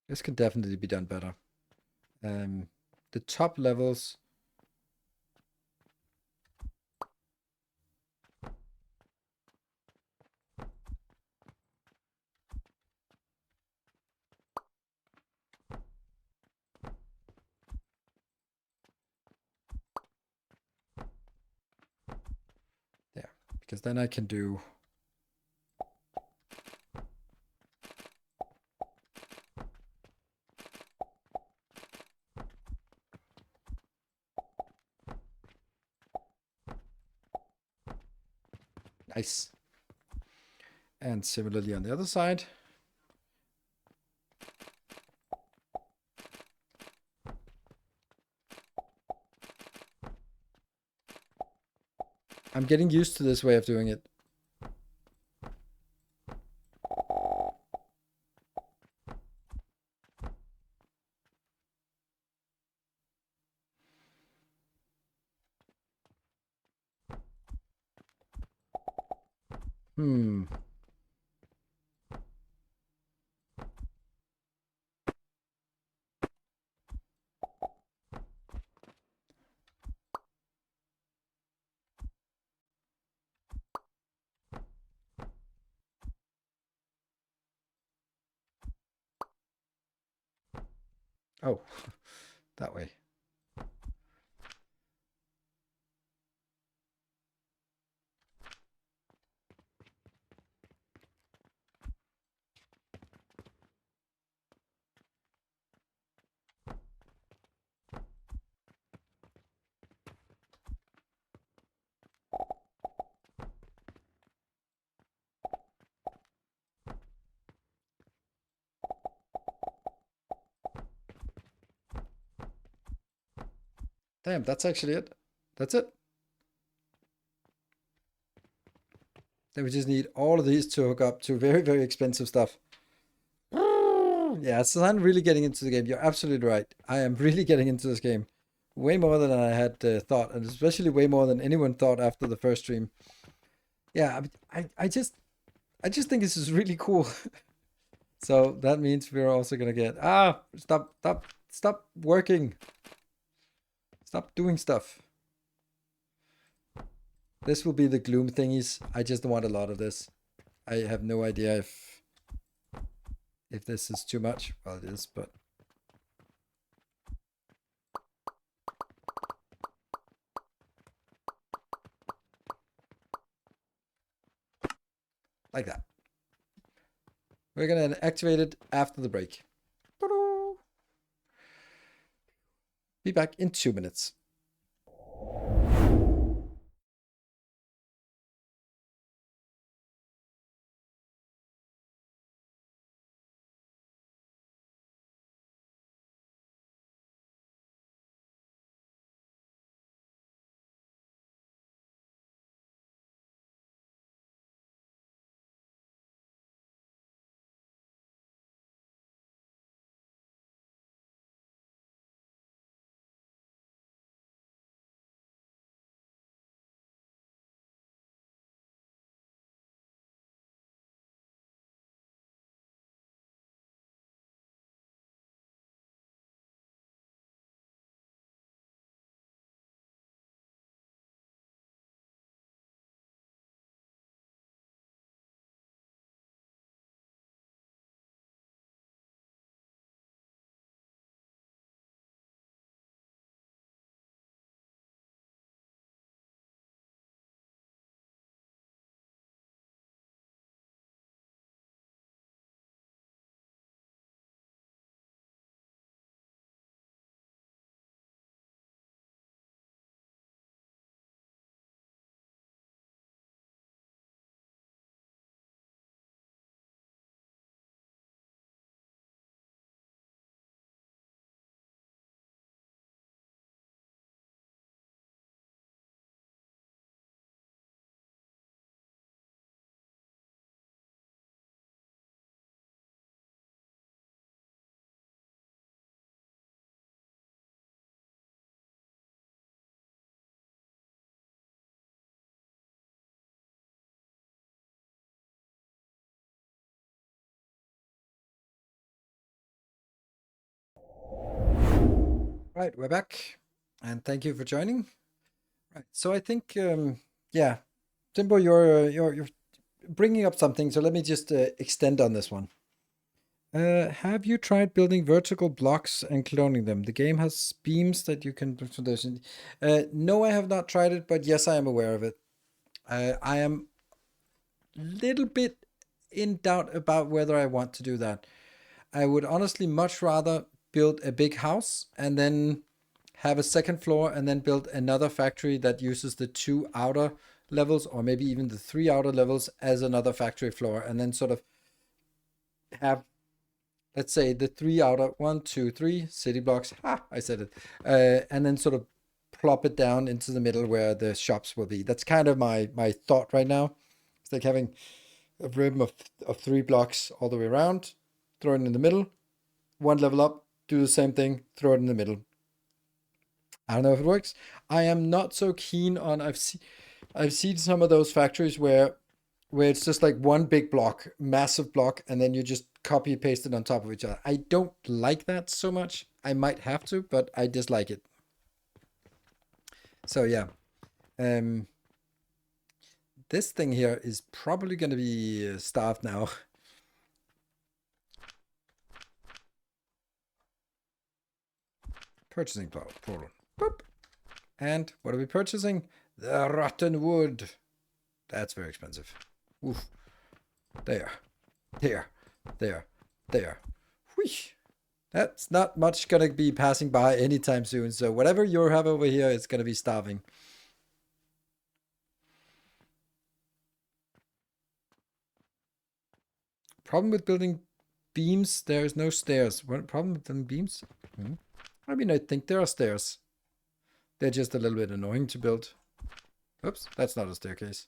This can definitely be done better. The top levels. There, because then I can do nice. And similarly on the other side. I'm getting used to this way of doing it. Hmm. Oh, that way. Damn, that's actually it. That's it. Then we just need all of these to hook up to very, very expensive stuff. Yeah, so I'm really getting into the game. You're absolutely right. I am really getting into this game. Way more than I had thought, and especially way more than anyone thought after the first stream. Yeah, I just think this is really cool. So that means we're also gonna get stop working. Stop doing stuff. This will be the gloom thingies. I just want a lot of this. I have no idea if this is too much. Well, it is, but like that. We're gonna activate it after the break. Be back in 2 minutes. Right, we're back, and thank you for joining. Right, so I think, yeah, Timbo, you're bringing up something. So let me just extend on this one. Have you tried building vertical blocks and cloning them? The game has beams that you can put those in. No, I have not tried it, but yes, I am aware of it. I am a little bit in doubt about whether I want to do that. I would honestly much rather build a big house and then have a second floor and then build another factory that uses the 2 outer levels or maybe even the 3 outer levels as another factory floor, and then sort of have, let's say, the 3 outer 1, 2, 3 city blocks. I said it. And then sort of plop it down into the middle where the shops will be. That's kind of my thought right now. It's like having a rim of 3 blocks all the way around, throw it in the middle, 1 level up, do the same thing, throw it in the middle. I don't know if it works. I am not so keen on. I've seen some of those factories where where it's just like one big block, massive block, and then you just copy paste it on top of each other. I don't like that so much. I might have to, but I dislike it. So yeah, um, this thing here is probably going to be starved now. Purchasing portal. Boop. And what are we purchasing? The rotten wood. That's very expensive. Oof. There. There. There. There. Whoosh. That's not much going to be passing by anytime soon. So whatever you have over here is going to be starving. Problem with building beams, there is no stairs. What problem with building beams? I mean, I think there are stairs. They're just a little bit annoying to build. Oops, that's not a staircase.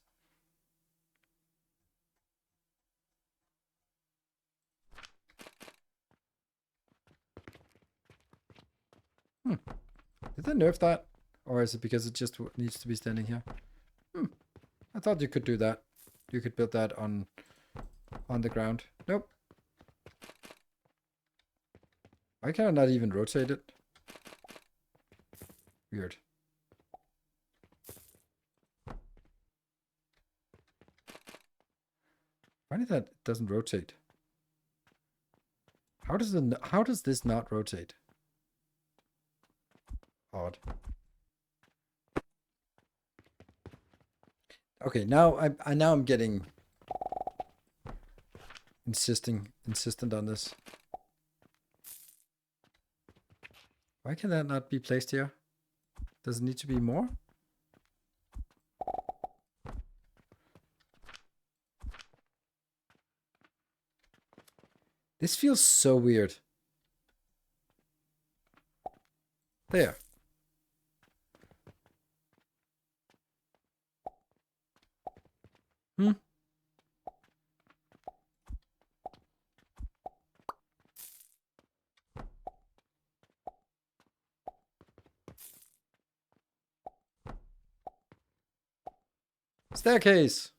Did they nerf that? Or is it because it just needs to be standing here? I thought you could do that. You could build that on the ground. Nope. Why can I not even rotate it? Weird. Funny that it doesn't rotate. How does this not rotate? Odd. Okay, now I'm getting insistent on this. Why can that not be placed here? Does it need to be more? This feels so weird. There. Staircase.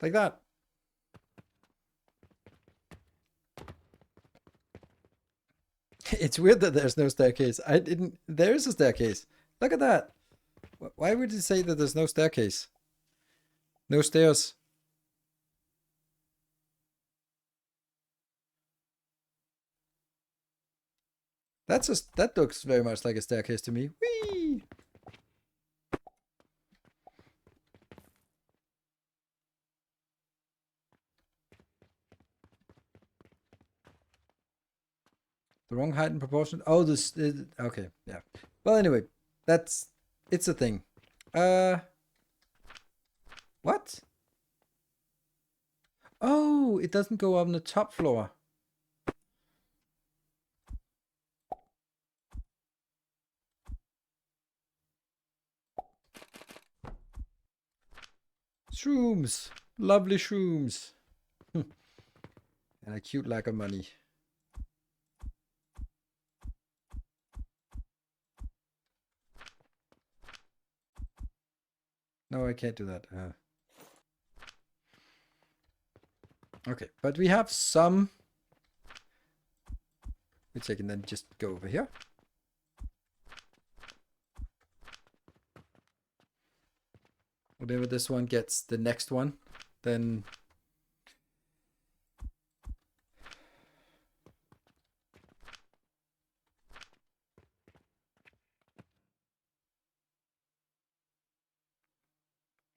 Like that. It's weird that there's no staircase. There is a staircase. Look at that. Why would you say that there's no staircase? No stairs. That looks very much like a staircase to me. Whee! The wrong height and proportion. Oh, this. Okay, yeah. Well, anyway, it's a thing. What? Oh, it doesn't go on the top floor. Shrooms. Lovely shrooms. And a cute lack of money. No, I can't do that. Okay, but we have some, which I can then just go over here. Whatever this one gets the next one, then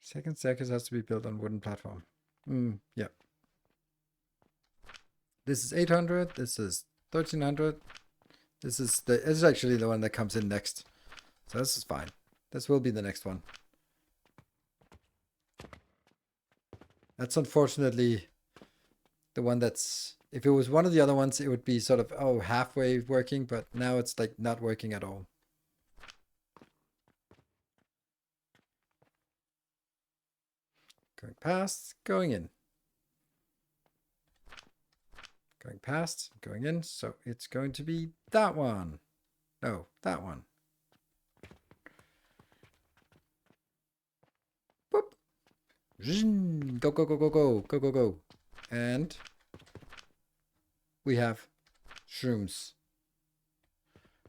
second staircase has to be built on wooden platform. Yeah. This is 800. This is 1300. This is actually the one that comes in next. So this is fine. This will be the next one. That's unfortunately the one that's, if it was one of the other ones, it would be sort of, oh, halfway working, but now it's like not working at all. Going past, going in. Going past, going in, so it's going to be that one. No, that one. Boop. Go, go, go, go, go, go, go, go. And we have shrooms.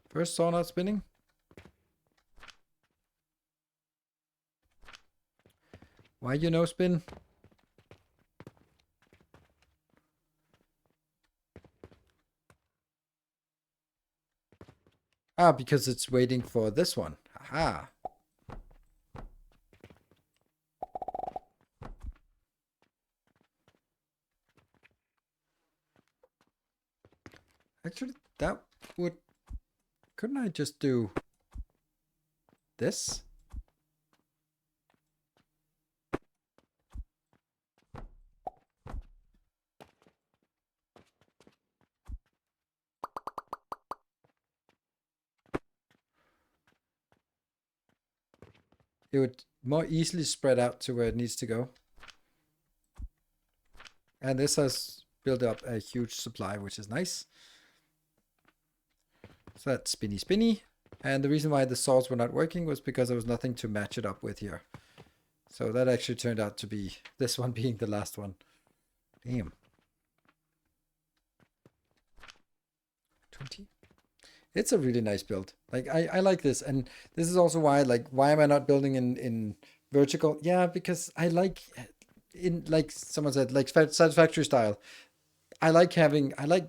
First saw not spinning. Why you no spin? Ah, because it's waiting for this one. Aha. Actually, that would... Couldn't I just do this? It would more easily spread out to where it needs to go. And this has built up a huge supply, which is nice. So that's spinny spinny. And the reason why the saws were not working was because there was nothing to match it up with here. So that actually turned out to be this one being the last one. Damn. 20. It's a really nice build. Like I like this. And this is also why, like, why am I not building in vertical? Yeah, because I like, in like someone said, like satisfactory style. I like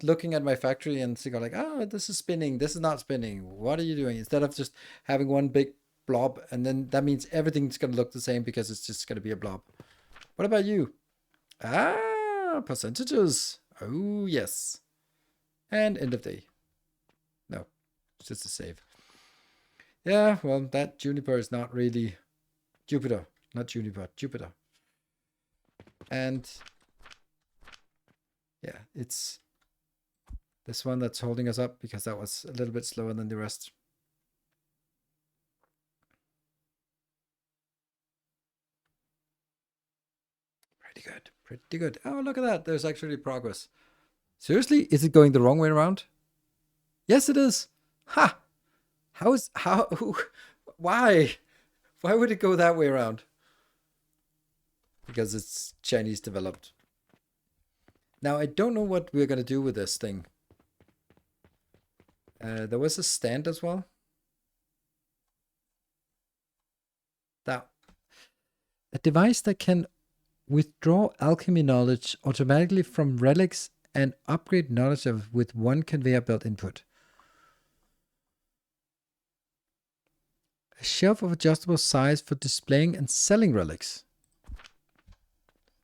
looking at my factory and seeing like, oh, this is spinning, this is not spinning. What are you doing? Instead of just having one big blob, and then that means everything's gonna look the same because it's just gonna be a blob. What about you? Ah, percentages. Oh yes. And end of day. No, it's just a save. Yeah, well, that Juniper is not really Jupiter, not Juniper, Jupiter. And yeah, it's this one that's holding us up because that was a little bit slower than the rest. Pretty good, pretty good. Oh, look at that. There's actually progress. Seriously? Is it going the wrong way around? Yes, it is. Ha! Why? Why would it go that way around? Because it's Chinese developed. Now, I don't know what we're going to do with this thing. There was a stand as well. That a device that can withdraw alchemy knowledge automatically from relics and upgrade knowledge of with one conveyor belt input. A shelf of adjustable size for displaying and selling relics.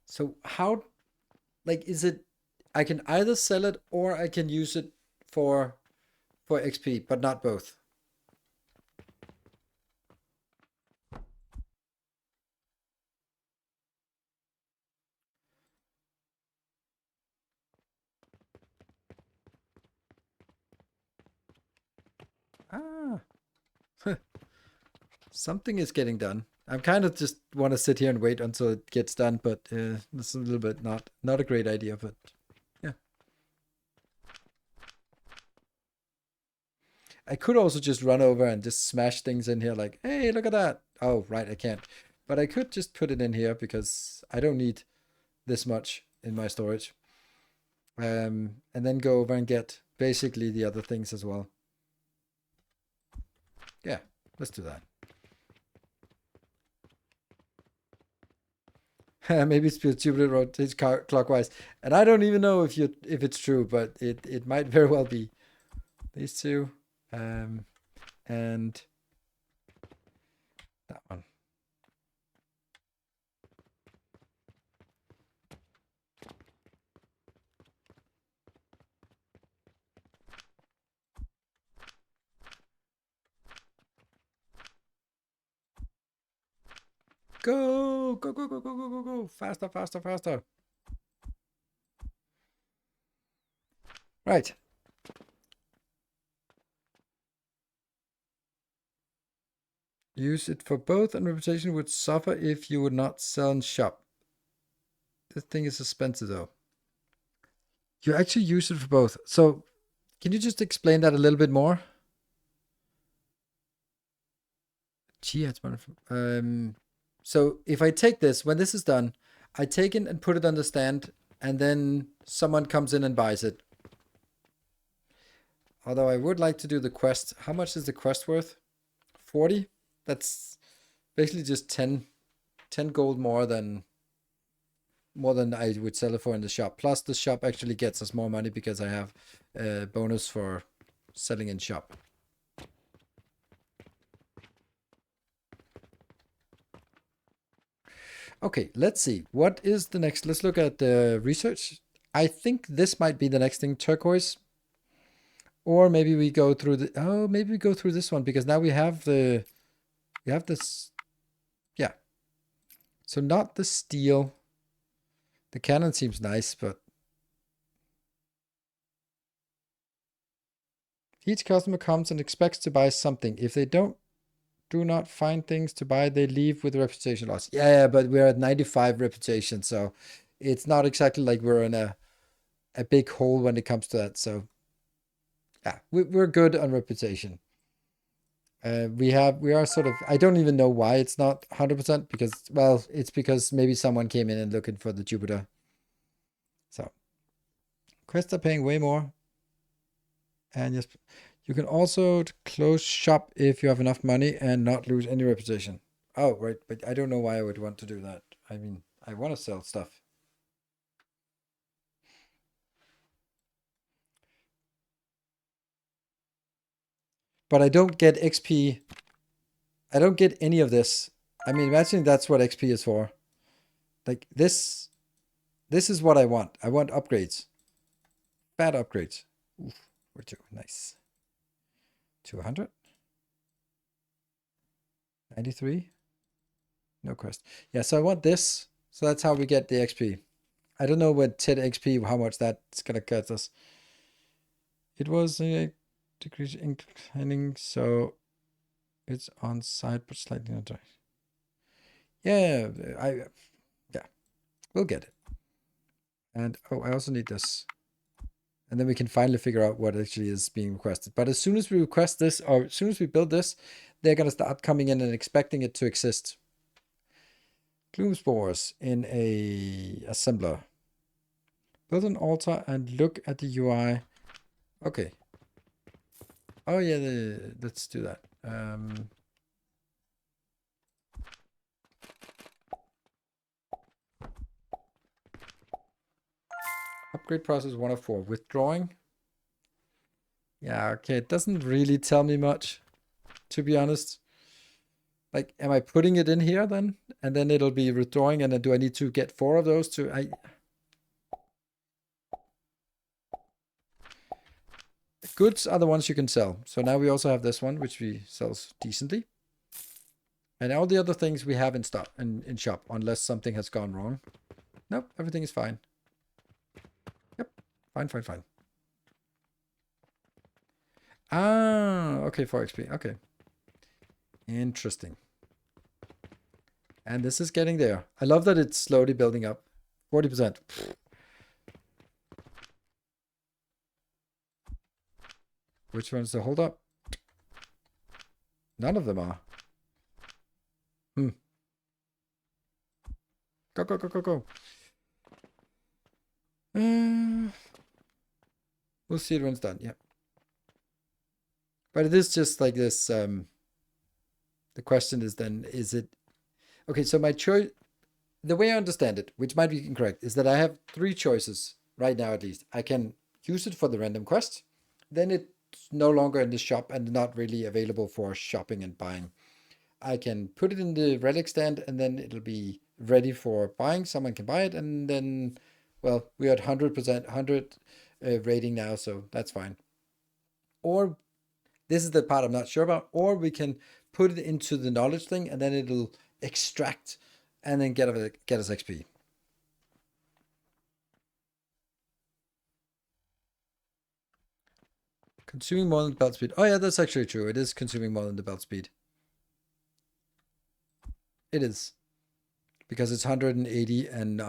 So how, like, is it, I can either sell it or I can use it for XP, but not both. Ah, something is getting done. I'm kind of just want to sit here and wait until it gets done, but this is a little bit not a great idea, but yeah. I could also just run over and just smash things in here like, hey, look at that. Oh, right, I can't. But I could just put it in here because I don't need this much in my storage. And then go over and get basically the other things as well. Yeah, let's do that. Maybe it's because Jupiter rotates clockwise, and I don't even know if it's true, but it might very well be. These two, and that one. Go, go, go, go, go, go, go, go. Faster, faster, faster. Right. Use it for both, and reputation would suffer if you would not sell and shop. This thing is expensive, though. You actually use it for both. So can you just explain that a little bit more? Gee, that's wonderful. So if I take this, when this is done, I take it and put it on the stand, and then someone comes in and buys it. Although I would like to do the quest. How much is the quest worth? 40? That's basically just 10 gold more than I would sell it for in the shop. Plus the shop actually gets us more money because I have a bonus for selling in shop. Okay, let's see. What is the next? Let's look at the research. I think this might be the next thing, turquoise. Or maybe we go through maybe we go through this one because now we have this. Yeah. So not the steel. The cannon seems nice, but each customer comes and expects to buy something. If they do not find things to buy, they leave with reputation loss. Yeah, but we're at 95 reputation, so it's not exactly like we're in a big hole when it comes to that. So yeah, we're good on reputation. We are sort of, I don't even know why it's not 100% because, well, it's because maybe someone came in and looking for the Jupiter. So quests are paying way more. And yes, you can also close shop if you have enough money and not lose any reputation. Oh, right. But I don't know why I would want to do that. I mean, I want to sell stuff. But I don't get XP. I don't get any of this. I mean, imagine that's what XP is for. Like this is what I want. I want upgrades. Bad upgrades. Oof, we're too nice. 200. 93. No quest. Yeah, so I want this. So that's how we get the XP. I don't know what 10 XP, how much that's gonna cut us. It was a decrease inclining, so it's on side but slightly not. Yeah, yeah, we'll get it. And oh, I also need this. And then we can finally figure out what actually is being requested. But as soon as we request this, or as soon as we build this, they're gonna start coming in and expecting it to exist. Gloom spores in a assembler. Build an altar and look at the UI. Okay. Oh yeah, let's do that. Upgrade process 1 of 4. Withdrawing. Yeah, okay. It doesn't really tell me much, to be honest. Like, am I putting it in here then? And then it'll be withdrawing, and then do I need to get 4 of those to... Goods are the ones you can sell. So now we also have this one, which we sells decently. And all the other things we have in stock in shop, unless something has gone wrong. Nope, everything is fine. Yep, fine. Ah, okay, 4 XP. Okay. Interesting. And this is getting there. I love that it's slowly building up. 40%. Which one's the hold up? None of them are. Go. We'll see it when it's done. Yeah. But it is just like this. The question is then, is it... Okay, so my choice... The way I understand it, which might be incorrect, is that I have 3 choices right now at least. I can use it for the random quest. Then it's no longer in the shop and not really available for shopping and buying. I can put it in the relic stand and then it'll be ready for buying. Someone can buy it and then, well, we're at 100%, 100 rating now, so that's fine. Or this is the part I'm not sure about. Or we can put it into the knowledge thing and then it'll extract and then get us XP. Consuming more than the belt speed. Oh yeah, that's actually true. It is consuming more than the belt speed. It is. Because it's 180 and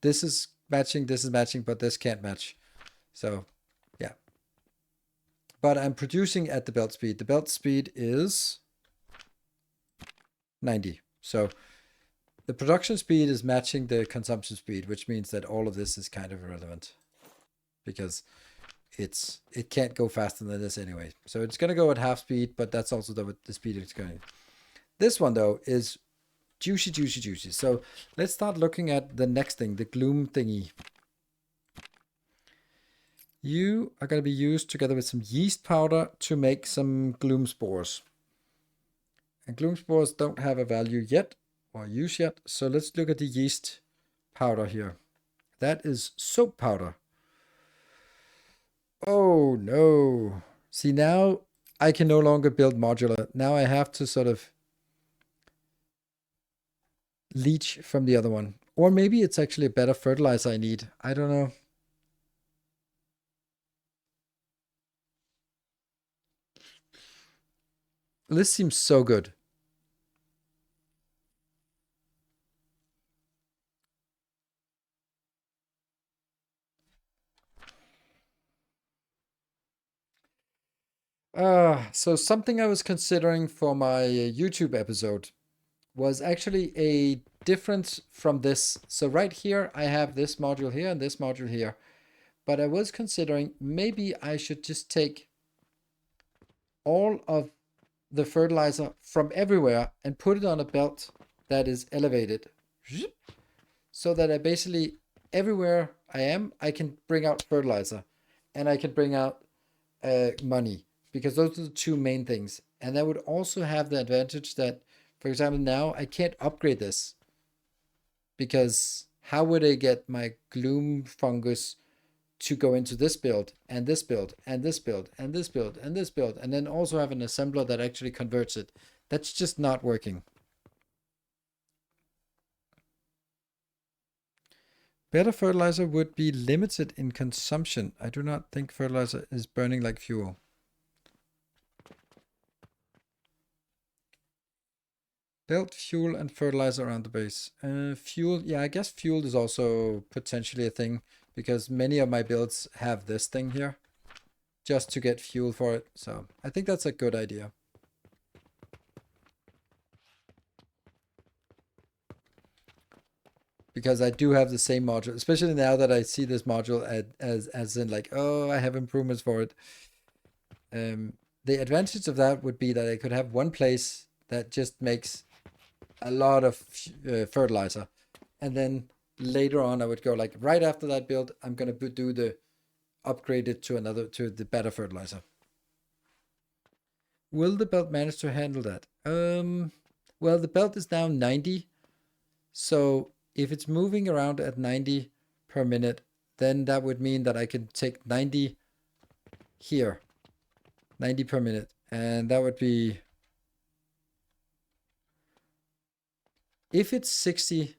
this is matching, but this can't match. So, yeah. But I'm producing at the belt speed. The belt speed is 90. So the production speed is matching the consumption speed, which means that all of this is kind of irrelevant because it can't go faster than this anyway. So it's going to go at half speed, but that's also the speed it's going. This one though is juicy, juicy, juicy. So let's start looking at the next thing, the gloom thingy. You are going to be used together with some yeast powder to make some gloom spores. And gloom spores don't have a value yet or use yet. So let's look at the yeast powder here. That is soap powder. Oh no. See, now I can no longer build modular. Now I have to sort of leech from the other one. Or maybe it's actually a better fertilizer I need. I don't know. This seems so good. So something I was considering for my YouTube episode was actually a difference from this. So right here, I have this module here and this module here. But I was considering maybe I should just take all of the fertilizer from everywhere and put it on a belt that is elevated. So that I basically, everywhere I am, I can bring out fertilizer and I can bring out money, because those are the two main things. And that would also have the advantage that, for example, now I can't upgrade this because how would I get my gloom fungus to go into this build and this build and this build and this build and this build and then also have an assembler that actually converts it? That's just not working. Better fertilizer would be limited in consumption. I do not think fertilizer is burning like fuel. Build fuel and fertilizer around the base. Fuel, yeah, I guess fuel is also potentially a thing because many of my builds have this thing here just to get fuel for it. So I think that's a good idea. Because I do have the same module, especially now that I see this module as in like, oh, I have improvements for it. The advantage of that would be that I could have one place that just makes a lot of fertilizer, and then later on I would go like right after that build, I'm gonna do the upgrade it to the better fertilizer. Will the belt manage to handle that? Well, the belt is now 90, so if it's moving around at 90 per minute, then that would mean that I can take 90 here, 90 per minute, and that would be, if it's 60.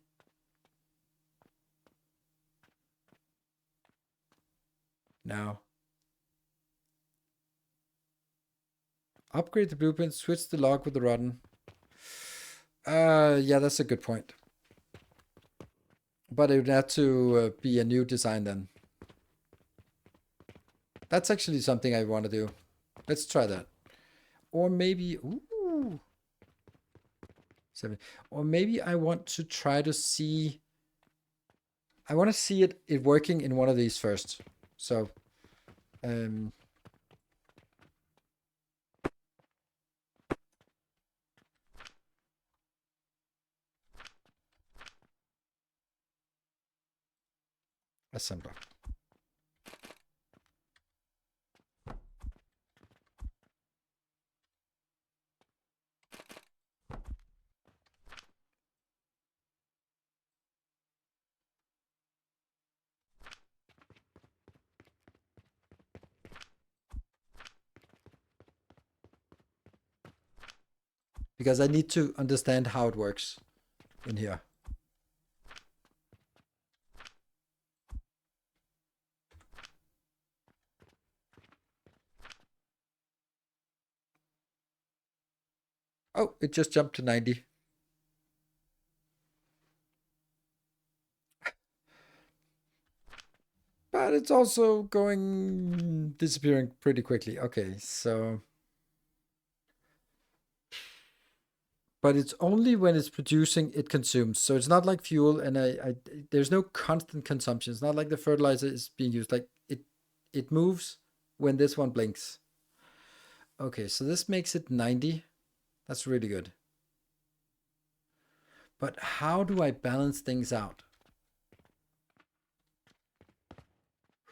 Now upgrade the blueprint, switch the log with the rotten. Yeah, that's a good point. But it would have to be a new design then. That's actually something I want to do. Let's try that. Or maybe, ooh, 7. Or maybe I want to try to see, I want to see it working in one of these first. So, assembler. Because I need to understand how it works in here. Oh, it just jumped to 90. but it's also disappearing pretty quickly. Okay, so. But it's only when it's producing it consumes. So it's not like fuel, and there's no constant consumption. It's not like the fertilizer is being used. Like it moves when this one blinks. Okay, so this makes it 90. That's really good. But how do I balance things out?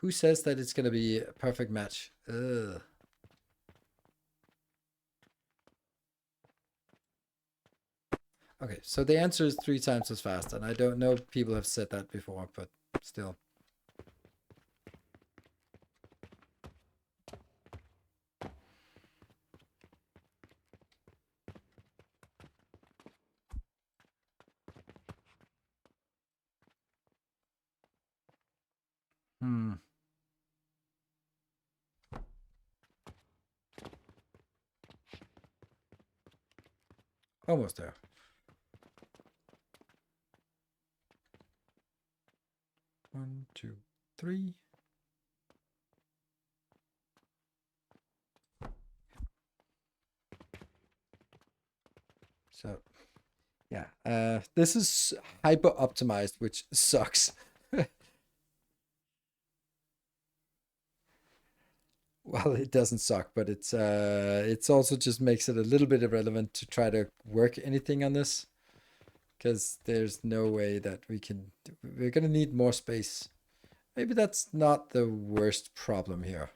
Who says that it's going to be a perfect match? Ugh. Okay, so the answer is 3 times as fast, and I don't know people have said that before, but still. Hmm. Almost there. One, two, three. So, yeah, this is hyper optimized, which sucks. Well, it doesn't suck, but it's also just makes it a little bit irrelevant to try to work anything on this, because there's no way that we're gonna need more space. Maybe that's not the worst problem here.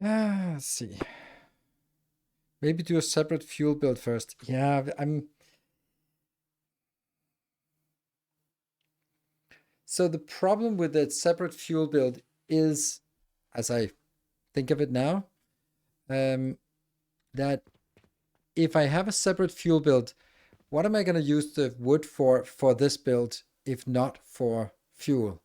Let's see. Maybe do a separate fuel build first. Yeah, So the problem with the separate fuel build is, as I think of it now, that if I have a separate fuel build, what am I going to use the wood for this build if not for fuel?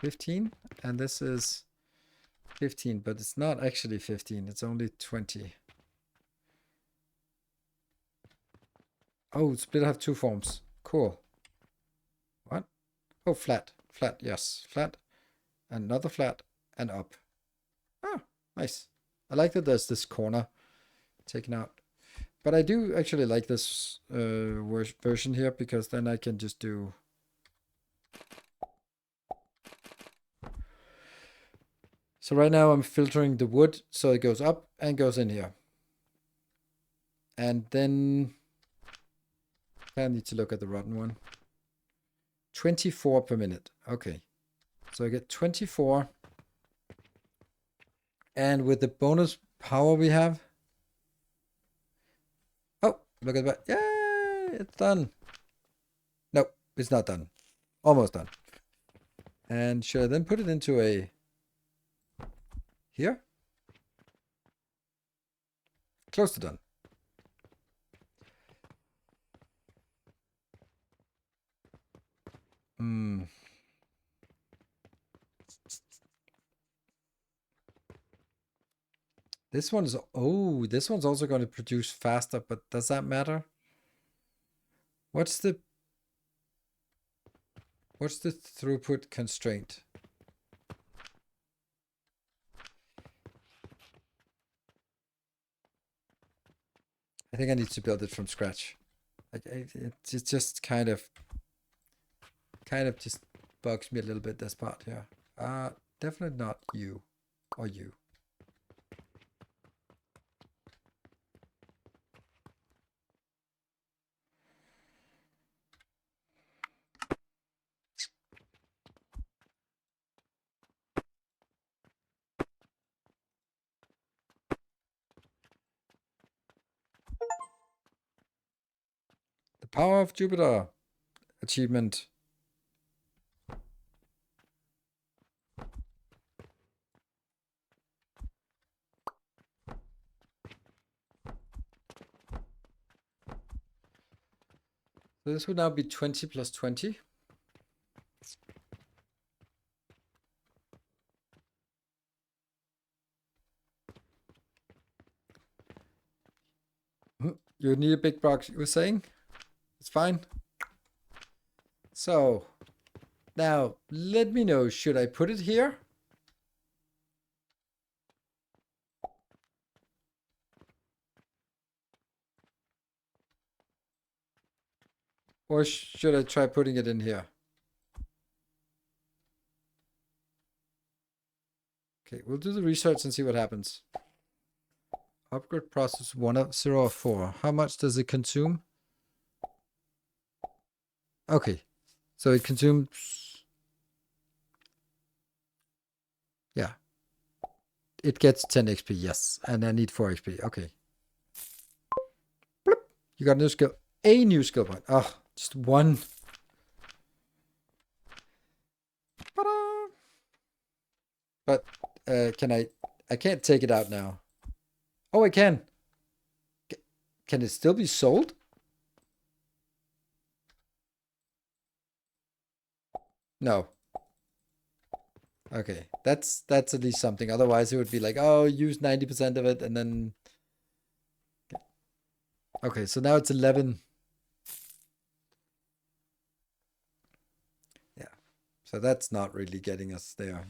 $15, and this is 15, but it's not actually 15. It's only 20. Oh, split have 2 forms. Cool. What? Oh, flat. Flat, yes. Flat. Another flat. And up. Oh, nice. I like that there's this corner taken out. But I do actually like this version here, because then I can just do... So right now I'm filtering the wood, so it goes up and goes in here. And then I need to look at the rotten one. 24 per minute. Okay. So I get 24. And with the bonus power we have... Oh, look at that. Yay! It's done. Nope, it's not done. Almost done. And should I then put it into a... Here? Close to done. This one's... Oh, this one's also going to produce faster, but does that matter? What's the throughput constraint? I think I need to build it from scratch. Like it just kind of just bugs me a little bit, this part here. Definitely not you or you. Power of Jupiter achievement. So this would now be 20 plus 20. You need a big box, you were saying? It's fine. So, now, let me know, should I put it here? Or should I try putting it in here? Okay, we'll do the research and see what happens. Upgrade process 1 of 0 of 4. How much does it consume? Okay, so it consumes... Yeah. It gets 10 XP, yes. And I need 4 XP, okay. Bloop. You got a new skill. A new skill point. Oh, just one. Ta-da! But, can I can't take it out now. Oh, I can. Can it still be sold? No. Okay, that's at least something. Otherwise, it would be like, oh, use 90% of it, and then... Okay, so now it's 11. Yeah, so that's not really getting us there.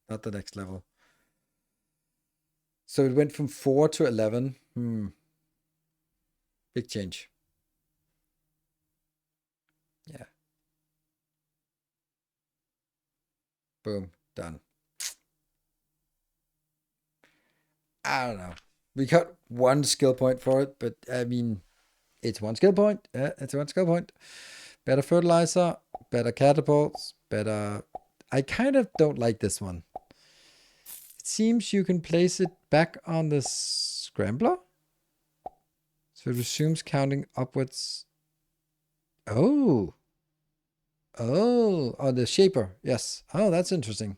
Not the next level. So it went from 4 to 11. Big change. Yeah. Boom. Done. I don't know. We got one skill point for it, but I mean, it's one skill point. It's one skill point. Better fertilizer, better catapults, better... I kind of don't like this one. It seems you can place it back on the scrambler. So it resumes counting upwards. Oh. Oh, the shaper. Yes. Oh, that's interesting.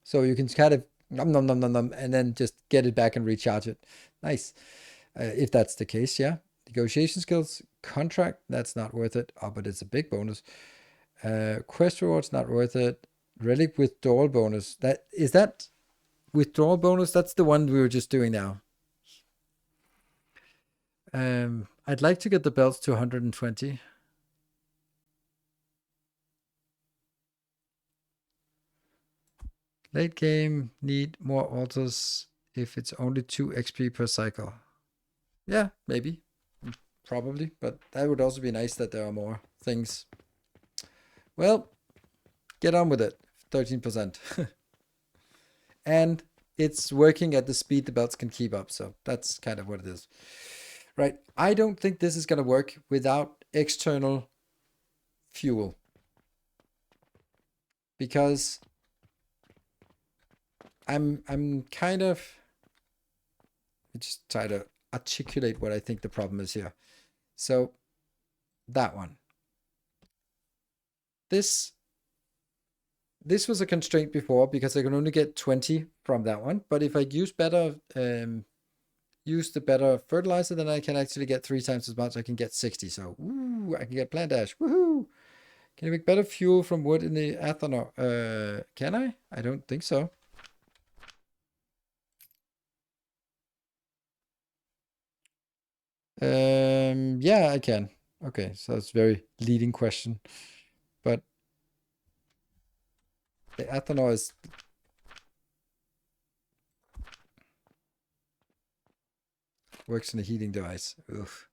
So you can kind of nom nom nom nom nom and then just get it back and recharge it. Nice. If that's the case, yeah. Negotiation skills, contract, that's not worth it. Oh, but it's a big bonus. Quest rewards, not worth it. Relic withdrawal bonus. That withdrawal bonus? That's the one we were just doing now. I'd like to get the belts to 120. Late game, need more altars if it's only 2 XP per cycle. Yeah, maybe. Probably, but that would also be nice that there are more things. Well, get on with it. 13%. And it's working at the speed the belts can keep up, so that's kind of what it is. Right, I don't think this is going to work without external fuel. Because I'm kind of... Let me just try to articulate what I think the problem is here. So, that one. This was a constraint before because I can only get 20 from that one. But if I use the better fertilizer, then I can actually get 3 times as much. I can get 60. So, woo, I can get plant ash. Woohoo! Can I make better fuel from wood in the ethanol? Can I? I don't think so. Yeah, I can. Okay, so it's a very leading question. But the ethanol is... works in a heating device. Oof.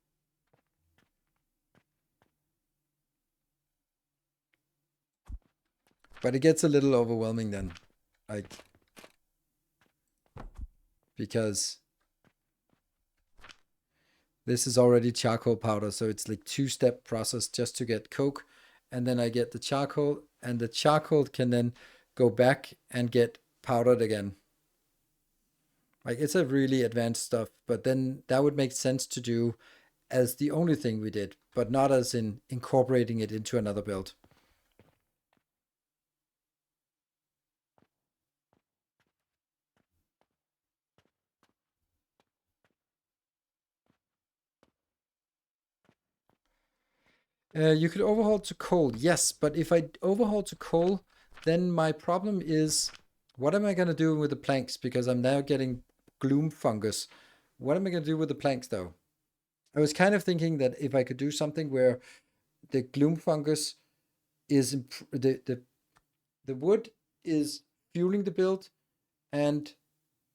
But it gets a little overwhelming then. Like... because... this is already charcoal powder, so it's like 2-step process just to get coke. And then I get the charcoal, and the charcoal can then go back and get powdered again. Like, it's a really advanced stuff, but then that would make sense to do as the only thing we did. but not as in incorporating it into another build. You could overhaul to coal, yes, but if I overhaul to coal, then my problem is, what am I going to do with the planks? Because I'm now getting gloom fungus. What am I going to do with the planks, though? I was kind of thinking that if I could do something where the gloom fungus is the wood is fueling the build, and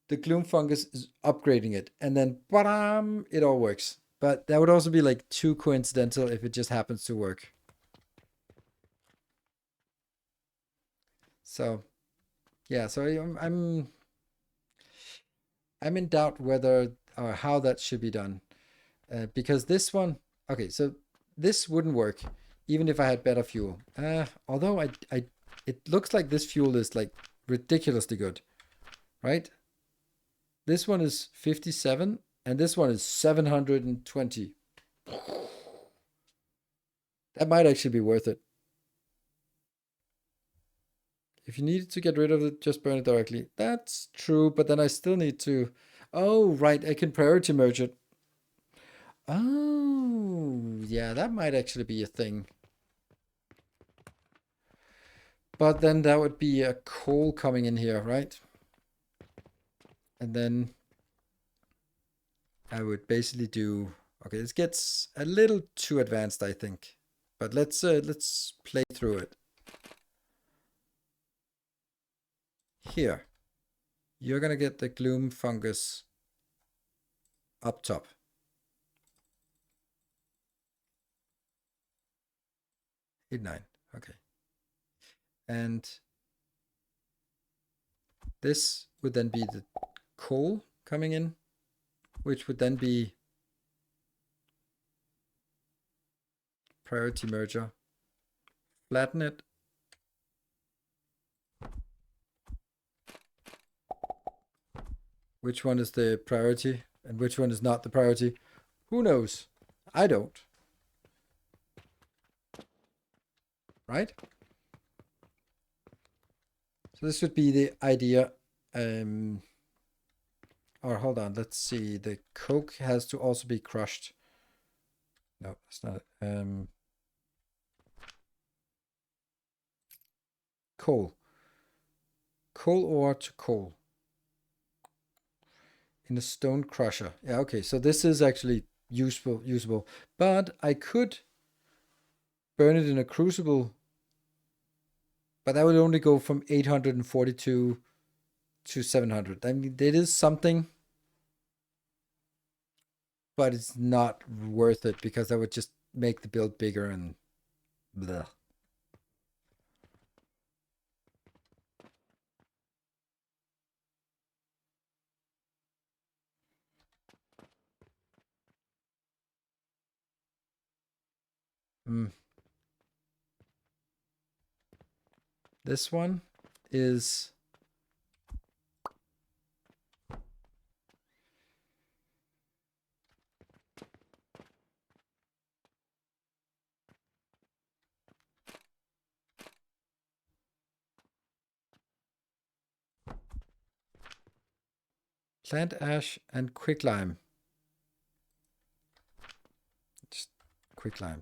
the gloom fungus is upgrading it, and then bam, it all works. But that would also be like too coincidental if it just happens to work. So yeah, so I'm in doubt whether or how that should be done, because this one, okay, so this wouldn't work even if I had better fuel. Although it looks like this fuel is like ridiculously good, right? This one is 57 and this one is 720. That might actually be worth it. If you needed to get rid of it, just burn it directly. That's true, but then I still need to... Oh, right, I can priority merge it. Oh, yeah, that might actually be a thing. But then that would be a coal coming in here, right? And then I would basically do... Okay, this gets a little too advanced, I think. But let's play through it. Here, you're gonna get the gloom fungus up top. Hit 9, okay. And this would then be the coal coming in, which would then be priority merger. Flatten it. Which one is the priority and which one is not the priority? Who knows? I don't. Right? So this would be the idea. Or hold on, let's see. The coke has to also be crushed. No, it's not. Coal. Coal ore to coal. In a stone crusher. Yeah, okay, so this is actually usable. But I could burn it in a crucible, but that would only go from 842 to 700. I mean, it is something, but it's not worth it because that would just make the build bigger and blah. This one is plant ash and quicklime. Just quicklime.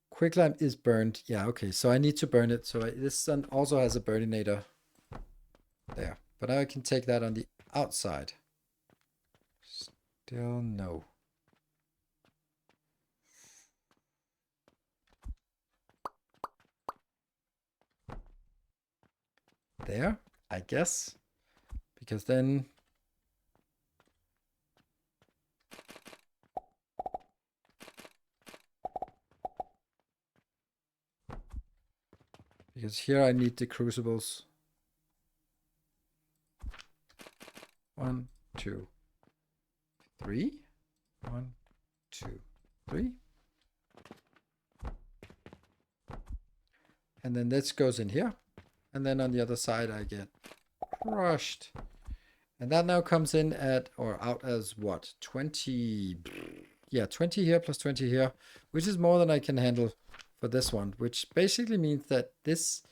Quicklime is burned. Yeah, okay. So I need to burn it. So this one also has a burninator there. But now I can take that on the outside. Still no. There, I guess. Because then... Because here I need the crucibles. 1, 2, 3. 1, 2, 3. And then this goes in here. And then on the other side I get crushed. And that now comes in at, or out as what? 20. yeah, 20 here plus 20 here, which is more than I can handle for this one, which basically means that this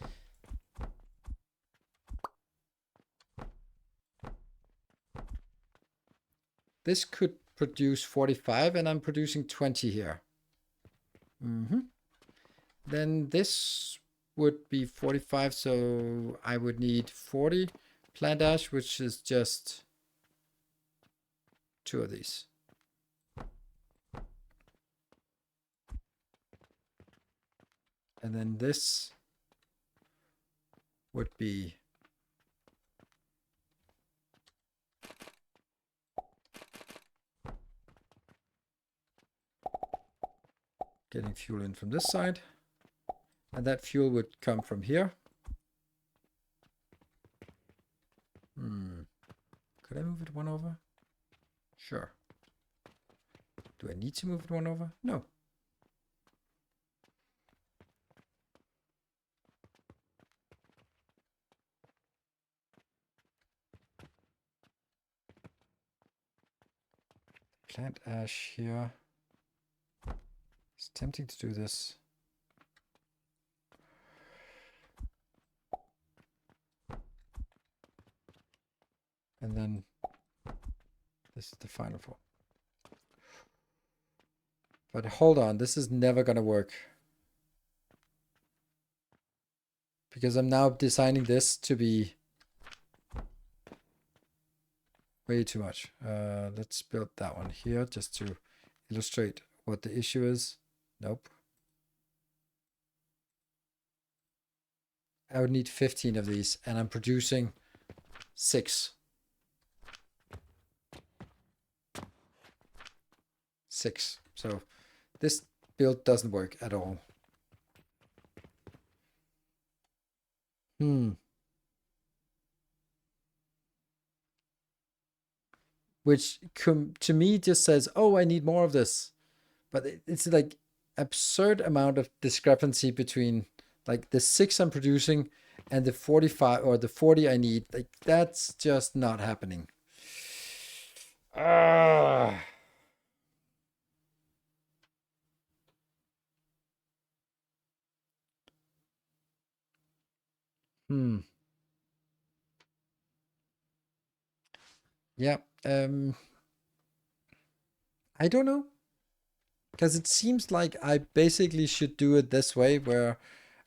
could produce 45 and I'm producing 20 here. Then this would be 45, so I would need 40 plant ash, which is just 2 of these. And then this would be getting fuel in from this side. And that fuel would come from here. Could I move it 1 over? Sure. Do I need to move it 1 over? No. Plant ash here. It's tempting to do this. And then this is the final form. But hold on, this is never going to work. Because I'm now designing this to be way too much. Let's build that one here just to illustrate what the issue is. Nope. I would need 15 of these, and I'm producing 6. 6. So this build doesn't work at all. Which to me just says, oh, I need more of this. But it's like absurd amount of discrepancy between like the 6 I'm producing and the 45 or the 40 I need. Like that's just not happening. Yeah. I don't know. Because it seems like I basically should do it this way, where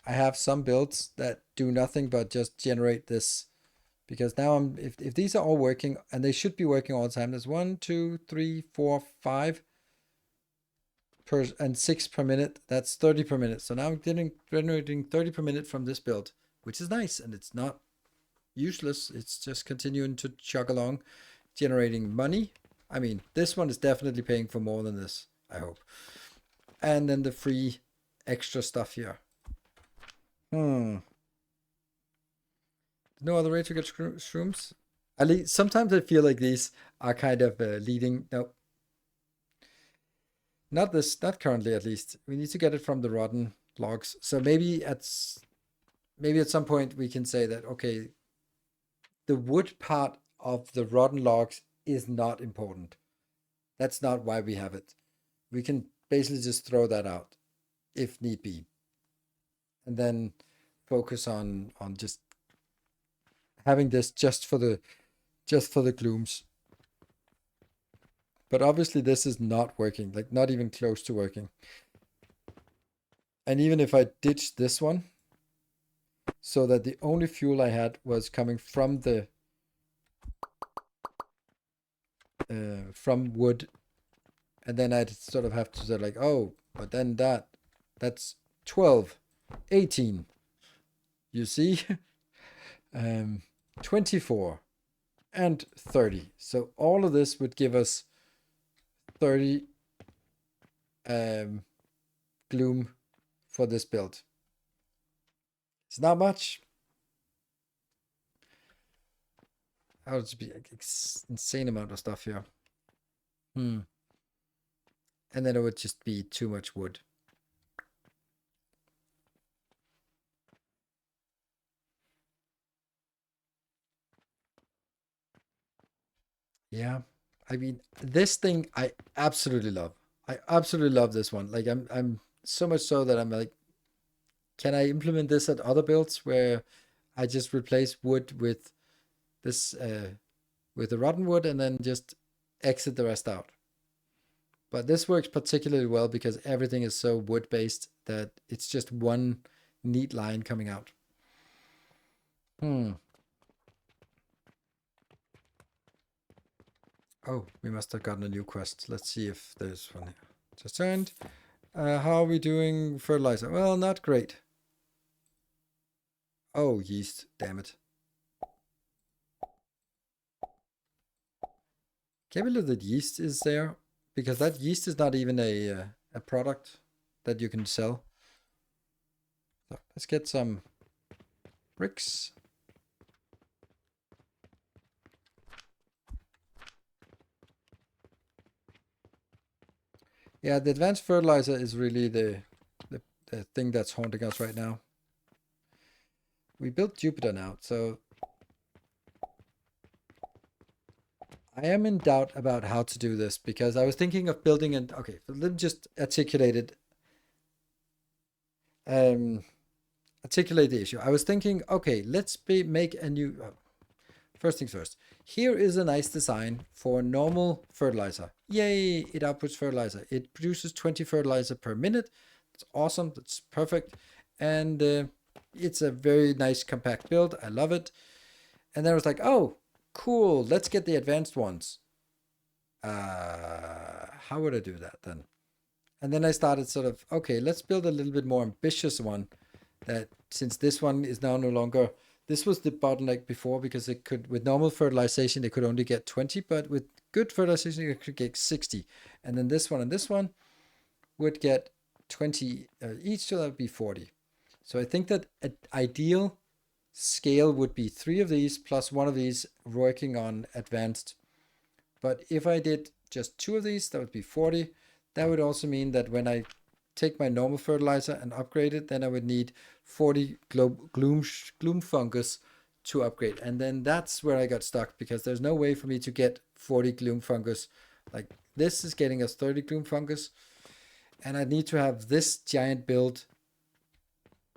I have some builds that do nothing but just generate this. Because now if these are all working, and they should be working all the time, there's 1, 2, 3, 4, 5 per and 6 per minute. That's 30 per minute. So now I'm generating 30 per minute from this build, which is nice, and it's not useless. It's just continuing to chug along, generating money. I mean, this one is definitely paying for more than this, I hope. And then the free extra stuff here. No other way to get shrooms? At least sometimes I feel like these are kind of leading. No, not this. Not currently, at least. We need to get it from the rotten logs. So maybe at some point we can say that okay, the wood part of the rotten logs is not important. That's not why we have it. We can basically just throw that out if need be, and then focus on just having this just for the glooms. But obviously this is not working, like not even close to working. And even if I ditch this one, so that the only fuel I had was coming from the from wood, and then I'd sort of have to say like, oh, but then that's 12, 18. You see? 24 and 30. So all of this would give us 30 gloom for this build. It's not much. That would be like insane amount of stuff here. And then it would just be too much wood. Yeah. I mean, this thing I absolutely love. I absolutely love this one. Like I'm so much so that I'm like, can I implement this at other builds where I just replace wood with this with the rotten wood and then just exit the rest out. But this works particularly well because everything is so wood based that it's just one neat line coming out. Oh, we must have gotten a new quest. Let's see if there's one here. Just turned. How are we doing fertilizer? Well, not great. Oh, yeast. Damn it. Can't believe that yeast is there. Because that yeast is not even a product that you can sell. So let's get some bricks. Yeah, the advanced fertilizer is really the thing that's haunting us right now. We built Jupiter now, so I am in doubt about how to do this because I was thinking of building an okay, so let me just articulate the issue. I was thinking, okay, let's make a new first things first. Here is a nice design for normal fertilizer. Yay, it outputs fertilizer. It produces 20 fertilizer per minute. It's awesome. That's perfect. And it's a very nice compact build. I love it. And then I was like, oh, cool. Let's get the advanced ones. How would I do that then? And then I started sort of, okay, let's build a little bit more ambitious one that since this one is now no longer, this was the bottleneck before because it could, with normal fertilization, it could only get 20, but with good fertilization, it could get 60. And then this one and this one would get 20 each, so that would be 40. So I think that an ideal scale would be 3 of these plus 1 of these working on advanced. But if I did just 2 of these, that would be 40. That would also mean that when I take my normal fertilizer and upgrade it, then I would need 40 gloom fungus to upgrade. And then that's where I got stuck because there's no way for me to get 40 gloom fungus. Like this is getting us 30 gloom fungus. And I need to have this giant build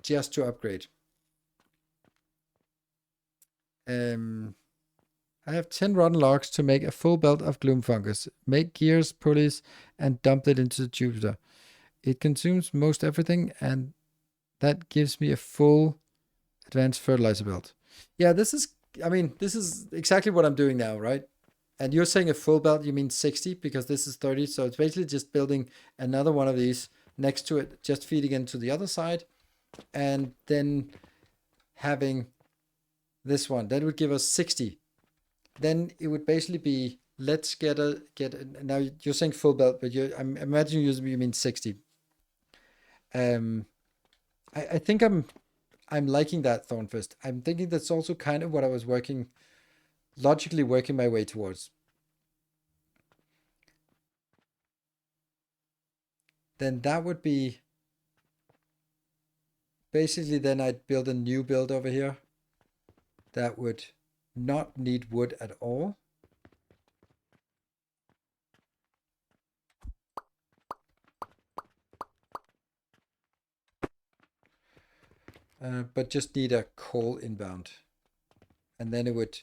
just to upgrade. I have 10 rotten logs to make a full belt of gloom fungus. Make gears, pulleys, and dump it into the Jupiter. It consumes most everything, and that gives me a full advanced fertilizer belt. Yeah, this is exactly what I'm doing now, right? And you're saying a full belt, you mean 60 because this is 30. So it's basically just building another one of these next to it, just feeding into the other side, and then having this one. That would give us 60. Then it would basically be, let's get now you're saying full belt, but I'm imagining you mean 60. I think I'm liking that Thornfist. I'm thinking that's also kind of what I was logically working my way towards. Then that would be basically, then I'd build a new build over here that would not need wood at all. But just need a coal inbound. And then it would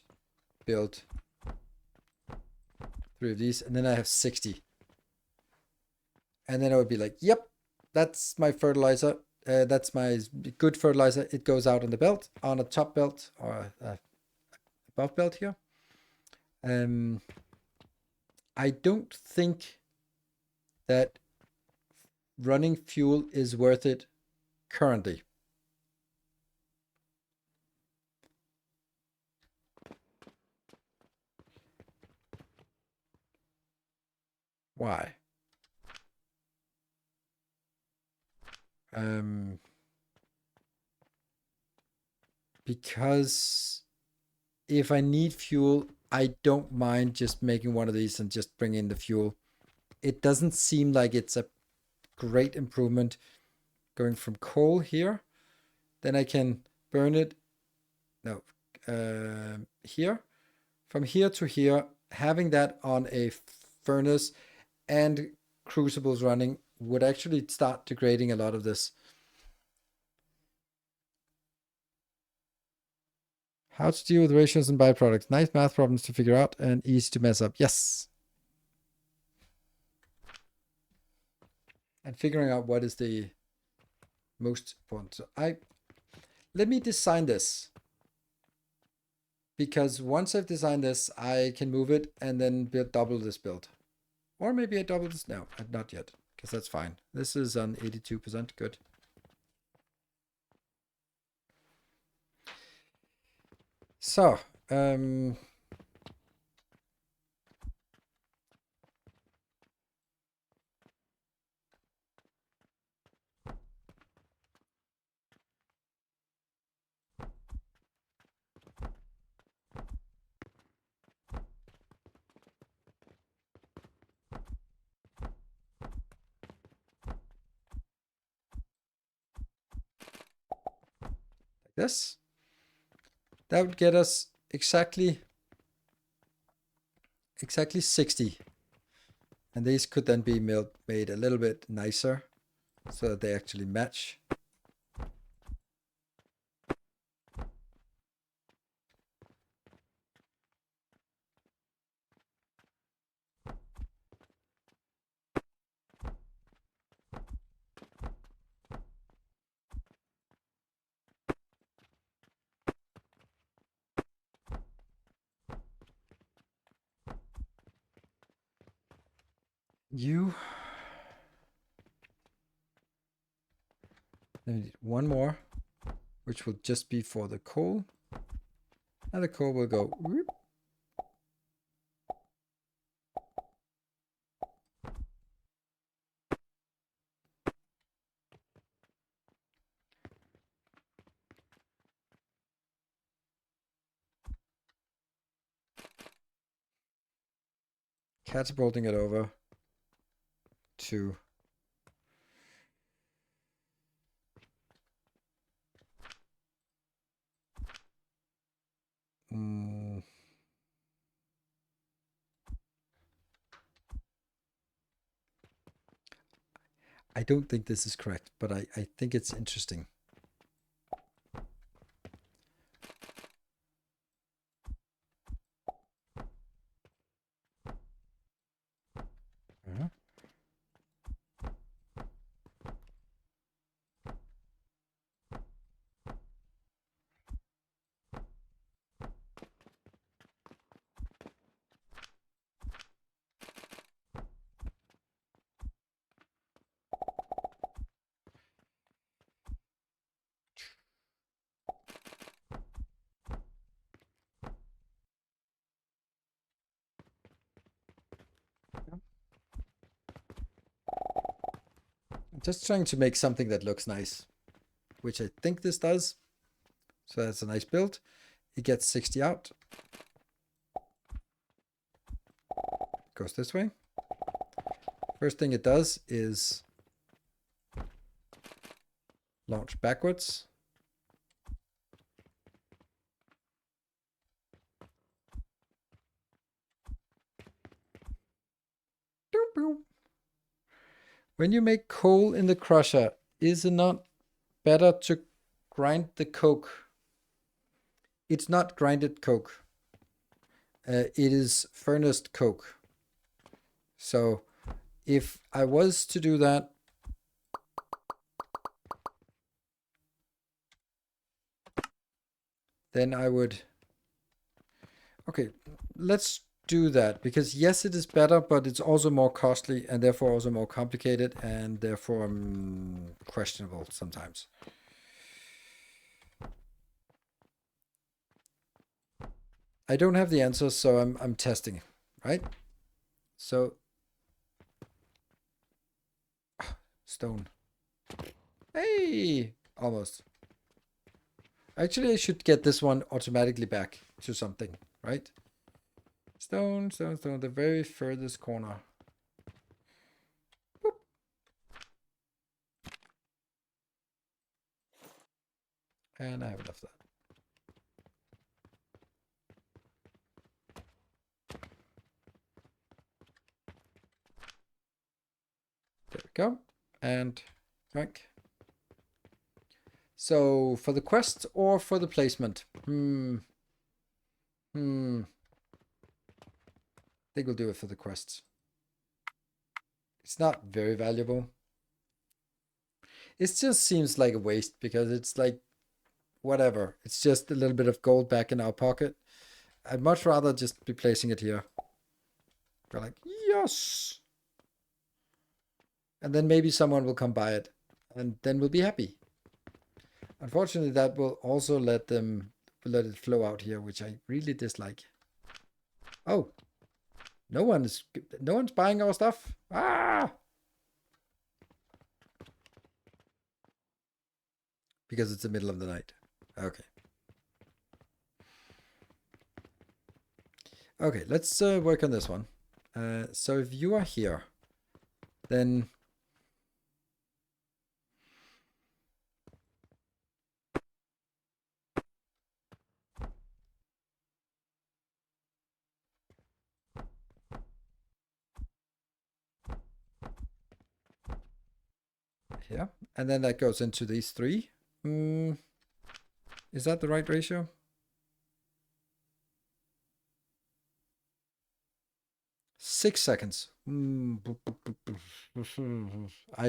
build 3 of these, and then I have 60. And then I would be like, yep, that's my fertilizer. That's my good fertilizer. It goes out on the belt, on a top belt or above belt here. I don't think that running fuel is worth it currently. Why? Because if I need fuel, I don't mind just making one of these and just bring in the fuel. It doesn't seem like it's a great improvement going from coal here. Then I can burn it. No, here. From here to here, having that on a furnace and crucibles running would actually start degrading a lot of this. How to deal with ratios and byproducts. Nice math problems to figure out and easy to mess up. Yes. And figuring out what is the most important. So let me design this. Because once I've designed this, I can move it and then double this build. Or maybe I double this. No, not yet. Because that's fine. This is on 82%. Good. So, this. That would get us exactly 60. And these could then be made a little bit nicer so that they actually match. Then we need one more, which will just be for the coal. And the coal will go whoop. Catapulting it over to I don't think this is correct, but I think it's interesting. I'm just trying to make something that looks nice, which I think this does. So that's a nice build. It gets 60 out. Goes this way. First thing it does is launch backwards. When you make coal in the crusher, is it not better to grind the coke? It's not grinded coke. It is furnace coke. So if I was to do that, then I would... Okay, let's do that, because yes, it is better, but it's also more costly and therefore also more complicated and therefore questionable sometimes. I don't have the answer, so I'm testing, right? So stone. Hey, almost. Actually, I should get this one automatically back to something, right? Stone, stone, stone, the very furthest corner. Boop. And I have enough of that. Go. And drink. So for the quest or for the placement? I think we'll do it for the quests. It's not very valuable. It just seems like a waste because it's like, whatever. It's just a little bit of gold back in our pocket. I'd much rather just be placing it here. Go like, yes. And then maybe someone will come buy it. And then we'll be happy. Unfortunately, that will also let it flow out here, which I really dislike. Oh, no one's buying our stuff. Ah! Because it's the middle of the night. Okay. Okay, let's work on this one. So if you are here, then here, and then that goes into these three. Is that the right ratio? Six seconds. I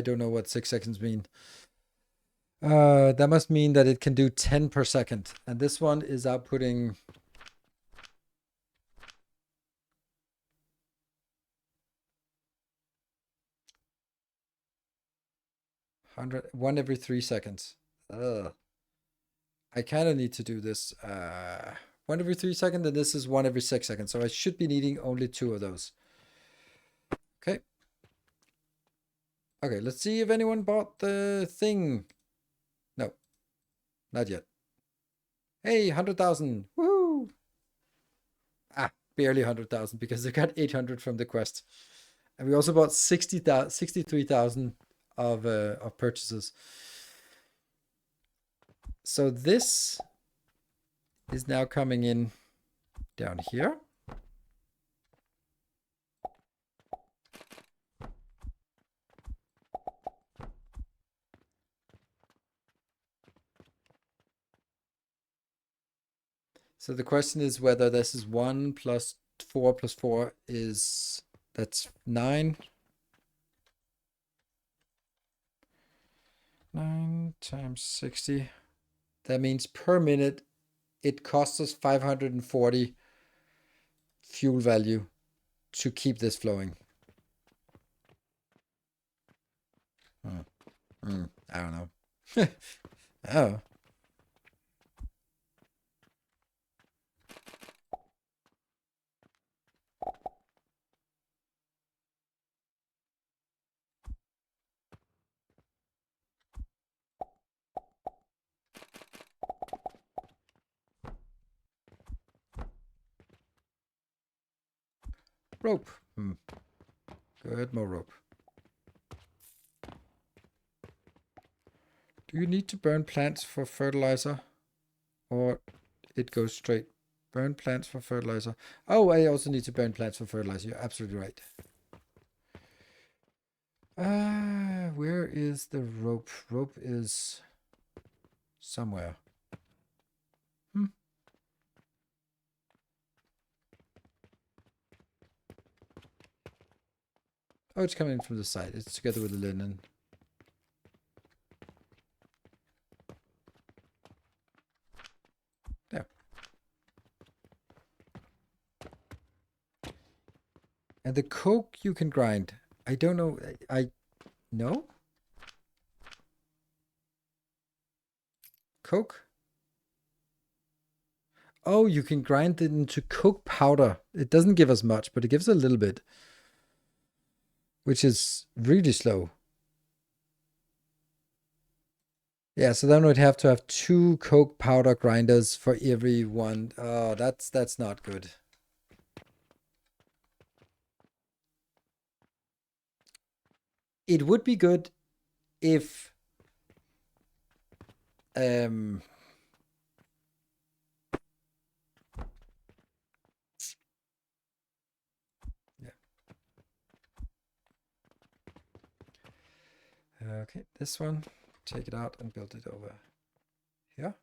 don't know what 6 seconds mean. That must mean that it can do 10 per second. And this one is outputting 1 every 3 seconds. Ugh. I kind of need to do this 1 every 3 seconds, and this is 1 every 6 seconds. So I should be needing only 2 of those. Okay. Okay, let's see if anyone bought the thing. No, not yet. Hey, 100,000. Woohoo! Ah, barely 100,000 because they got 800 from the quest. And we also bought 63,000 of purchases. So this is now coming in down here. So the question is whether this is 1 plus 4 plus 4 is, that's 9. 9 times 60. That means per minute it costs us 540 fuel value to keep this flowing. I don't know. Oh. Rope. Good, more rope. Do you need to burn plants for fertilizer? Or it goes straight? Burn plants for fertilizer. Oh, I also need to burn plants for fertilizer. You're absolutely right. Where is the rope? Rope is somewhere. Oh, it's coming from the side. It's together with the linen. There. And the coke you can grind. I don't know. No? Coke? Oh, you can grind it into coke powder. It doesn't give us much, but it gives a little bit. Which is really slow. Yeah, so then we'd have to have 2 coke powder grinders for every one. Oh, that's not good. It would be good if yeah. Okay, this one, take it out and build it over here.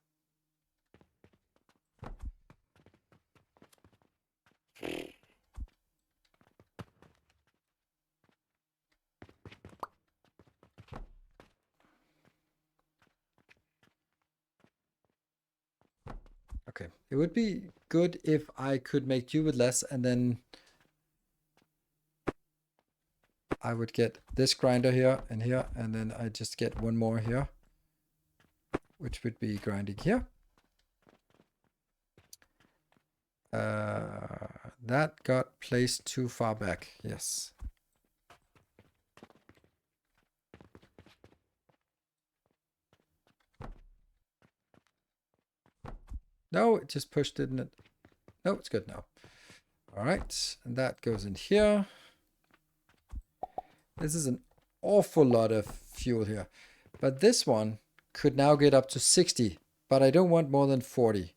Okay, it would be good if I could make do with less, and then I would get this grinder here, and then I just get one more here, which would be grinding here. That got placed too far back, yes. No, it just pushed, didn't it? No, it's good now. All right, and that goes in here. This is an awful lot of fuel here. But this one could now get up to 60, but I don't want more than 40.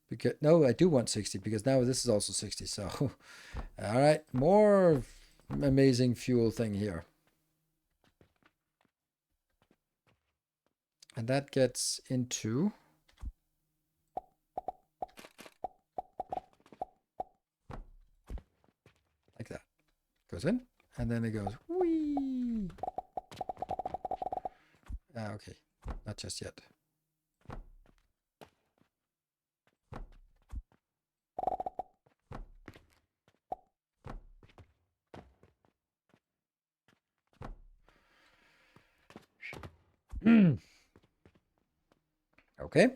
Because no, I do want 60 because now this is also 60. So, all right, more amazing fuel thing here. And that gets into like that. Goes in, and then it goes whee. Okay, not just yet. Okay.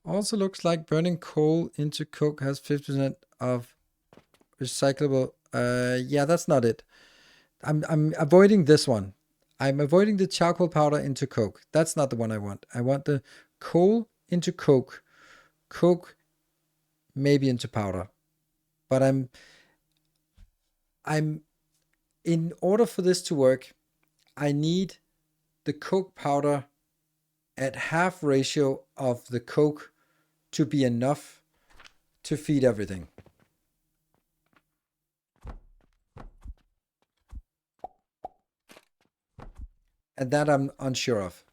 Also looks like burning coal into coke has 50% of recyclable. Yeah, that's not it. I'm avoiding this one. I'm avoiding the charcoal powder into coke. That's not the one I want. I want the coal into coke. Coke maybe into powder. But I'm in order for this to work, I need the coke powder at half ratio of the coke to be enough to feed everything. And that I'm unsure of.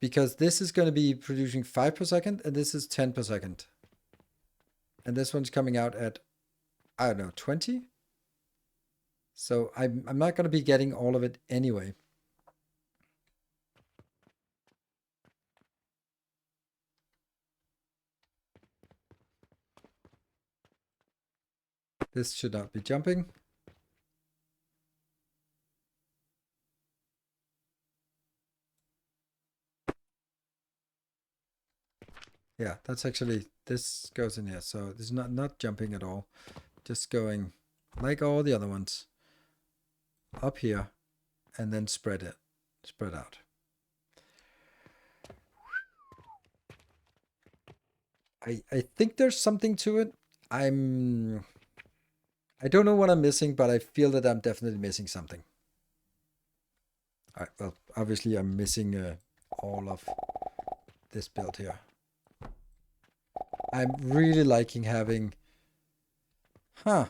Because this is going to be producing 5 per second, and this is 10 per second. And this one's coming out at, I don't know, 20? So I'm not going to be getting all of it anyway. This should not be jumping. Yeah, that's actually, this goes in here. So this is not jumping at all. Just going like all the other ones. Up here and then spread out. I think there's something to it. I don't know what I'm missing, but I feel that I'm definitely missing something. All right, well, obviously I'm missing all of this build here. I'm really liking having... No,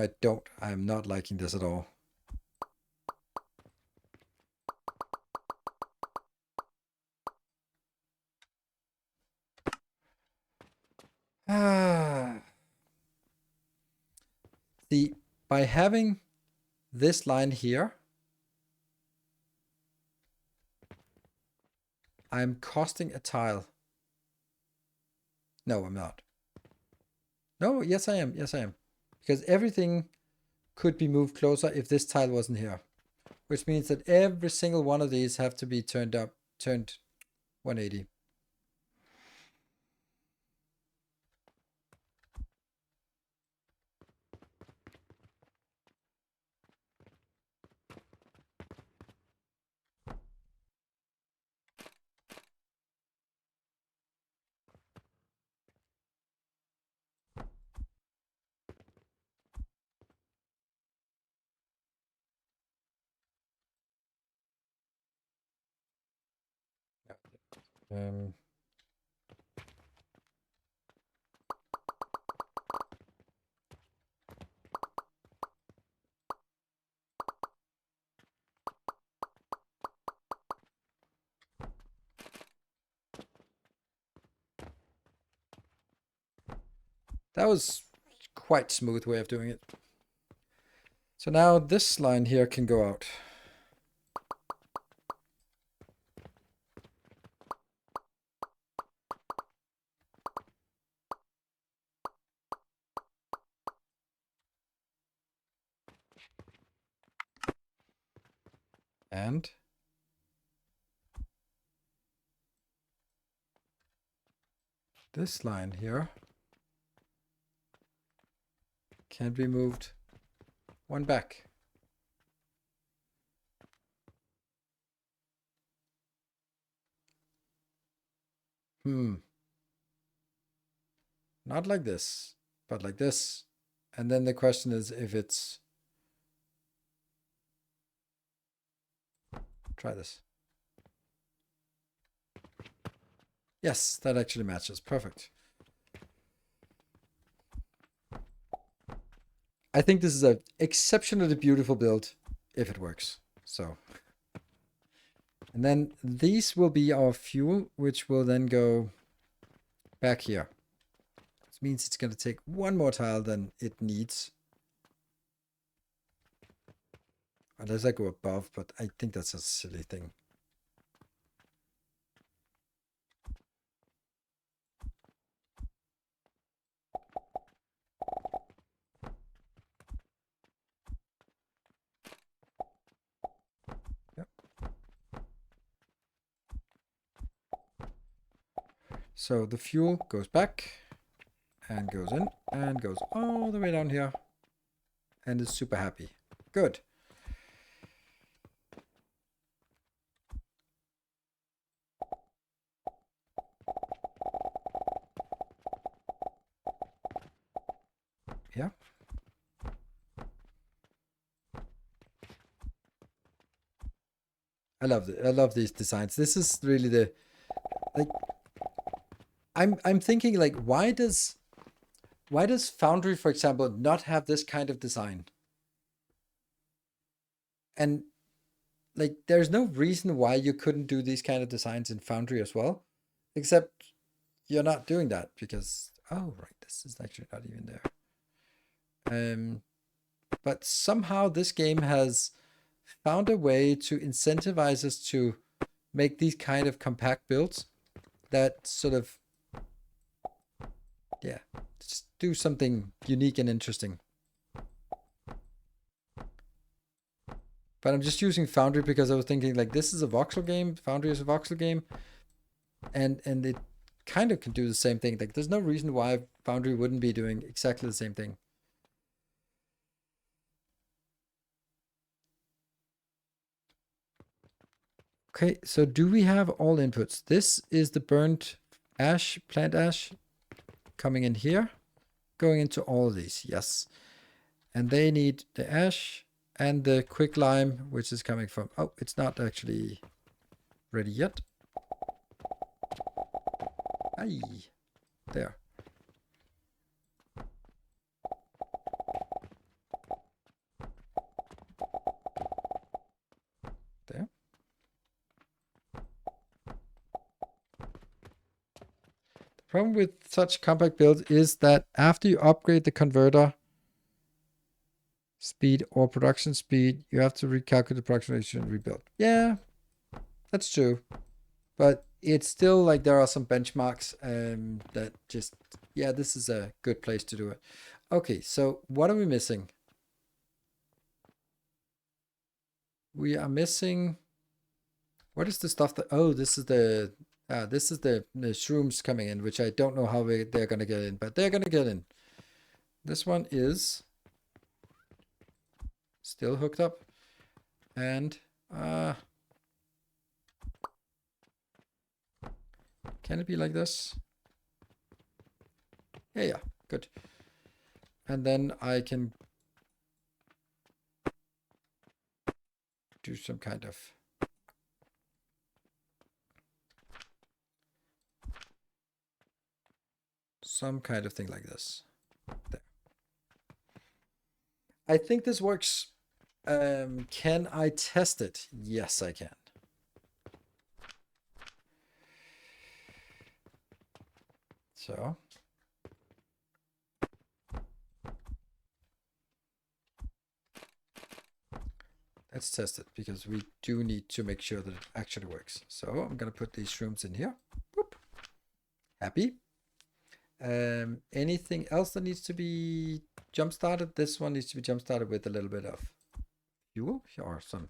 I don't. I'm not liking this at all. See, by having this line here, I'm costing a tile. No, I'm not. No, yes I am. Yes I am. Because everything could be moved closer if this tile wasn't here. Which means that every single one of these have to be turned 180. Um, That was quite smooth way of doing it. So now this line here can go out. And this line here can be moved one back. Not like this, but like this. And then the question is if it's... Try this. Yes, that actually matches. Perfect. I think this is an exceptionally beautiful build if it works. So, and then these will be our fuel, which will then go back here. This means it's going to take one more tile than it needs. Unless I go above, but I think that's a silly thing. Yep. So the fuel goes back and goes in and goes all the way down here and is super happy. Good. Yeah. I love these designs. This is really the, like, I'm thinking like, why does Foundry, for example, not have this kind of design? And like, there's no reason why you couldn't do these kind of designs in Foundry as well, except you're not doing that because, oh, right, this is actually not even there. But somehow this game has found a way to incentivize us to make these kind of compact builds that sort of, yeah, just do something unique and interesting. But I'm just using Foundry because I was thinking like, this is a voxel game, Foundry is a voxel game, and it kind of can do the same thing. Like, there's no reason why Foundry wouldn't be doing exactly the same thing. Okay, so do we have all inputs? This is the burnt ash, plant ash, coming in here, going into all of these, yes. And they need the ash and the quick lime, which is coming from, oh, it's not actually ready yet. Aye, there. There. The problem with such compact builds is that after you upgrade the converter speed or production speed, you have to recalculate the production ratio and rebuild. Yeah, that's true. But it's still like there are some benchmarks that just, yeah, this is a good place to do it. Okay, so what are we missing? We are missing, what is the stuff that, oh, this is the shrooms coming in, which I don't know how they're going to get in, but they're going to get in. This one is still hooked up. And can it be like this? Yeah, good. And then I can do some kind of thing like this. There. I think this works. Can I test it? Yes, I can. So Let's test it, because we do need to make sure that it actually works. So I'm going to put these shrooms in here. Boop. Happy. Anything else that needs to be jump started? This one needs to be jump started with a little bit of fuel or some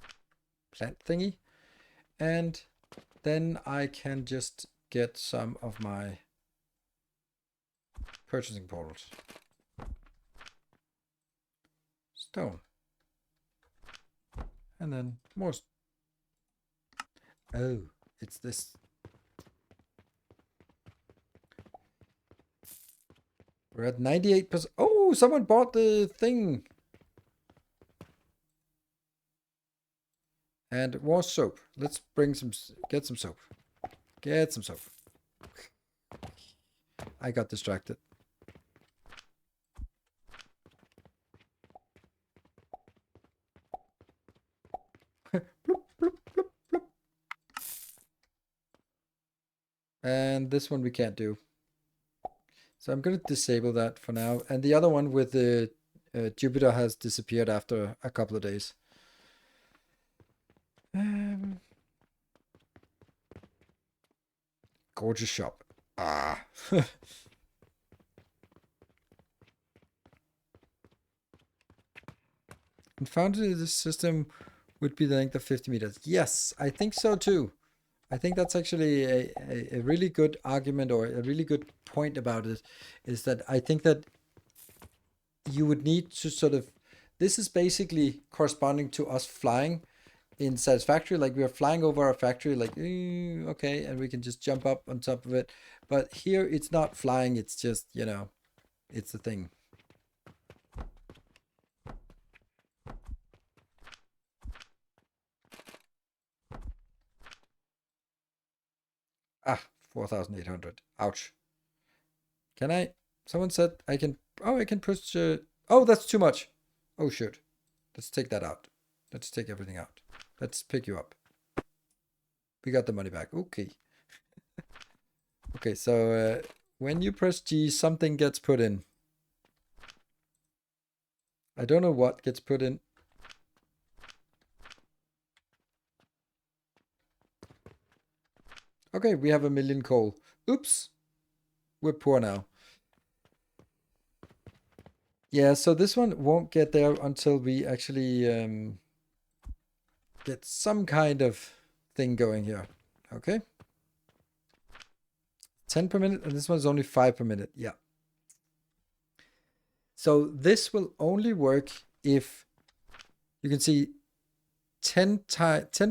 plant thingy. And then I can just get some of my purchasing portals. Stone. And then more. Oh, it's this. We're at 98%. Oh, someone bought the thing. And more soap. Let's bring some, get some soap. Get some soap. I got distracted. Bloop, bloop, bloop, bloop. And this one we can't do. So I'm going to disable that for now. And the other one with the Jupiter has disappeared after a couple of days. Gorgeous shop. Ah. And founded this system would be the length of 50 meters. Yes, I think so too. I think that's actually a really good argument, or a really good point about it, is that I think that you would need to sort of, this is basically corresponding to us flying in Satisfactory, like we are flying over our factory, like, okay, and we can just jump up on top of it. But here it's not flying, it's just, you know, it's the thing. Ah, 4,800. Ouch. Can I? Someone said I can. Oh, I can push. Oh, that's too much. Oh, shoot. Let's take that out. Let's take everything out. Let's pick you up. We got the money back. Okay. Okay, so when you press G, something gets put in. I don't know what gets put in. Okay, we have 1,000,000 coal. Oops. We're poor now. Yeah, so this one won't get there until we actually get some kind of thing going here. Okay. 10 per minute, and this one's only 5 per minute. Yeah. So this will only work if you can see 10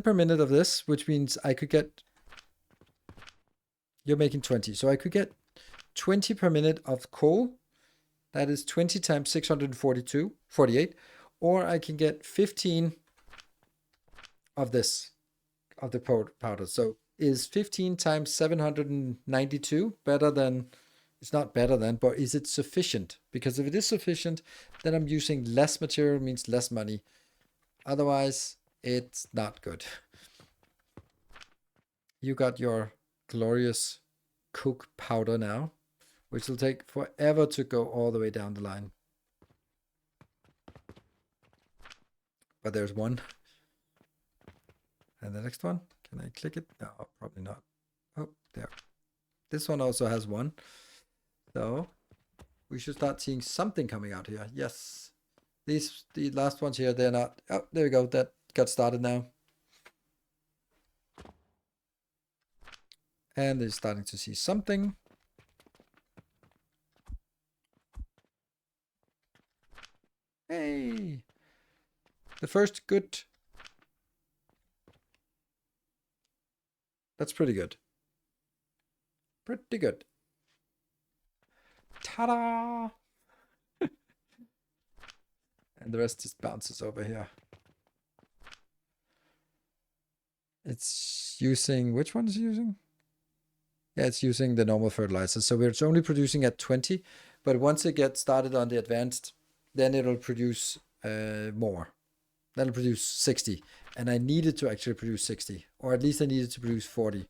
per minute of this, which means I could get, you're making 20. So I could get 20 per minute of coal. That is 20 times 48. Or I can get 15 of this, of the powder. So is 15 times 792 better than, it's not better than, but is it sufficient? Because if it is sufficient, then I'm using less material, means less money. Otherwise, it's not good. You got your glorious coke powder now, which will take forever to go all the way down the line. But there's one. And the next one, can I click it? No, probably not. Oh, there. This one also has one. So we should start seeing something coming out here. Yes. The last ones here, they're not. Oh, there we go. That got started now. And they're starting to see something. Hey. The first good. That's pretty good. Pretty good. Ta-da! And the rest just bounces over here. It's using, which one is it using? Yeah, it's using the normal fertilizer. So we're only producing at 20, but once it gets started on the advanced, then it'll produce more. That'll produce 60. And I needed to actually produce 60, or at least I needed to produce 40.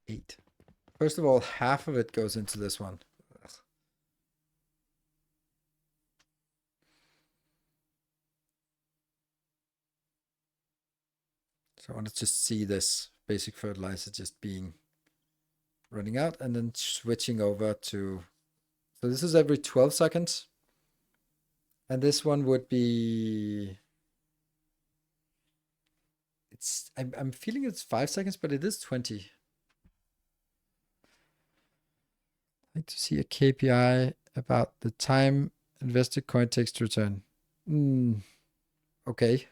8. First of all, half of it goes into this one. Ugh. So I want to just see this basic fertilizer just being running out and then switching over to, so this is every 12 seconds. And this one would be, I'm feeling it's 5 seconds, but it is 20. I'd like to see a KPI about the time invested coin takes to return. Okay.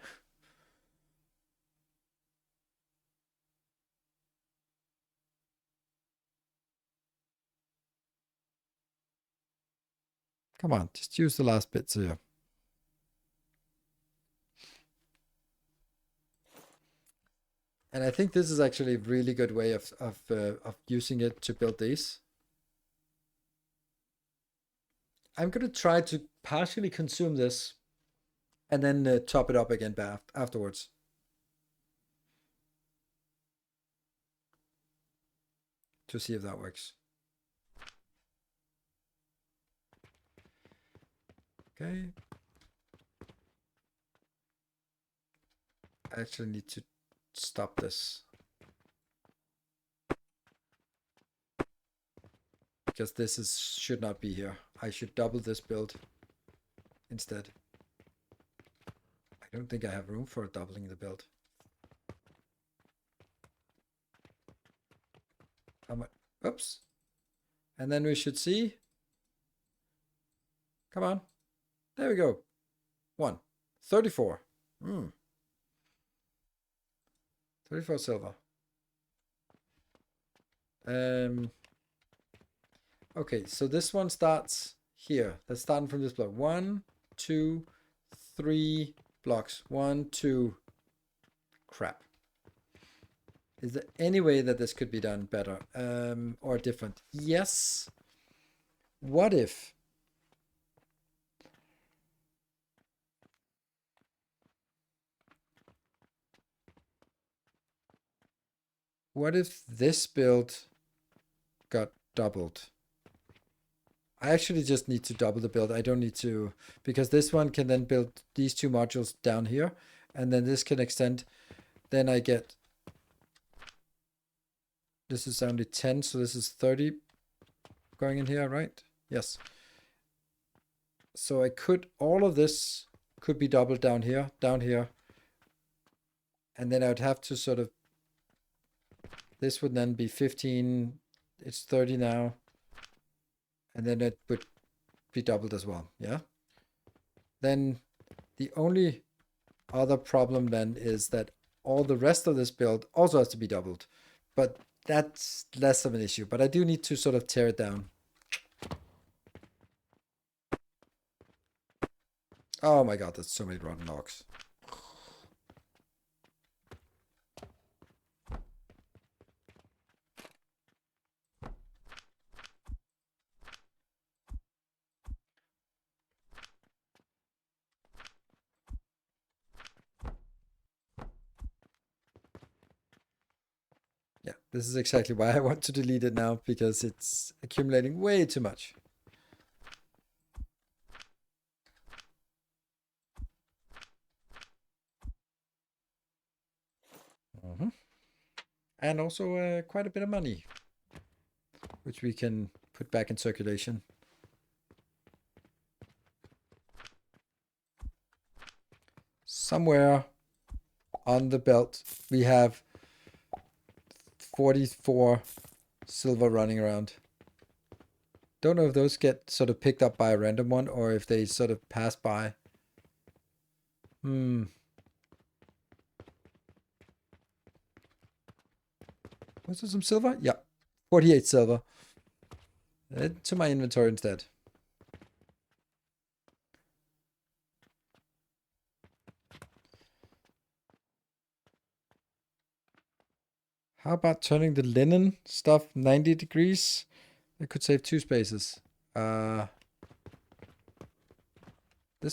Come on, just use the last bits here. And I think this is actually a really good way of using it to build these. I'm going to try to partially consume this and then top it up again afterwards. To see if that works. Okay. I actually need to stop this. Because this should not be here. I should double this build instead. I don't think I have room for doubling the build. How much? Oops. And then we should see. Come on. There we go. 34. 34 silver. Okay, so this one starts here. Let's start from this block. 1, 2, 3 blocks. 1, 2. Crap. Is there any way that this could be done better or different? Yes. What if? What if this build got doubled? I actually just need to double the build. I don't need to, because this one can then build these two modules down here, and then this can extend. Then I get, this is only 10, so this is 30 going in here, right? Yes. So I could, all of this could be doubled down here, and then I would have to sort of, this would then be 15, it's 30 now. And then it would be doubled as well, yeah? Then the only other problem then is that all the rest of this build also has to be doubled. But that's less of an issue. But I do need to sort of tear it down. Oh my god, there's so many rotten logs. Yeah, this is exactly why I want to delete it now, because it's accumulating way too much. And also quite a bit of money, which we can put back in circulation. Somewhere on the belt, we have 44 silver running around. Don't know if those get sort of picked up by a random one or if they sort of pass by. Was there some silver? Yeah. 48 silver. Add to my inventory instead. How about turning the linen stuff 90 degrees? It could save 2 spaces. This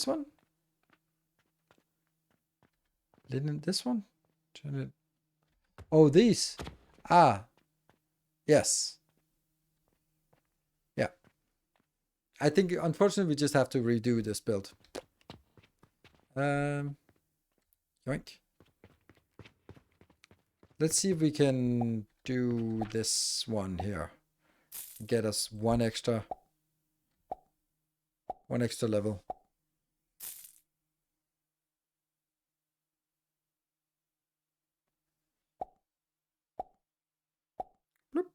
one? Linen, this one? Turn it. Oh, these. Ah. Yes. I think, unfortunately, we just have to redo this build. Yoink. Let's see if we can do this one here. Get us one extra level. Bloop.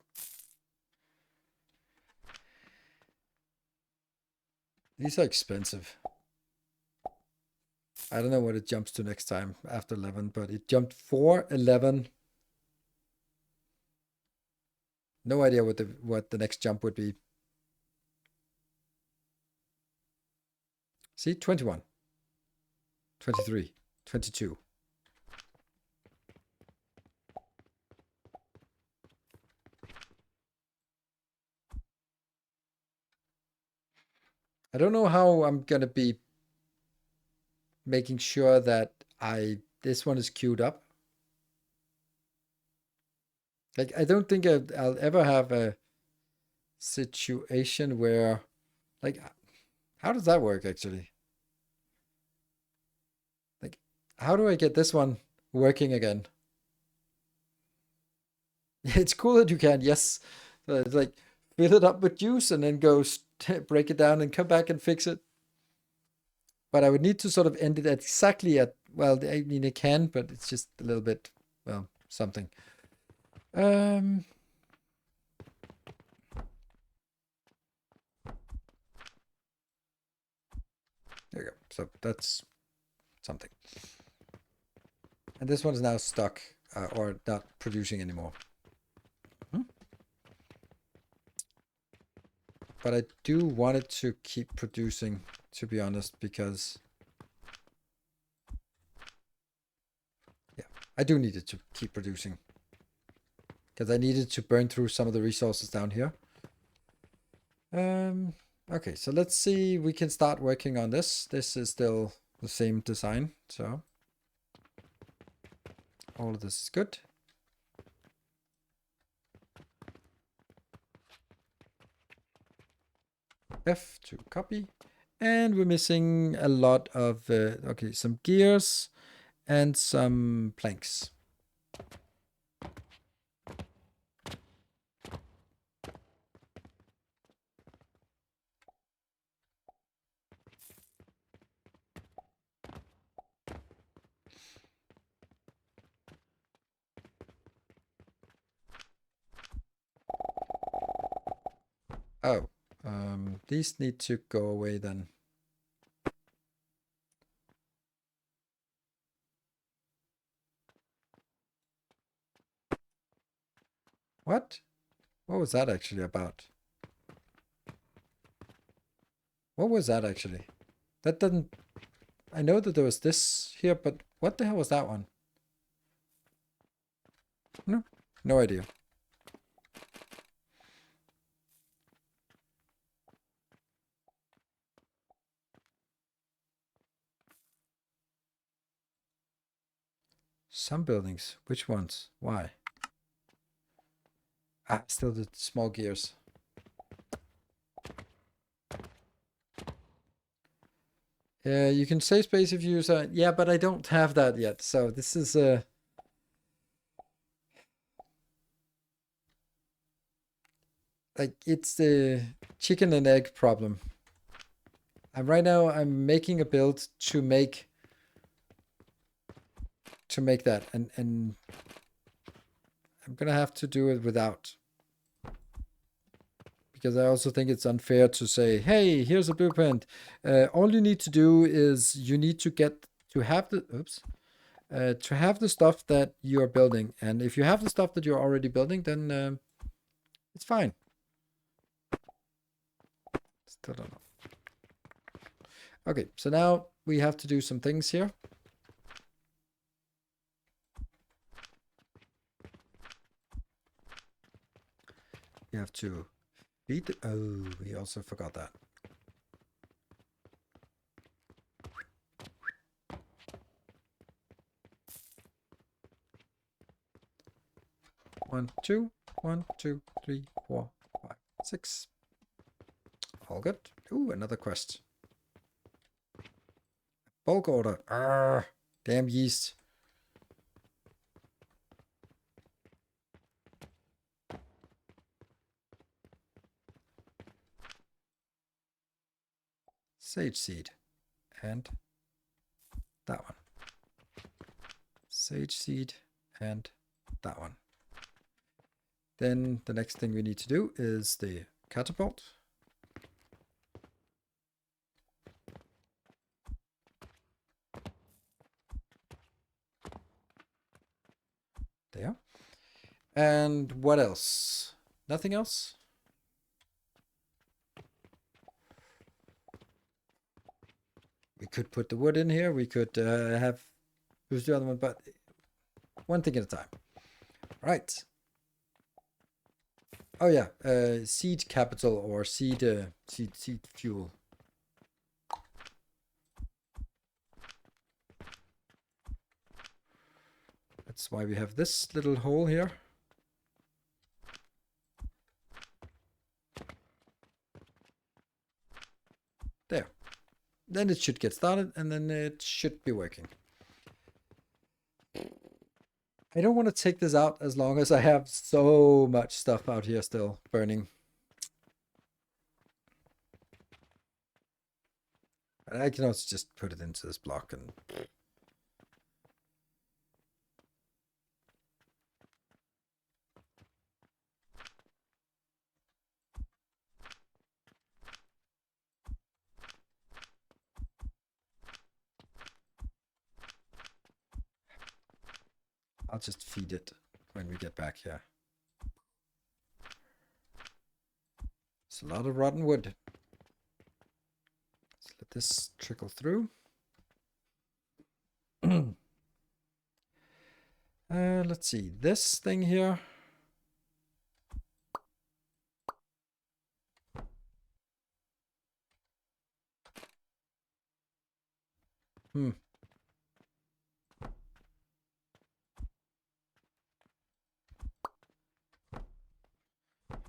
These are expensive. I don't know what it jumps to next time after 11, but it jumped 4, 11. No idea what the next jump would be. See, 21, 23, 22. I don't know how I'm gonna be making sure that this one is queued up. Like, I don't think I'll ever have a situation where, like, how does that work actually? Like, how do I get this one working again? It's cool that you can, yes. So it's like, fill it up with juice and then go break it down and come back and fix it. But I would need to sort of end it exactly at, well, I mean, it can, but it's just a little bit, well, something. There you go. So that's something. And this one is now stuck or not producing anymore. But I do want it to keep producing, to be honest, because yeah, I do need it to keep producing. Because I needed to burn through some of the resources down here. Okay, so let's see, we can start working on this. This is still the same design, so all of this is good. F to copy. And we're missing a lot of, okay, some gears and some planks. Oh, these need to go away then. What? What was that actually about? What was that actually? That doesn't... I know that there was this here, but what the hell was that one? No, no idea. Some buildings. Which ones? Why? Ah, still the small gears. You can save space if you use a... Yeah, but I don't have that yet. So this is a... Like, it's the chicken and egg problem. And right now I'm making a build to make that, and I'm gonna have to do it without, because I also think it's unfair to say, hey, here's a blueprint. All you need to do is you need to have the stuff that you're building, and if you have the stuff that you're already building, then it's fine. Still don't know. Okay, so now we have to do some things here. We have to feed the... Oh, we also forgot that. One, two, 1, 2, 3, 4, 5, 6. All good. Ooh, another quest. Bulk order. Arrgh, damn yeast. Sage seed. And that one. Sage seed and that one. Then the next thing we need to do is the catapult. There. And what else? Nothing else? We could put the wood in here. We could have... Who's the other one? But one thing at a time. Right. Oh yeah, seed capital or seed fuel. That's why we have this little hole here. There. Then it should get started and then it should be working. I don't want to take this out as long as I have so much stuff out here still burning. And I can also just put it into this block and... I'll just feed it when we get back here. It's a lot of rotten wood. Let's let this trickle through. Let's see, this thing here.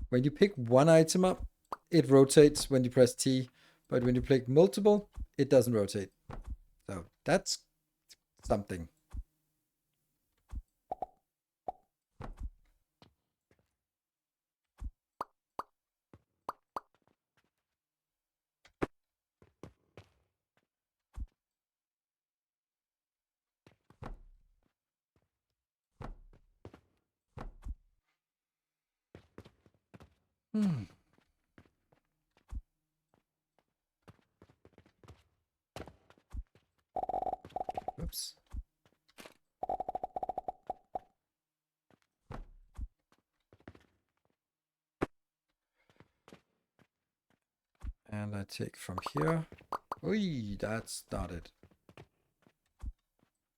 When you pick one item up, it rotates when you press T, but when you pick multiple, it doesn't rotate. So that's something. Oops. And I take from here. Oi, that's not it.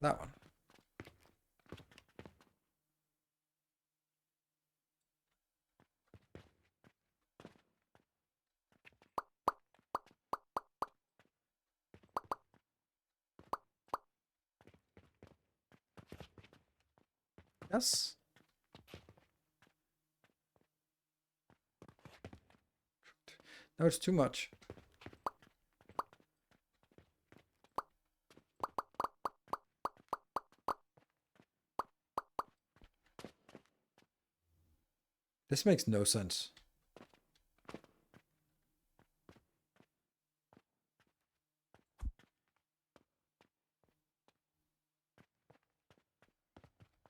That one. Yes. No, it's too much. This makes no sense.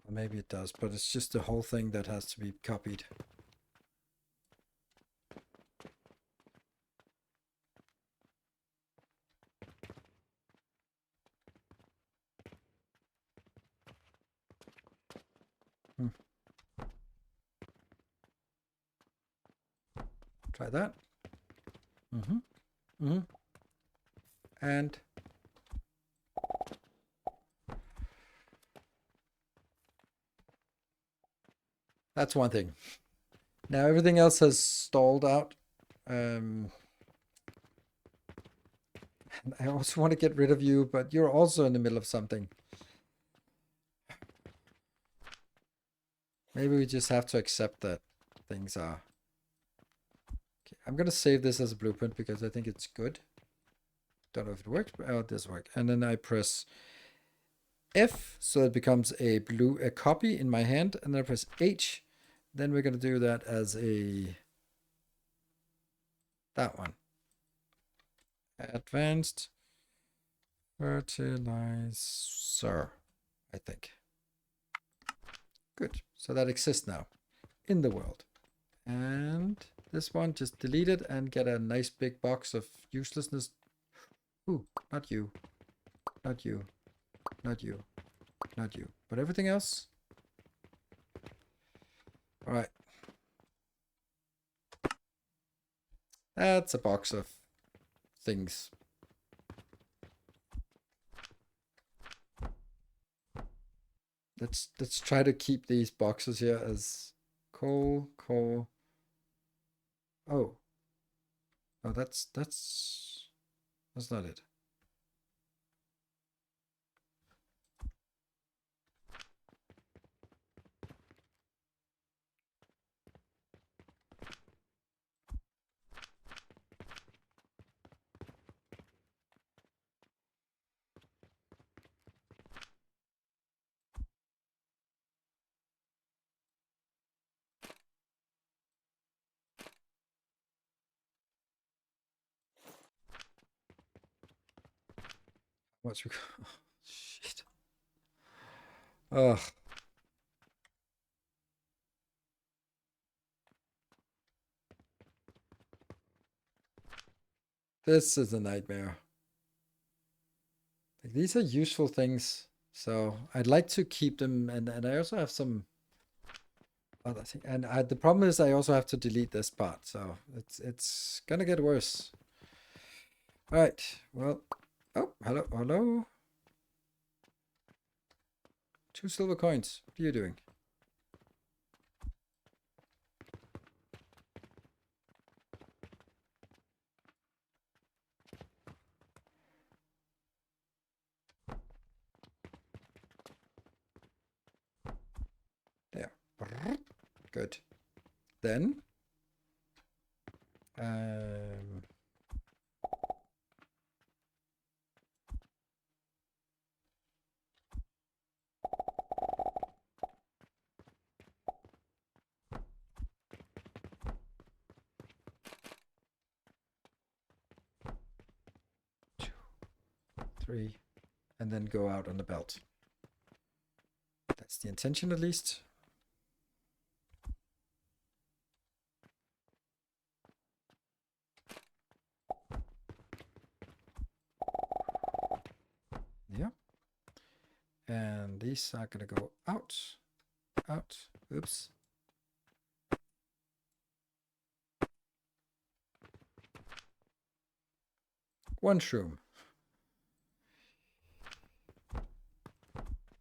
Or maybe it does, but it's just the whole thing that has to be copied. Try that. And that's one thing. Now everything else has stalled out. I also want to get rid of you, but you're also in the middle of something. Maybe we just have to accept that things are Okay, I'm gonna save this as a blueprint because I think it's good. Don't know if it works, but it does work. And then I press F, so it becomes a copy in my hand, and then I press H. Then we're gonna do that as that one. Advanced fertilizer, I think. Good. So that exists now in the world. And this one, just delete it and get a nice big box of uselessness. Ooh, not you. Not you. Not you. Not you. But everything else. All right. That's a box of things. Let's try to keep these boxes here as coal. Oh. Oh, that's not it. What's oh, shit. Ugh. This is a nightmare. Like, these are useful things, so I'd like to keep them, and I also have some other thing. And the problem is I also have to delete this part, so it's gonna get worse. All right. Well. Oh, hello. 2 silver coins. What are you doing? There. Good. Then. Um. 2, 3, and then go out on the belt. That's the intention, at least. Yeah. And these are gonna go out. Oops. One shroom.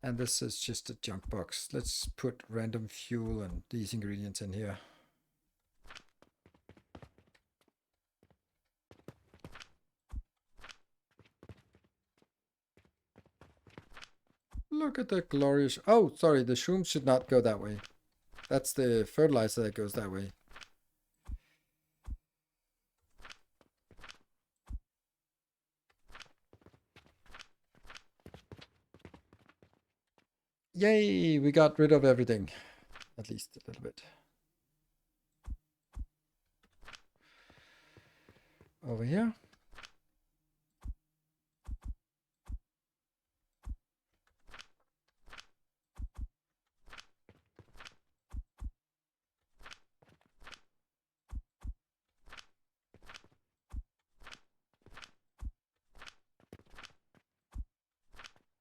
And this is just a junk box. Let's put random fuel and these ingredients in here. Look at the glorious... Oh, sorry, the shrooms should not go that way. That's the fertilizer that goes that way. Yay, we got rid of everything. At least a little bit. Over here.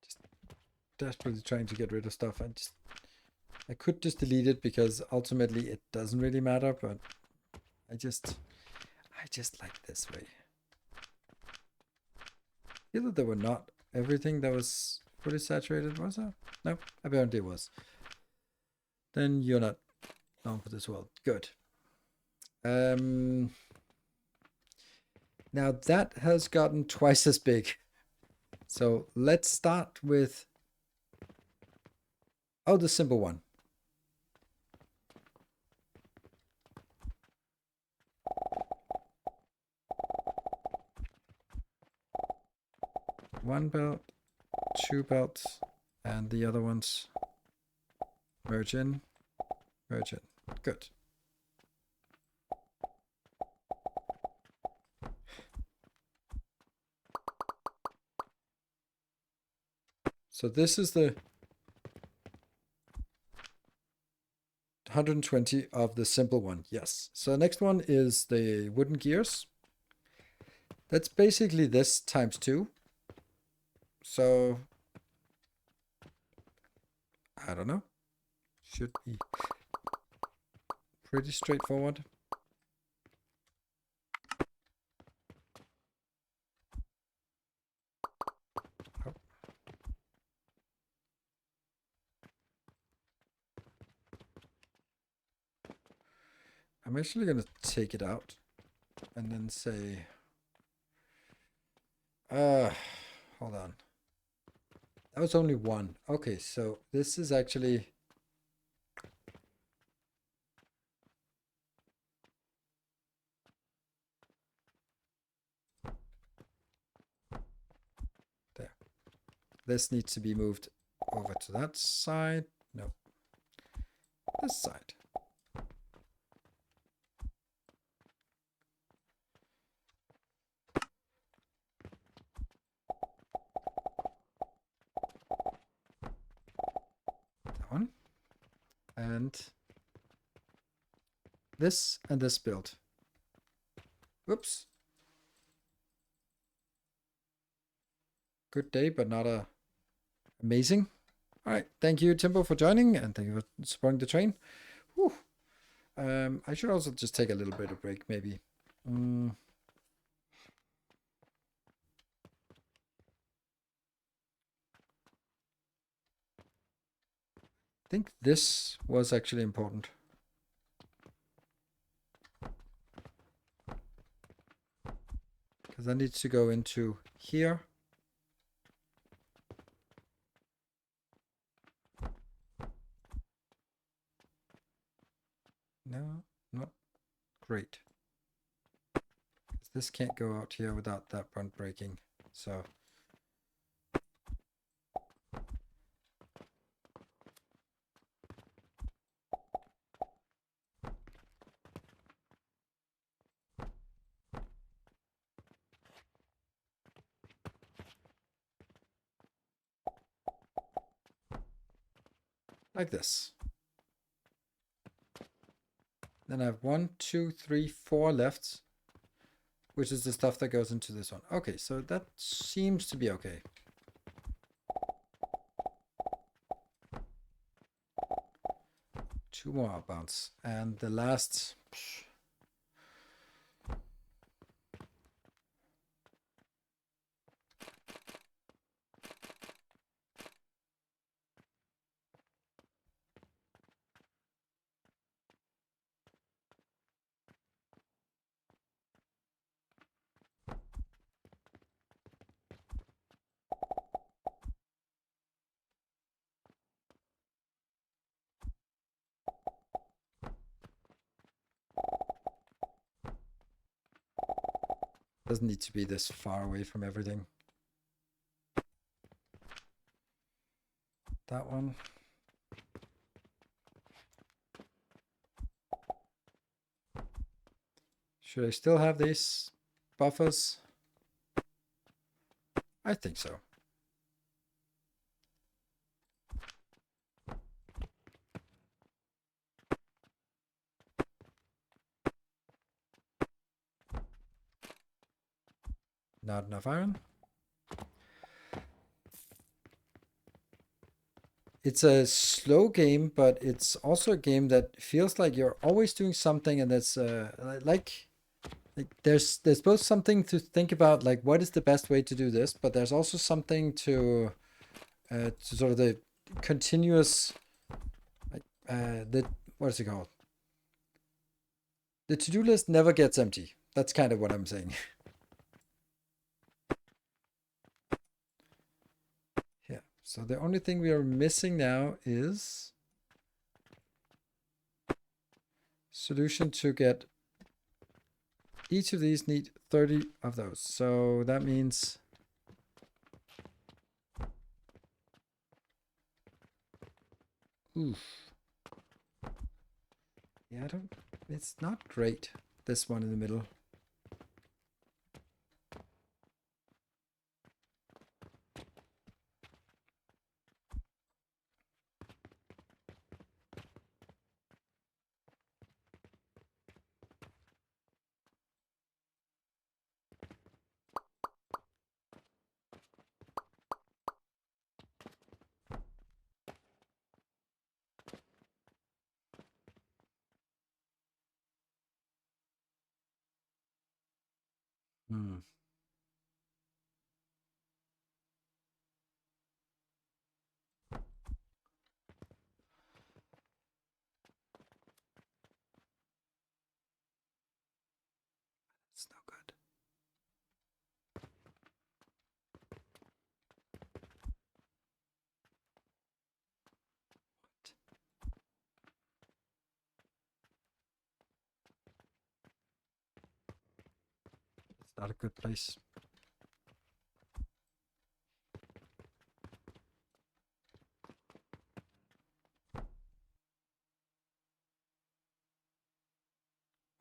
Just desperately trying to get rid of stuff. I could just delete it because ultimately it doesn't really matter, but I just like this way. I feel that there were not everything that was fully saturated, was there? No, apparently it was. Then you're not known for this world. Good. Now that has gotten twice as big. So let's start with, oh, the simple one. one belt, two belts, and the other ones merge in, merge in. Good. So this is the 120 of the simple one. Yes. So the next one is the wooden gears. That's basically this times 2. So I don't know. Should be pretty straightforward. Oh. I'm actually going to take it out and then say, hold on. That was only one. Okay, so this is actually, there. This needs to be moved over to that side. No, this side. That one. And this and this build. Whoops. Good day, but not amazing. All right. Thank you, Timbo, for joining, and thank you for supporting the train. Whew. I should also just take a little bit of break, maybe. I think this was actually important. Because that needs to go into here. No, not great. This can't go out here without that front breaking. So like this. Then I have 1, 2, 3, 4 left, which is the stuff that goes into this one. Okay, so that seems to be okay. Two more outbounds. And the last... doesn't need to be this far away from everything. That one. Should I still have these buffers? I think so. Not enough iron. It's a slow game, but it's also a game that feels like you're always doing something, and that's like there's both something to think about, like what is the best way to do this, but there's also something to sort of the continuous, like the what is it called? The to-do list never gets empty. That's kind of what I'm saying. Yeah. So the only thing we are missing now is solution to get each of these need 30 of those. So that means Oof. Yeah, I don't... It's not great, this one in the middle. Hmm. It's no good. It's not a good place.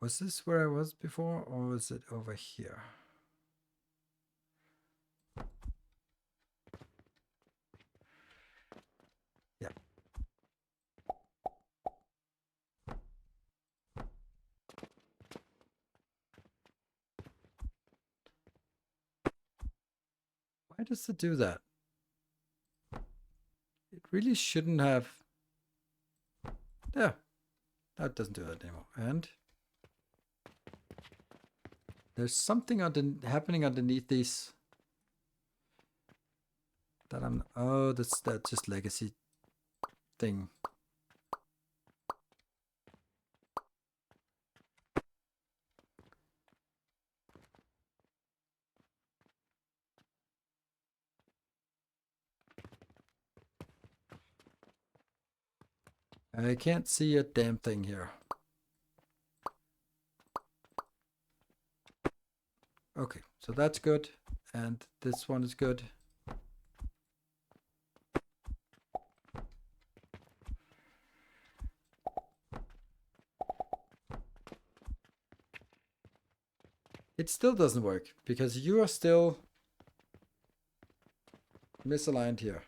Was this where I was before, or was it over here? Yeah. Why does it do that? It really shouldn't have... Yeah, that doesn't do that anymore. And there's something happening underneath these that I'm... Oh, that's just legacy thing. I can't see a damn thing here. Okay, so that's good. And this one is good. It still doesn't work because you are still misaligned here.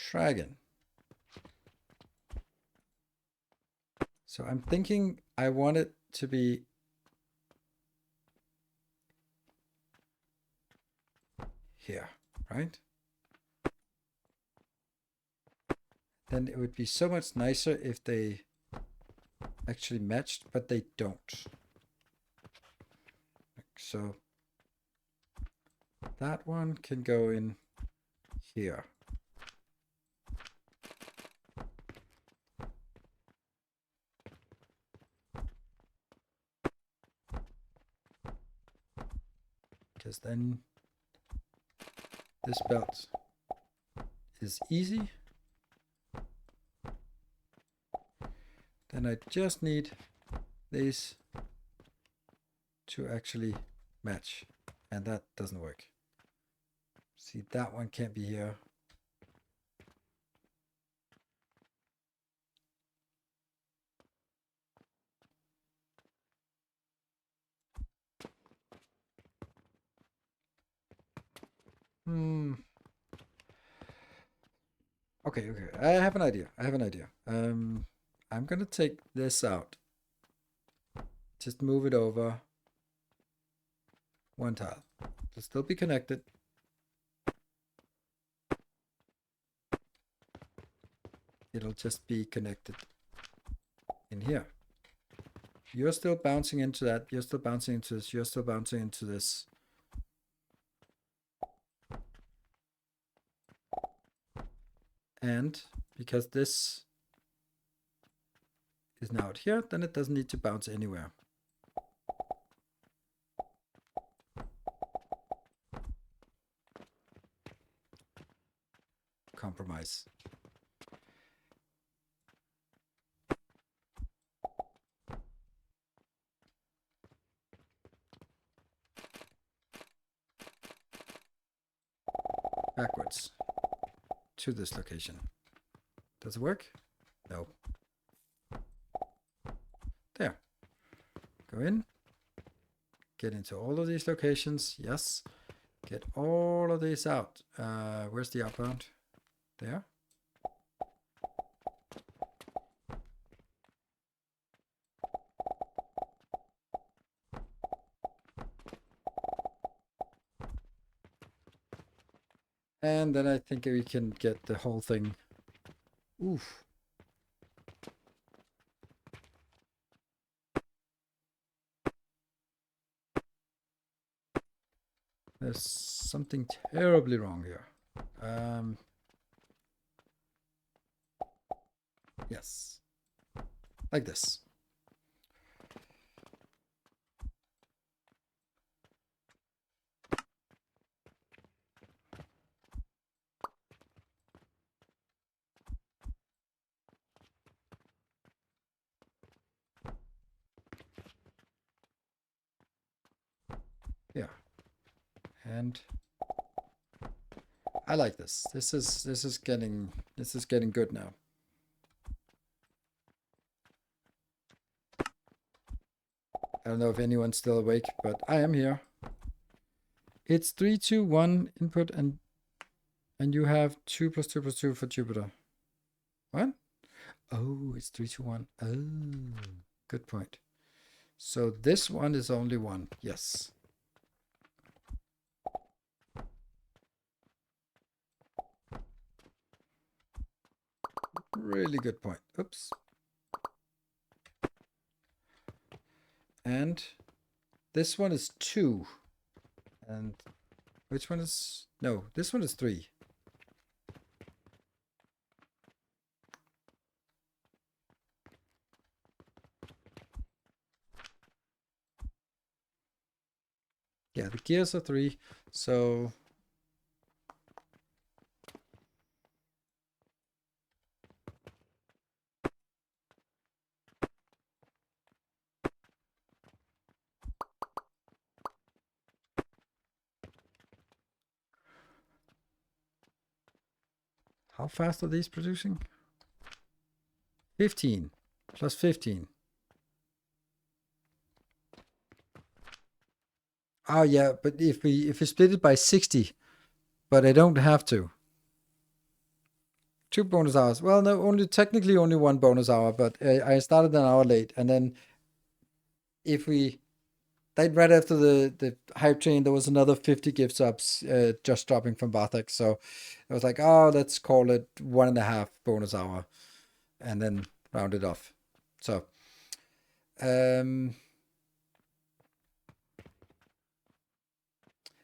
Dragon. So I'm thinking I want it to be here, right? Then it would be so much nicer if they actually matched, but they don't. So that one can go in here. Because then this belt is easy. Then I just need these to actually match, and that doesn't work. See, that one can't be here. Okay, I have an idea. I'm gonna take this out. Just move it over one tile. It'll still be connected. It'll just be connected in here. You're still bouncing into that. You're still bouncing into this. You're still bouncing into this. And because this is now out here, then it doesn't need to bounce anywhere. compromise. Backwards to this location. Does it work? No. There. Go in. Get into all of these locations. Yes. Get all of these out. Where's the outbound? There. And then I think we can get the whole thing. Oof. There's something terribly wrong here. Yes. Like this. Yeah. And I like this. This is getting good now. I don't know if anyone's still awake, but I am here. It's 3, 2, 1 input, and you have 2 + 2 + 2 for Jupiter. What? Oh, it's 3, 2, 1. Oh, good point. So this one is only 1. Yes. Really good point. Oops. And this one is 2. And which one is... No, this one is 3. Yeah, the gears are 3. So... How fast are these producing? 15 plus 15. Oh yeah, but if we split it by 60, but I don't have to. 2 bonus hours. Well, no, technically only 1 bonus hour, but I started an hour late, and then if we right after the hype train, there was another 50 gift subs just dropping from Bartek. So I was like, oh, let's call it 1.5 bonus hour, and then round it off. So,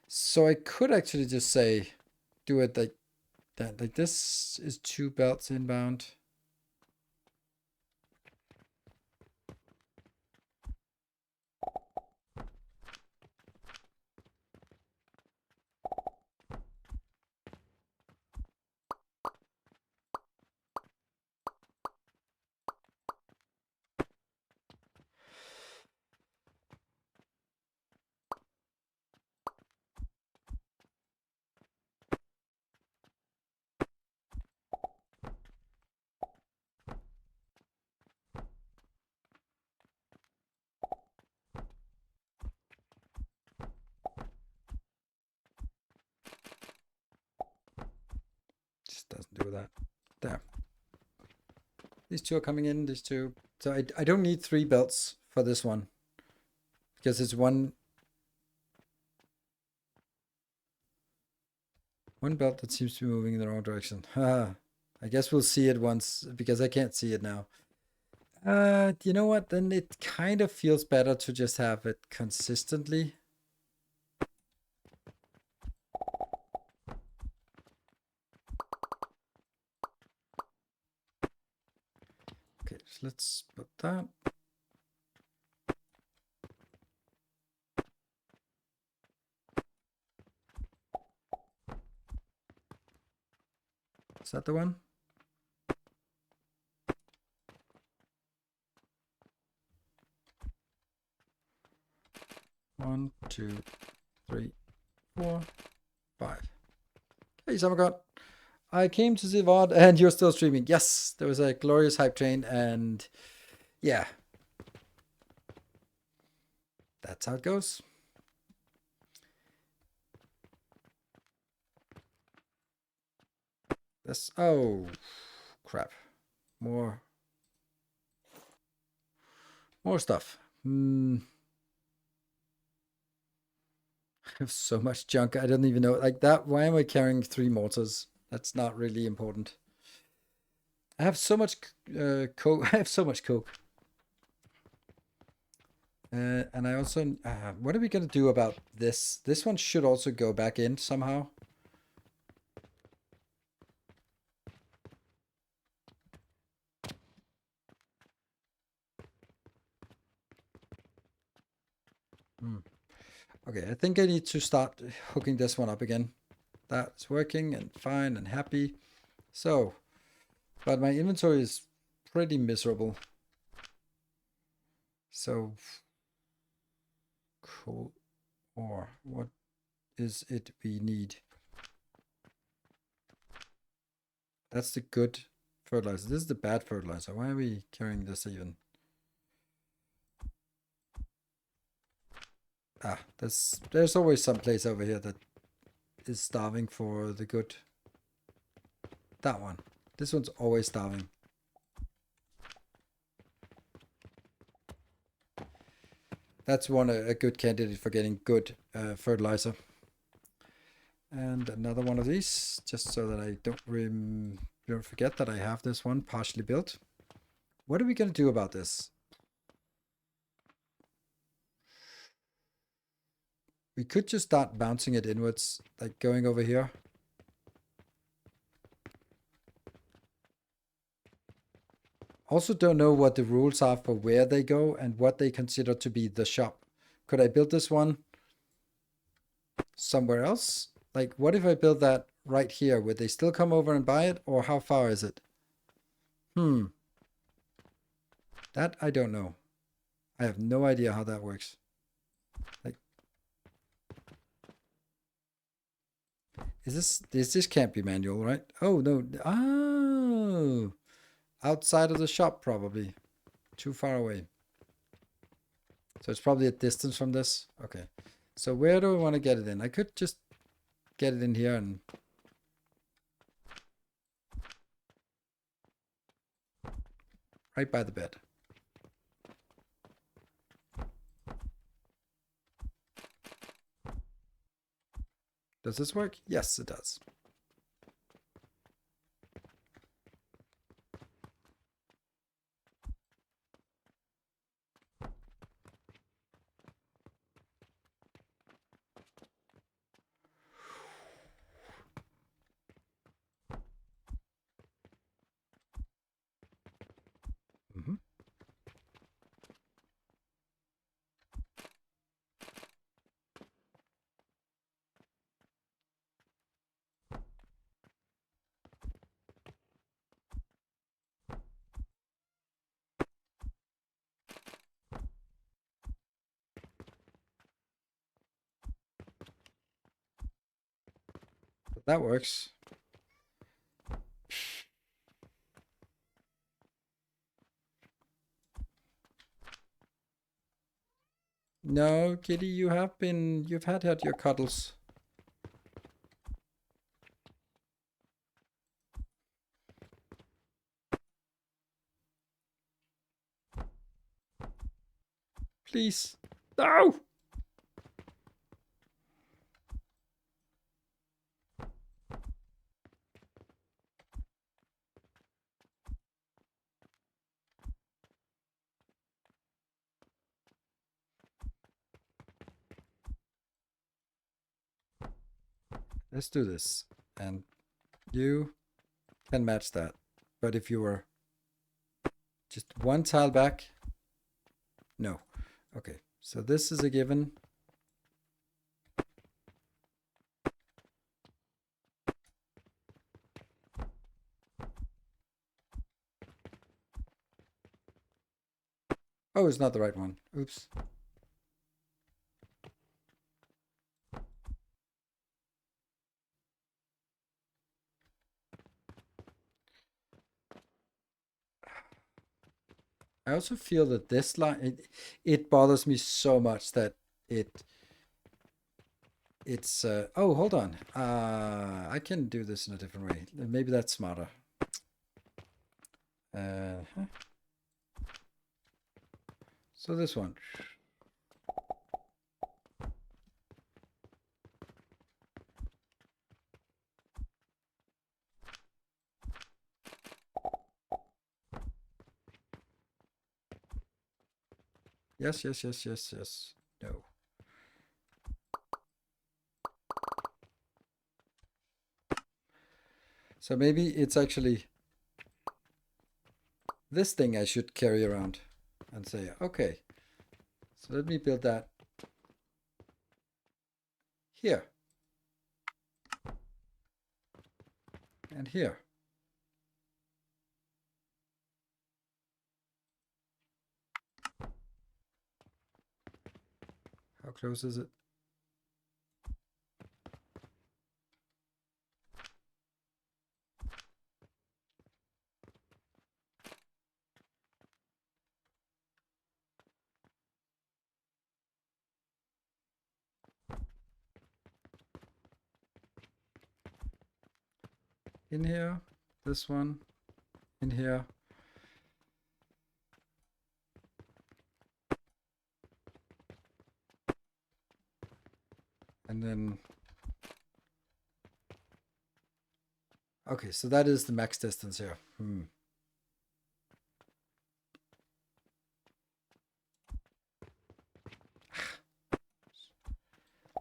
so I could actually just say, do it like that. Like this is 2 belts inbound. Just doesn't do that. There. These 2 are coming in, these 2. So I don't need 3 belts for this one. Because it's one belt that seems to be moving in the wrong direction. I guess we'll see it once, because I can't see it now. You know what? Then it kind of feels better to just have it consistently. Okay, so let's put that. Is that the one? One, two, three, 4, 5. Hey, Summer God. I came to the VOD and you're still streaming. Yes, there was a glorious hype train and yeah. That's how it goes. This, oh, crap. More stuff. I have so much junk. I don't even know. Like that, why am I carrying 3 mortars? That's not really important. I have so much coke. I have so much coke. And I also, what are we going to do about this? This one should also go back in somehow. Okay, I think I need to start hooking this one up again. That's working and fine and happy. So, but my inventory is pretty miserable. So, cool. Or what is it we need? That's the good fertilizer. This is the bad fertilizer. Why are we carrying this even? There's always some place over here that is starving for the good. That one. This one's always starving. That's one a good candidate for getting good fertilizer. And another one of these, just so that I don't forget that I have this one partially built. What are we going to do about this? We could just start bouncing it inwards, like going over here. Also don't know what the rules are for where they go and what they consider to be the shop. Could I build this one somewhere else? Like, what if I build that right here? Would they still come over and buy it? Or how far is it? That I don't know. I have no idea how that works. Like, this can't be manual, right? Oh, no. Oh, outside of the shop, probably. Too far away. So it's probably a distance from this. Okay. So where do I want to get it in? I could just get it in here and right by the bed. Does this work? Yes, it does. But that works. No, Kitty, you've had your cuddles. Please. No! Let's do this. And you can match that. But if you were just one tile back, no. Okay, so this is a given. Oh, it's not the right one. Oops. I also feel that this line, it bothers me so much that it's oh, hold on. I can do this in a different way. Maybe that's smarter. Huh. So this one. Yes, yes, yes, yes, yes. No. So maybe it's actually this thing I should carry around and say, okay, so let me build that here and here. How close is it? In here, this one, in here. And then, okay, so that is the max distance here.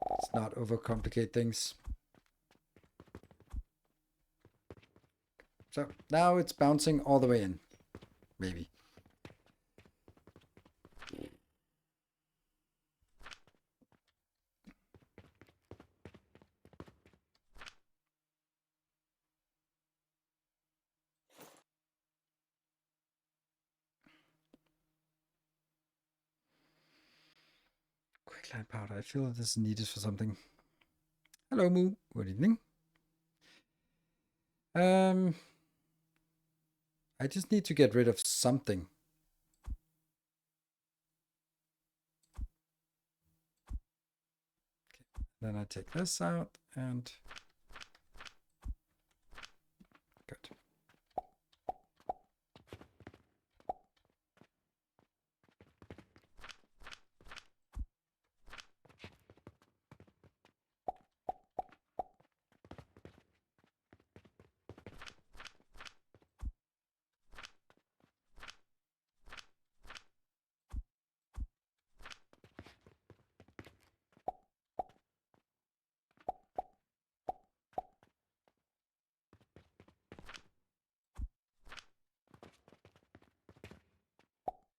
Let's not overcomplicate things. So now it's bouncing all the way in, maybe. Quicklime powder. I feel that this is needed for something. Hello, Moo. Good evening. I just need to get rid of something. Okay. Then I take this out and good.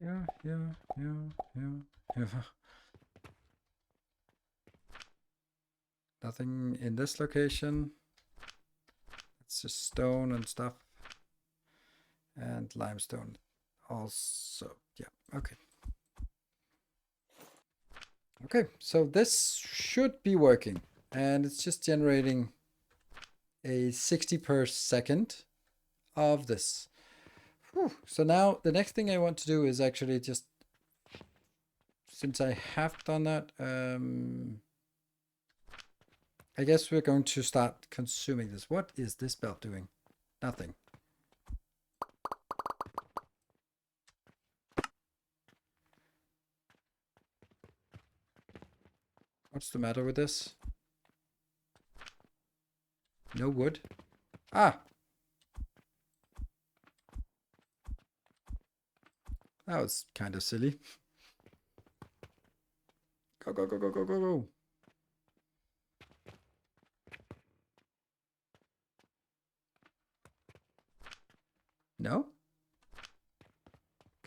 Yeah. Nothing in this location. It's just stone and stuff. And limestone also. Yeah, okay. Okay, so this should be working. And it's just generating a 60 per second of this. Whew. So now the next thing I want to do is actually just, since I have done that, I guess we're going to start consuming this. What is this belt doing? Nothing. What's the matter with this? No wood? Ah! That was kind of silly. Go, go, go, go, go, go, go. No?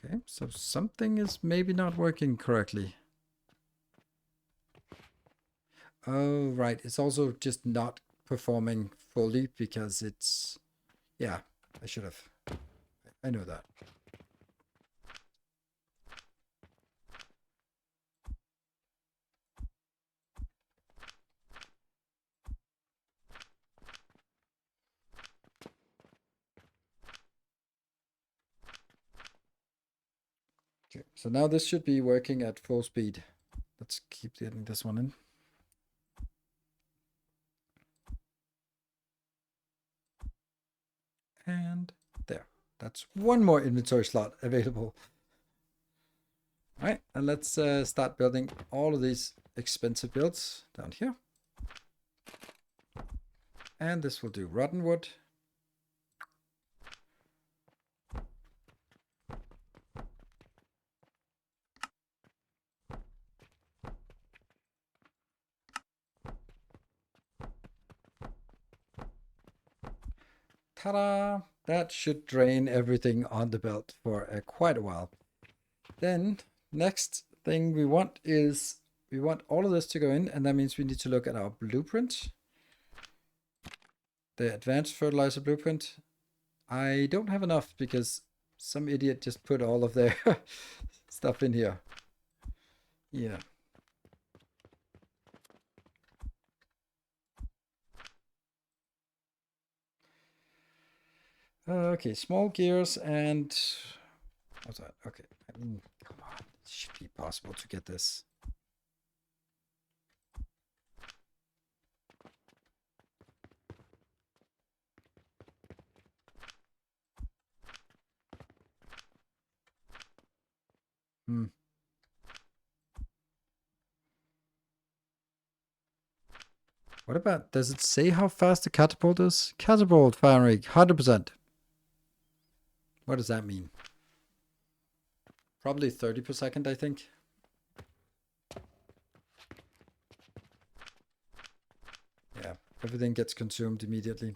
Okay, so something is maybe not working correctly. Oh, right. It's also just not performing fully because it's... Yeah, I should have. I know that. So now this should be working at full speed. Let's keep getting this one in. And there. That's one more inventory slot available. All right, and let's start building all of these expensive builds down here. And this will do rotten wood. Ta-da! That should drain everything on the belt for quite a while. Then next thing we want is we want all of this to go in, and that means we need to look at our blueprint. The advanced fertilizer blueprint. I don't have enough because some idiot just put all of their stuff in here. Yeah. Okay, small gears and what's that? Okay, I mean, come on, it should be possible to get this. What about, does it say how fast the catapult is? Catapult fire rate, 100%. What does that mean? Probably 30 per second, I think. Yeah, everything gets consumed immediately.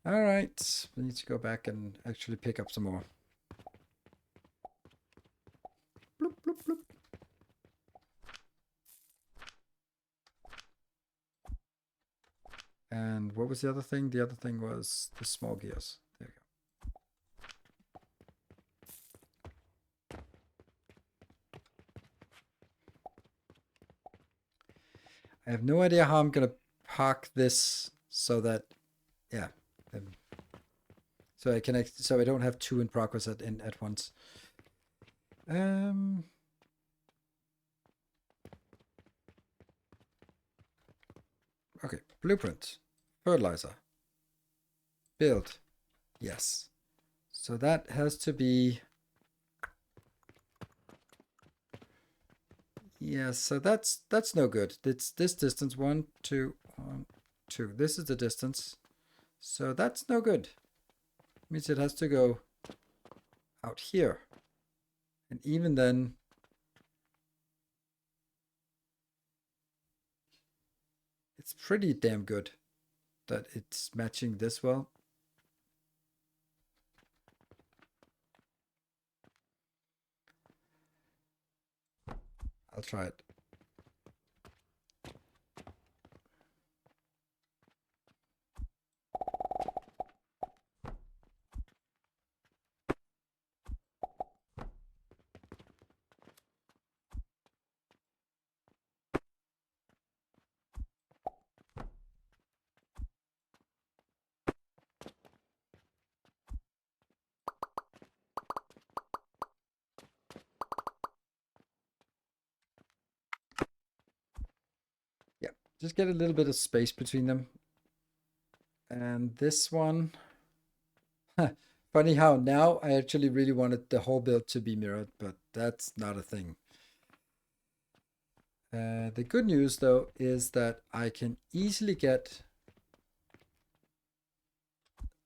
All right, we need to go back and actually pick up some more. Bloop, bloop, bloop. And what was the other thing? The other thing was the small gears. There we go. I have no idea how I'm going to park this so that, yeah. So I can, so I don't have two in progress at once. Okay, blueprint, fertilizer, build, yes. So that has to be, yeah, so that's no good. It's this distance, 1, 2, 1, 2. This is the distance. So that's no good. Means it has to go out here. And even then, it's pretty damn good that it's matching this well. I'll try it. Yeah, just get a little bit of space between them. And this one, funny how now I actually really wanted the whole build to be mirrored, but that's not a thing. The good news though is that I can easily get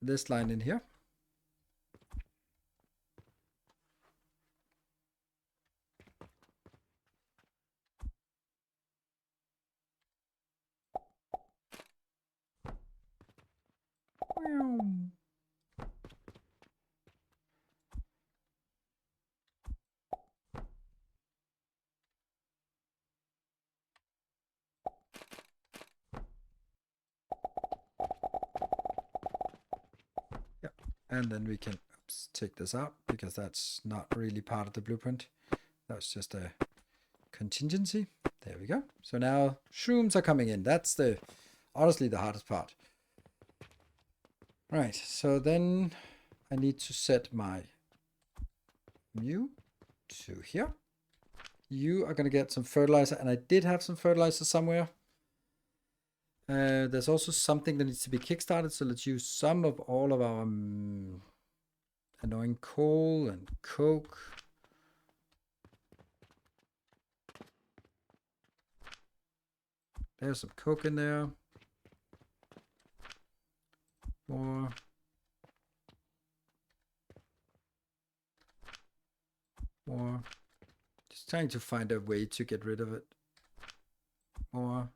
this line in here. Yeah, and then we can take this out because that's not really part of the blueprint. That's just a contingency. There we go. So now shrooms are coming in. That's honestly the hardest part. Right, so then I need to set my new to here. You are going to get some fertilizer, and I did have some fertilizer somewhere. There's also something that needs to be kickstarted, so let's use some of all of our annoying coal and coke. There's some coke in there. More. More. Just trying to find a way to get rid of it. More.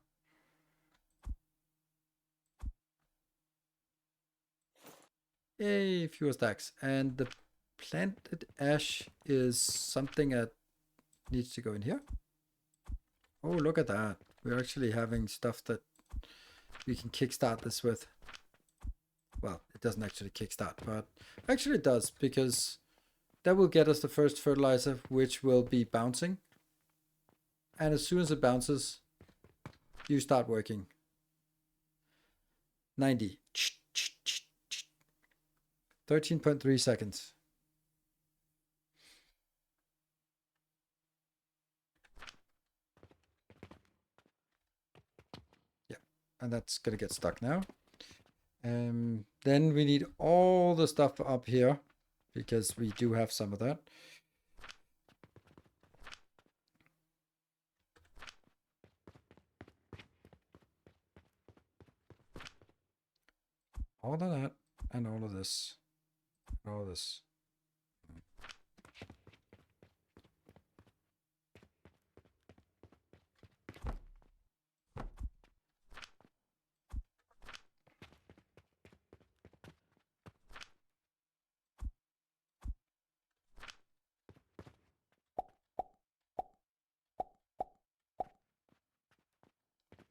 Yay, fewer stacks. And the planted ash is something that needs to go in here. Oh, look at that. We're actually having stuff that we can kickstart this with. Well, it doesn't actually kickstart, but actually it does, because that will get us the first fertilizer, which will be bouncing. And as soon as it bounces, you start working. 90. 13.3 seconds. Yeah, and that's gonna get stuck now. Then we need all the stuff up here, because we do have some of that. All of that, and all of this, and all of this.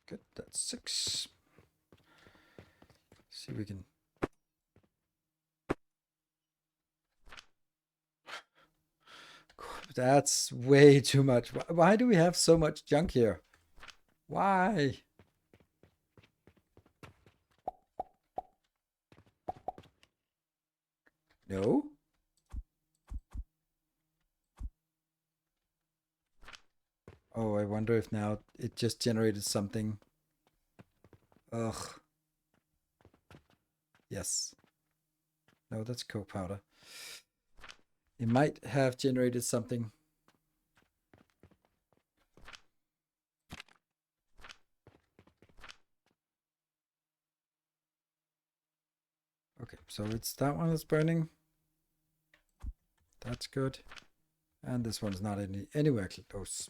Good, that's 6. See if we can. That's way too much. Why do we have so much junk here? Why? No? Oh, I wonder if now it just generated something. Ugh. Yes. No, that's coke powder. It might have generated something. Okay, so it's that one that's burning. That's good. And this one's not anywhere close.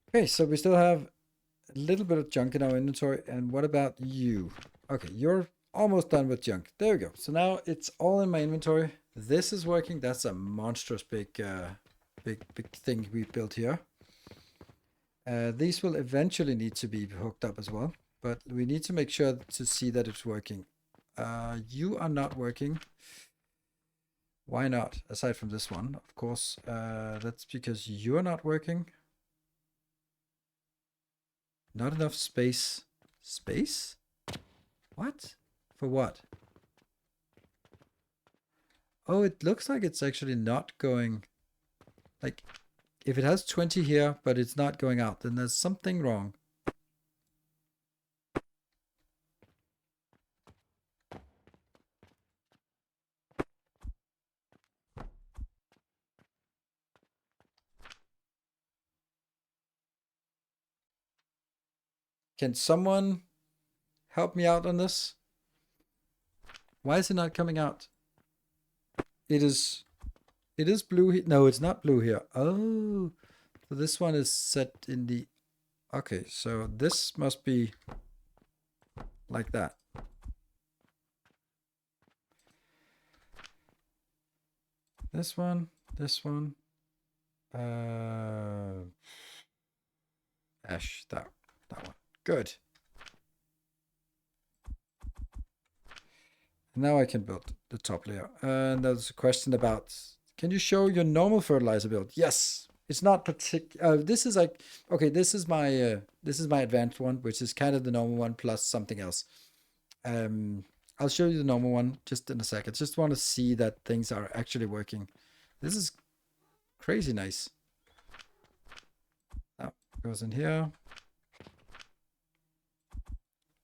Okay, so we still have a little bit of junk in our inventory. And what about you? Okay, you're almost done with junk. There we go. So now it's all in my inventory. This is working. That's a monstrous big thing we built here. These will eventually need to be hooked up as well, but we need to make sure to see that it's working. You are not working. Why not? Aside from this one, of course. That's because you're not working. Not enough space. Space? What? For what? Oh, it looks like it's actually not going. Like, if it has 20 here, but it's not going out, then there's something wrong. Can someone help me out on this? Why is it not coming out? It is blue. No, it's not blue here. Oh, so this one is set in the. Okay, so this must be like that. This one, ash, that one. Good. Now I can build the top layer. And there's a question about, can you show your normal fertilizer build? Yes. It's not particular. This is like, okay, this is my advanced one, which is kind of the normal one plus something else. I'll show you the normal one just in a second. Just want to see that things are actually working. This is Crazy nice. That goes in here.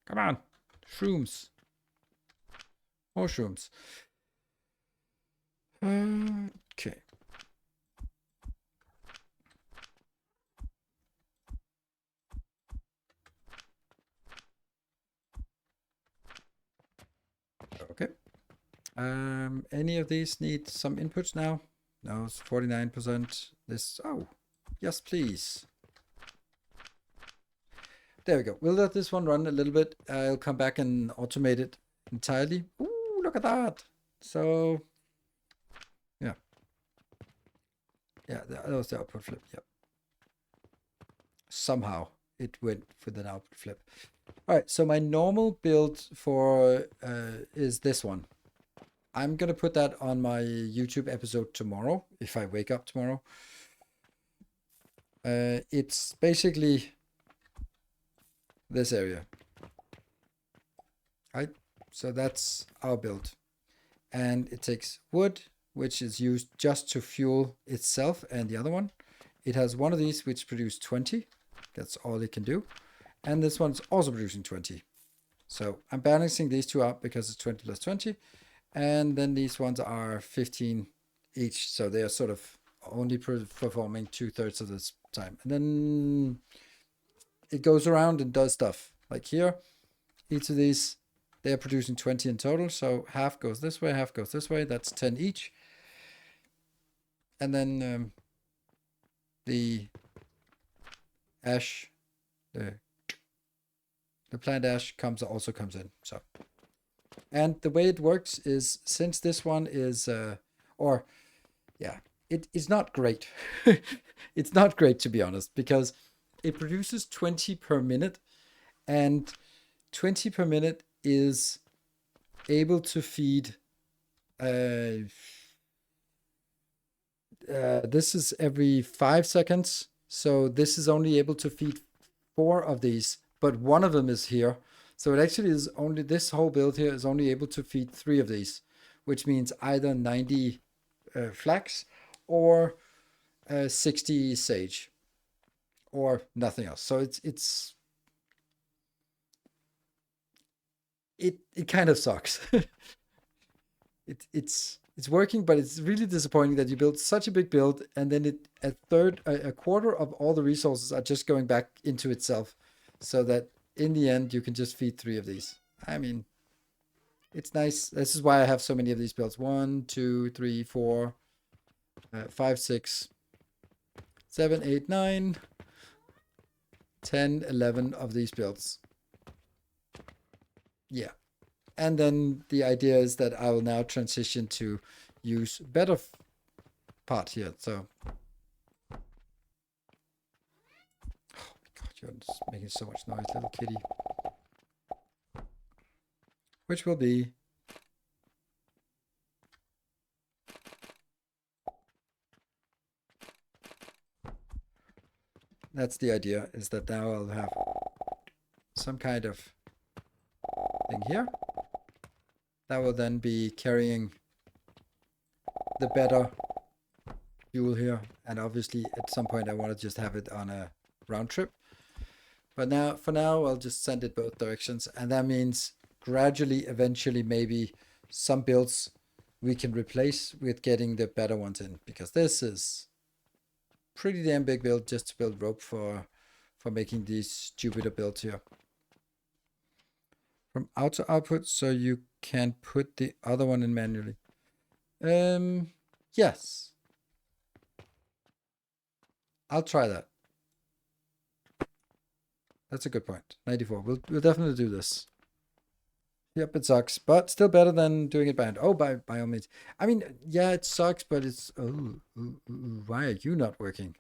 Come on. Shrooms. More shrooms. Okay. Okay. Any of these need some inputs now? No, it's 49%. This, oh, yes, please. There we go. We'll let this one run a little bit. I'll come back and automate it entirely. Ooh, look at that. So, yeah. Yeah, that was the output flip. Yep. Somehow it went with an output flip. All right, so my normal build for is this one. I'm going to put that on my YouTube episode tomorrow, if I wake up tomorrow. It's basically this area. Right? So that's our build. And it takes wood, which is used just to fuel itself and the other one. It has one of these which produce 20. That's all it can do. And this one's also producing 20. So I'm balancing these two out because it's 20 plus 20. And then these ones are 15 each. So they are sort of only performing 2/3 of this time. And then it goes around and does stuff. Like here, each of these, they are producing 20 in total. So half goes this way, half goes this way. That's 10 each. And then the ash, the plant ash also comes in. So, and the way it works is, since this one is, it's not great. It's not great, to be honest, because it produces 20 per minute, and 20 per minute is able to feed, this is every 5 seconds. So this is only able to feed 4 of these, but one of them is here. So it actually is only, this whole build here is only able to feed 3 of these, which means either 90 flax or 60 sage or nothing else. So it kind of sucks. It's working, but it's really disappointing that you build such a big build and then a quarter of all the resources are just going back into itself, so that in the end you can just feed 3 of these. I mean, it's nice. This is why I have so many of these builds. 1, 2, 3, 4, 5, 6, 7, 8, 9, 10, 11 of these builds. Yeah. And then the idea is that I will now transition to use better part here. So, oh my God, you're just making so much noise, little kitty. Which will be that's the idea, is that now I'll have some kind of thing here that will then be carrying the better fuel here. And obviously at some point I want to just have it on a round trip. But now, for now, I'll just send it both directions. And that means gradually, eventually, maybe some builds we can replace with getting the better ones in. Because this is pretty damn big build just to build rope for making these Jupiter builds here. From auto output, so you can put the other one in manually. Yes. I'll try that. That's a good point. 94. We'll definitely do this. Yep, it sucks, but still better than doing it by hand. Oh, by all means. I mean, yeah, it sucks, but it's... why are you not working?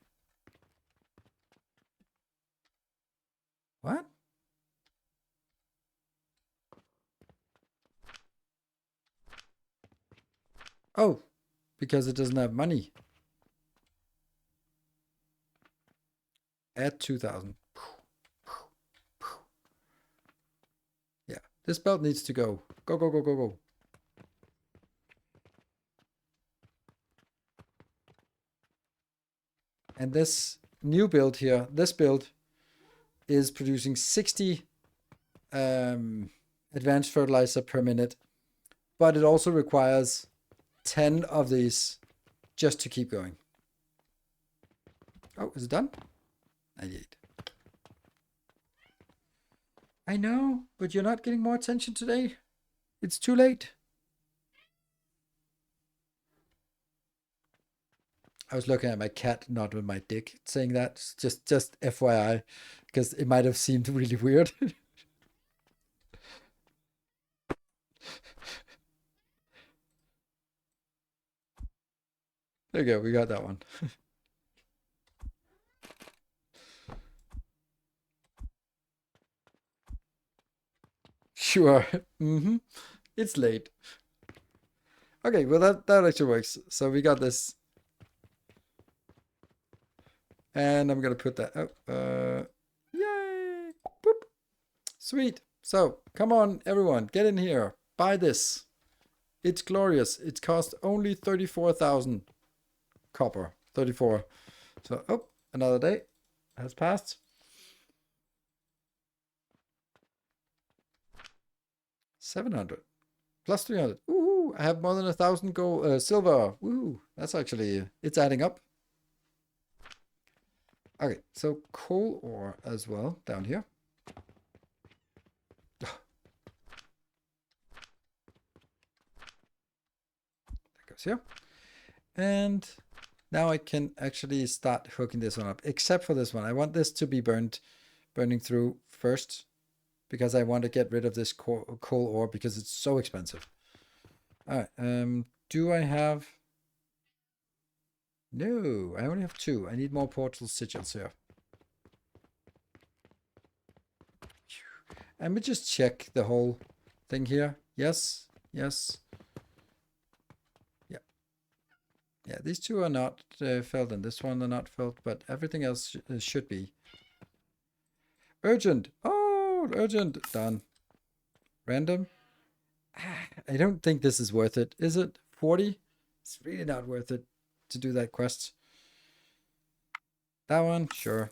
What? Oh, because it doesn't have money. Add 2,000. Yeah, this belt needs to go. Go, go, go, go, go. And this new build here, this build is producing 60 advanced fertilizer per minute, but it also requires 10 of these just to keep going. Oh, is it done? 98. I know, but you're not getting more attention today. It's too late. I was looking at my cat, not with my dick, saying that. Just FYI, because it might have seemed really weird. There you go, we got that one. Sure. It's late. Okay, well that actually works. So we got this. And I'm gonna put that yay! Boop. Sweet. So come on, everyone, get in here. Buy this. It's glorious. It cost only 34,000 copper. 34. So another day has passed. 700 plus 300. Ooh, I have more than 1,000 gold silver. Ooh, that's actually, it's adding up. Okay, so coal ore as well down here. That goes here. And now I can actually start hooking this one up, except for this one. I want this to be burning through first, because I want to get rid of this coal ore because it's so expensive. All right, do I have... No, I only have 2. I need more portal sigils here. And we just check the whole thing here. Yes, yes. Yeah. Yeah, these 2 are not filled, and this one are not filled, but everything else should be. Urgent. Oh, urgent. Done. Random. I don't think this is worth it. Is it 40? It's really not worth it to do that quest. That one, sure.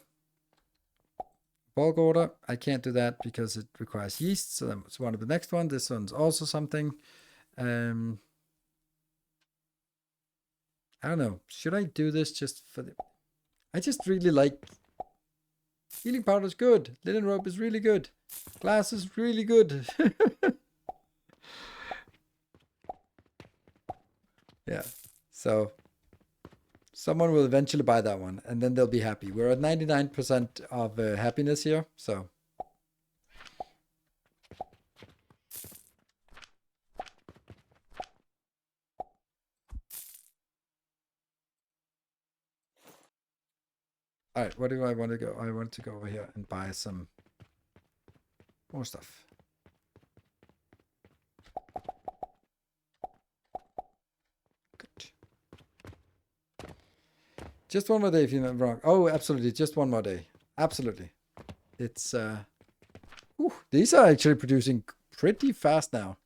Bulk order, I can't do that because it requires yeast. So that's one of the next one. This one's also something. I don't know. Should I do this just for the... I just really like... Healing powder is good. Linen rope is really good. Glass is really good. Yeah. So someone will eventually buy that one, and then they'll be happy. We're at 99% of happiness here, so. All right, where do I want to go? I want to go over here and buy some more stuff. Good. Just one more day if you're not wrong. Oh, absolutely. Just one more day. Absolutely. It's, these are actually producing pretty fast now.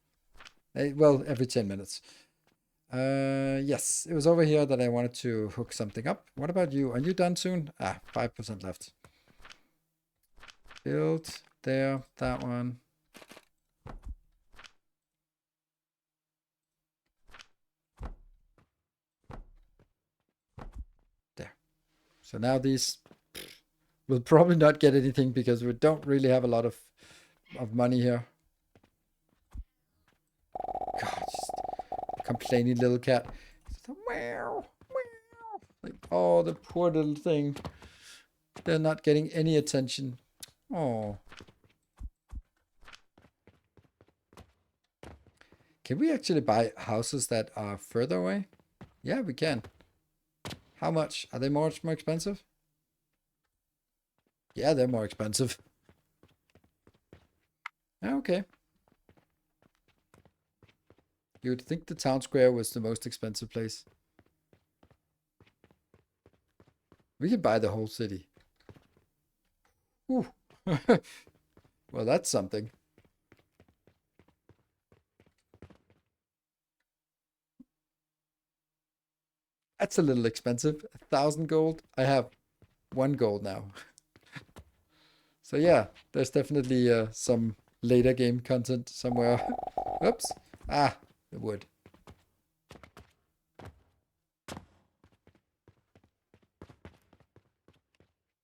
Well, every 10 minutes. Yes, it was over here that I wanted to hook something up. What about you? Are you done soon? 5% left. Build there, that one. There. So now these will probably not get anything because we don't really have a lot of money here. God, just complaining little cat. Meow, meow. Like, oh, the poor little thing. They're not getting any attention. Oh. Can we actually buy houses that are further away? Yeah, we can. How much? Are they much more expensive? Yeah, they're more expensive. Okay. You'd think the town square was the most expensive place. We could buy the whole city. Ooh. Well, that's something. That's a little expensive. 1,000 gold. I have 1 gold now. So yeah, there's definitely some later game content somewhere. Oops. Ah, the wood.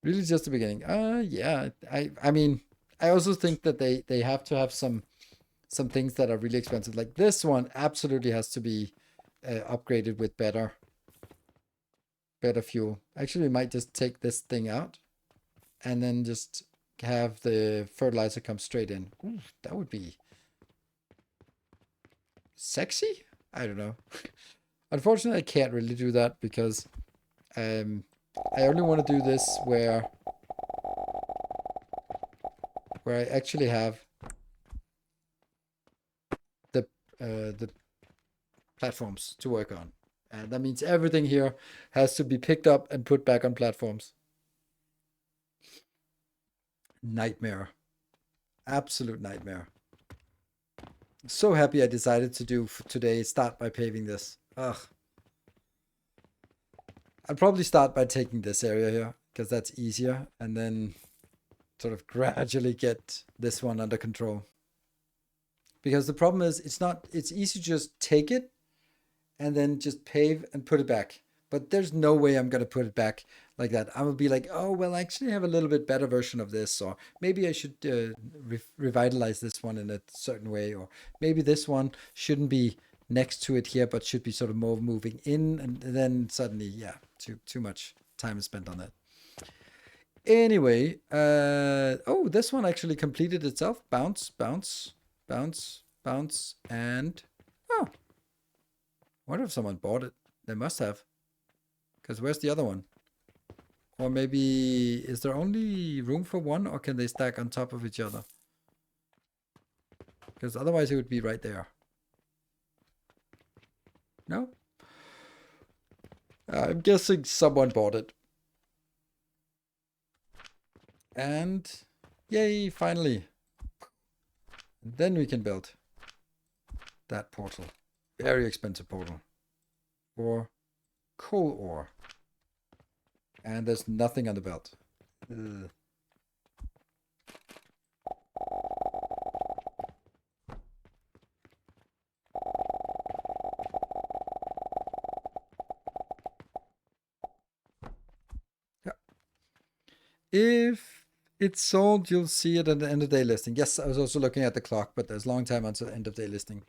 Really just the beginning. Yeah. I mean, I also think that they have to have some things that are really expensive. Like this one absolutely has to be upgraded with better fuel. Actually, we might just take this thing out and then just have the fertilizer come straight in. Ooh, that would be sexy? I don't know. Unfortunately, I can't really do that because I only want to do this where I actually have the platforms to work on. And that means everything here has to be picked up and put back on platforms. Nightmare. Absolute nightmare. So happy I decided to do today, start by paving this. Ugh. I'd probably start by taking this area here, because that's easier, and then sort of gradually get this one under control. Because the problem is, it's easy to just take it, and then just pave and put it back. But there's no way I'm going to put it back like that. I will be like, oh, well, I actually have a little bit better version of this, or maybe I should revitalize this one in a certain way, or maybe this one shouldn't be next to it here, but should be sort of more moving in, and then suddenly, yeah, too much time is spent on that. Anyway, oh, this one actually completed itself. Bounce, bounce, bounce, bounce, and oh, wonder if someone bought it. They must have. Because where's the other one? Or maybe, is there only room for one, or can they stack on top of each other? Because otherwise it would be right there. No? I'm guessing someone bought it. And yay, finally. Then we can build that portal. Very expensive portal. For coal ore. And there's nothing on the belt. Ugh. Yeah. If it's sold, you'll see it at the end of day listing. Yes, I was also looking at the clock, but there's a long time until end of day listing.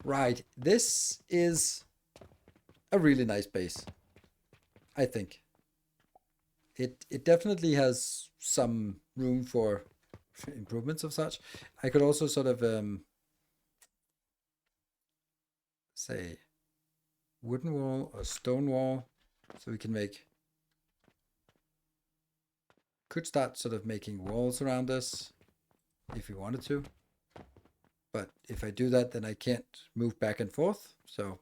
Right. This is a really nice base, I think. It definitely has some room for improvements of such. I could also sort of say wooden wall or stone wall, so we can could start sort of making walls around this if we wanted to. But if I do that, then I can't move back and forth. So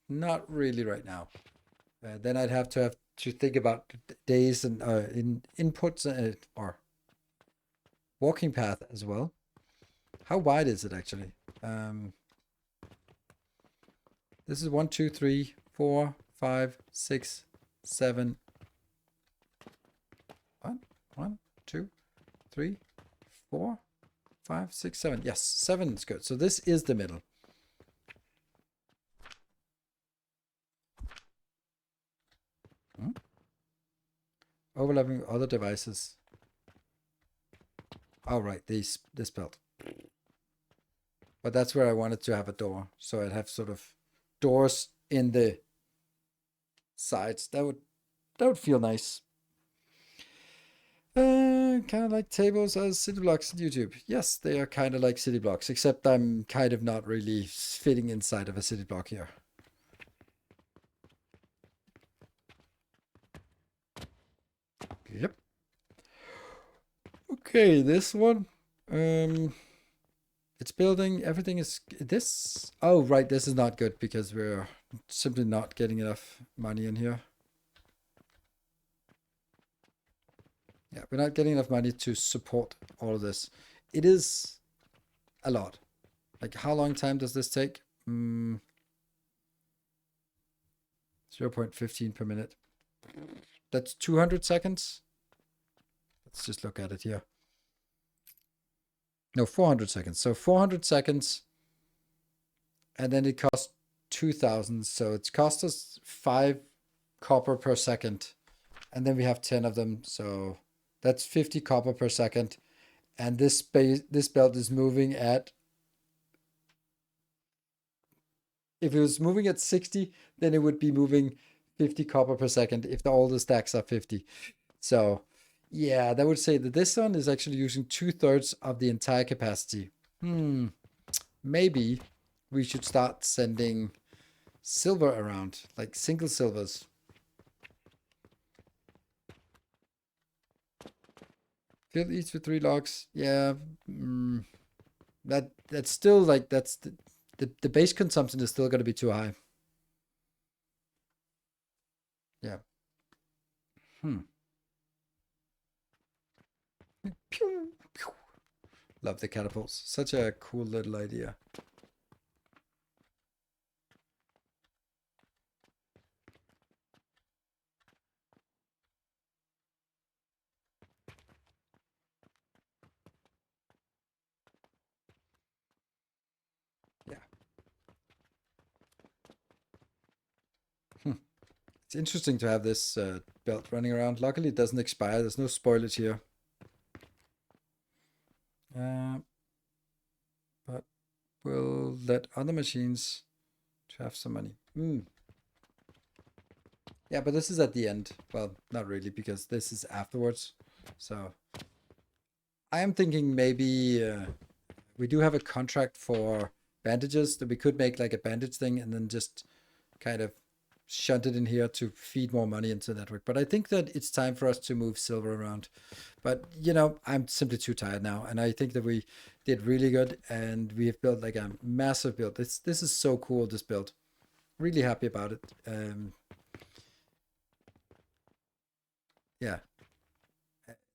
not really right now. Then I'd have to think about days and in inputs or walking path as well. How wide is it actually? This is 1, 2, 3, 4, 5, 6, 7. 1, 2, 3, 4, 5, 6, 7. Yes, 7 is good. So this is the middle. Overlapping other devices. Oh, right, this belt. But that's where I wanted to have a door. So I'd have sort of doors in the sides. That would feel nice. Kind of like tables as city blocks in YouTube. Yes, they are kind of like city blocks, except I'm kind of not really fitting inside of a city block here. Yep. Okay, this one. It's building. Everything is this. Oh, right. This is not good because we're simply not getting enough money in here. Yeah, we're not getting enough money to support all of this. It is a lot. Like, how long time does this take? 0.15 per minute. That's 200 seconds. Let's just look at it here. No, 400 seconds. So 400 seconds. And then it costs 2,000. So it's cost us 5 copper per second. And then we have 10 of them. So that's 50 copper per second. And this belt is moving at, if it was moving at 60, then it would be moving 50 copper per second if all the stacks are 50. So yeah, that would say that this one is actually using 2/3 of the entire capacity. Maybe we should start sending silver around, like single silvers. Fill each with 3 logs. Yeah, that's still like, that's the base consumption is still going to be too high. Yeah. Pew, pew. Love the catapults. Such a cool little idea. Yeah. It's interesting to have this belt running around. Luckily, it doesn't expire. There's no spoilage here. But we'll let other machines to have some money. Yeah, but this is at the end. Well, not really, because this is afterwards. So I am thinking maybe we do have a contract for bandages that we could make like a bandage thing and then just kind of shunt it in here to feed more money into the network. But I think that it's time for us to move silver around. But, you know, I'm simply too tired now. And I think that we did really good. And we have built like a massive build. This is so cool, this build. Really happy about it. Yeah.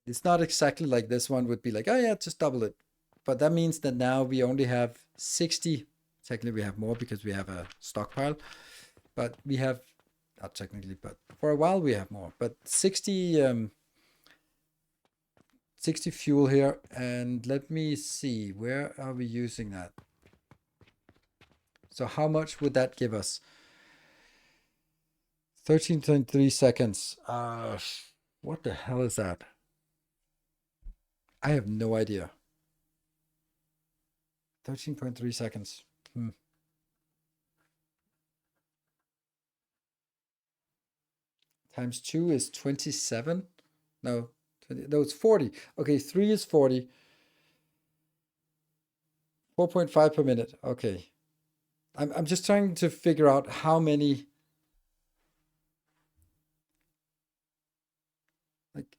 It's not exactly like this one would be like, oh yeah, just double it. But that means that now we only have 60. Technically, we have more because we have a stockpile. But we have, not technically, but for a while we have more. But 60, 60 fuel here. And let me see, where are we using that? So how much would that give us? 13.3 seconds. What the hell is that? I have no idea. 13.3 seconds. Times 2 is 27. No, 20, no, it's 40. Okay, 3 is 40. 4.5 per minute. Okay. I'm just trying to figure out how many, like,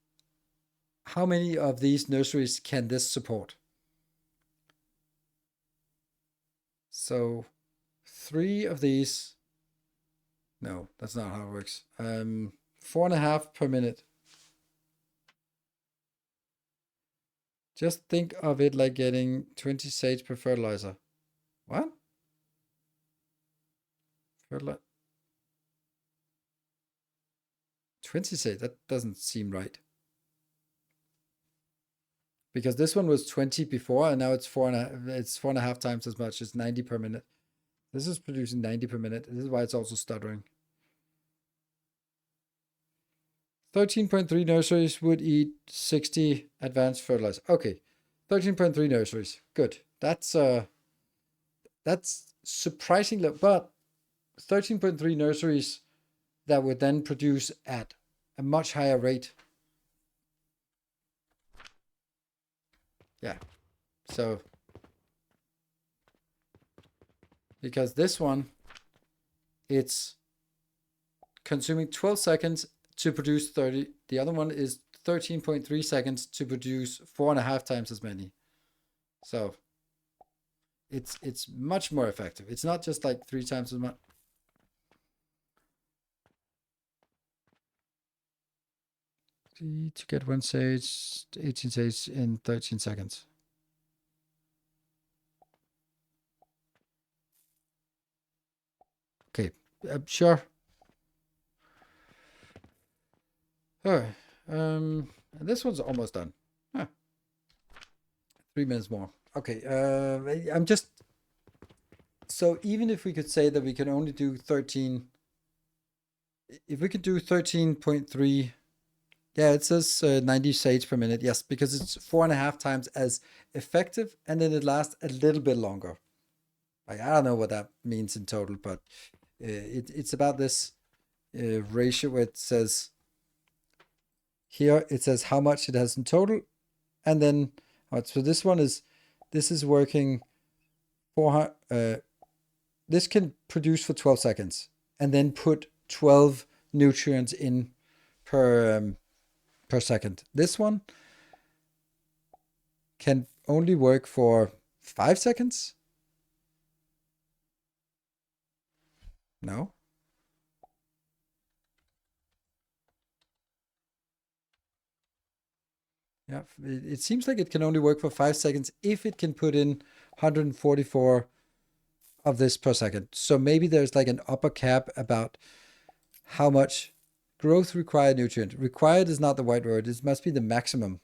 how many of these nurseries can this support? So 3 of these. No, that's not how it works. 4.5 per minute. Just think of it like getting 20 sage per fertilizer. What? 20 sage? That doesn't seem right. Because this one was 20 before, and now it's 4.5 times as much. It's 90 per minute. This is producing 90 per minute. This is why it's also stuttering. 13.3 nurseries would eat 60 advanced fertilizer. Okay, 13.3 nurseries. Good. That's surprisingly, but 13.3 nurseries that would then produce at a much higher rate. Yeah. So, because this one, it's consuming 12 seconds to produce 30. The other one is 13.3 seconds to produce 4.5 times as many. So it's much more effective. It's not just like 3 times as much. To get 1 sage, 18 sage in 13 seconds. Okay, sure. All right. This one's almost done. Huh, 3 minutes more. Okay. I'm just so even if we could say that we can only do 13, if we could do 13.3, yeah, it says 90 shades per minute. Yes, because it's 4.5 times as effective, and then it lasts a little bit longer. Like, I don't know what that means in total, but it's about this ratio where it says here, it says how much it has in total, and then so this one is, this is working 400, this can produce for 12 seconds and then put 12 nutrients in per second. This one can only work for 5 seconds. No. Yeah, it seems like it can only work for 5 seconds if it can put in 144 of this per second. So maybe there's like an upper cap about how much growth required nutrient. Required is not the right word. It must be the maximum.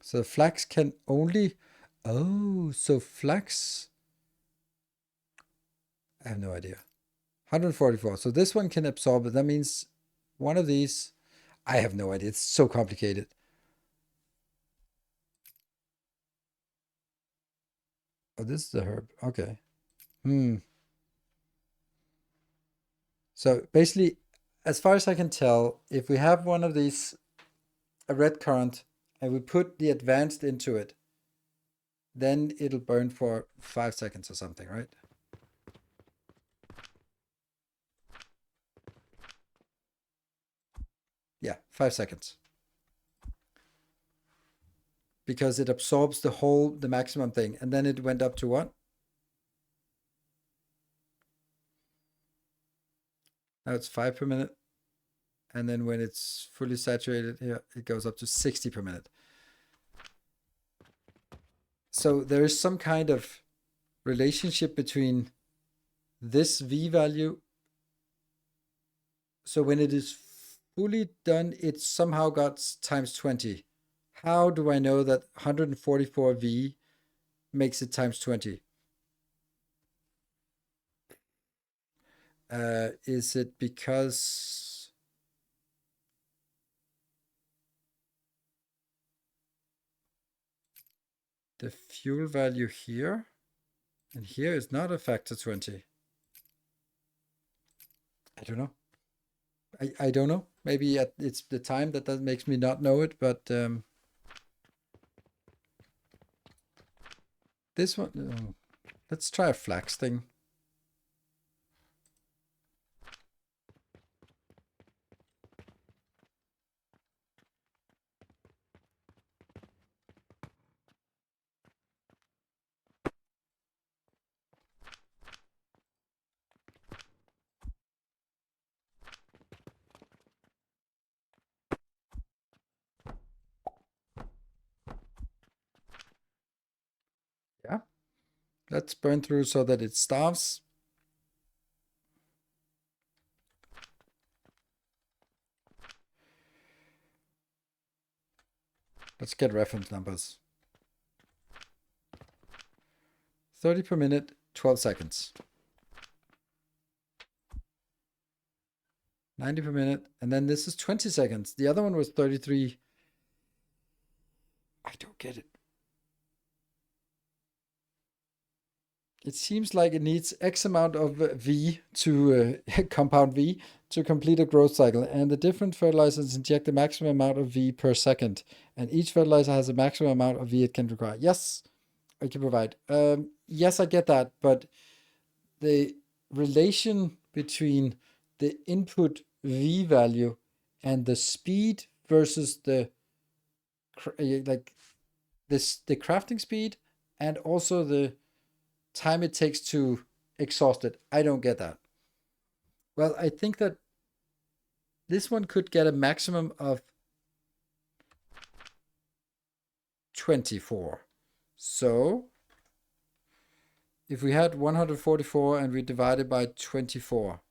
So flax can only, oh, so flax, I have no idea. 144. So this one can absorb it. That means one of these, I have no idea. It's so complicated. Oh, this is the herb. Okay. So basically, as far as I can tell, if we have one of these, a red currant, and we put the advanced into it, then it'll burn for 5 seconds or something, right? Yeah, 5 seconds. Because it absorbs the maximum thing. And then it went up to what? Now it's 5 per minute. And then when it's fully saturated here, it goes up to 60 per minute. So there is some kind of relationship between this V value. So when it is fully done, it somehow got times 20. How do I know that 144 V makes it times 20? Is it because the fuel value here and here is not a factor 20? I don't know. I don't know. Maybe it's the time that makes me not know it, but this one, let's try a flax thing. Yeah. Let's burn through so that it starves. Let's get reference numbers. 30 per minute, 12 seconds. 90 per minute, and then this is 20 seconds. The other one was 33. I don't get it. It seems like it needs X amount of V to compound V to complete a growth cycle, and the different fertilizers inject the maximum amount of V per second, and each fertilizer has a maximum amount of V it can require. Yes, I can provide. Yes, I get that, but the relation between the input V value and the speed versus the like the crafting speed and also the time it takes to exhaust it. I don't get that. Well, I think that this one could get a maximum of 24. So if we had 144 and we divide it by 24,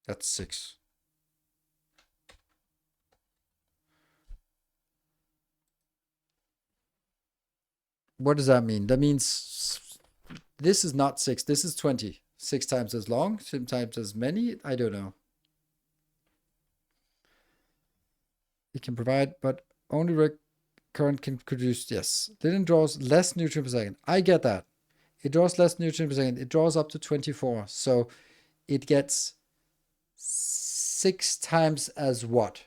That's 6. What does that mean? That means this is not 6. This is 20. 6 times as long, 6 times as many. I don't know. It can provide, but only current can produce. Yes. Then it draws less nutrient per second. I get that. It draws less nutrient per second. It draws up to 24. So it gets 6 times as what?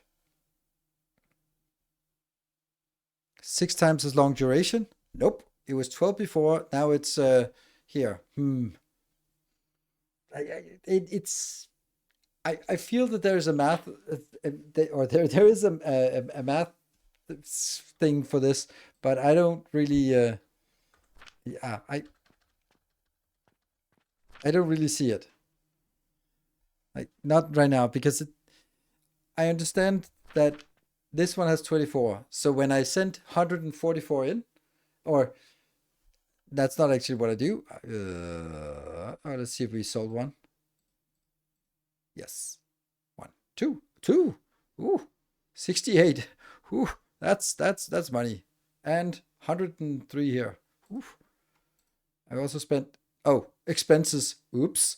6 times as long duration? Nope. It was 12 before. Now it's here. I feel that there is a math, or there is a math thing for this, but I don't really. Yeah, I don't really see it. Like not right now because I understand that this one has 24. So when I sent 144 in, or that's not actually what I do. Let's see if we sold one. Yes. 1, 2, 2. Ooh, 68. Ooh, that's money. And 103 here. Ooh. I also spent, expenses. Oops.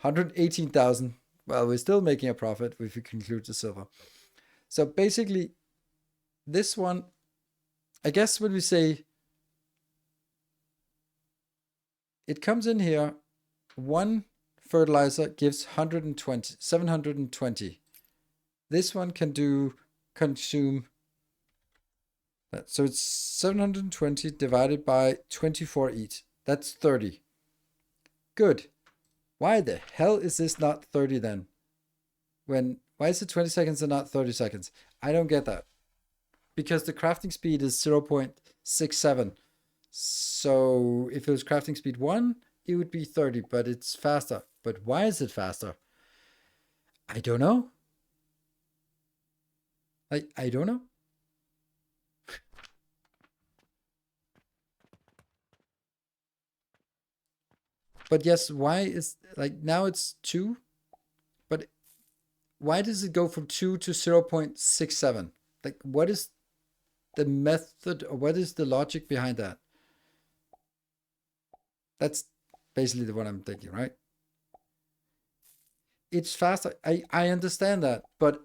118,000. Well, we're still making a profit if we conclude the silver. So basically, this one, I guess when we say it comes in here, one fertilizer gives 720. This one can consume that. So it's 720 divided by 24 each. That's 30. Good. Why the hell is this not 30 then? Why is it 20 seconds and not 30 seconds? I don't get that. Because the crafting speed is 0.67. So if it was crafting speed 1, it would be 30, but it's faster. But why is it faster? I don't know. I don't know. But yes, why is now it's 2, but why does it go from 2 to 0.67? What is the method, or what is the logic behind that? That's basically what I'm thinking, right? It's faster. I understand that, but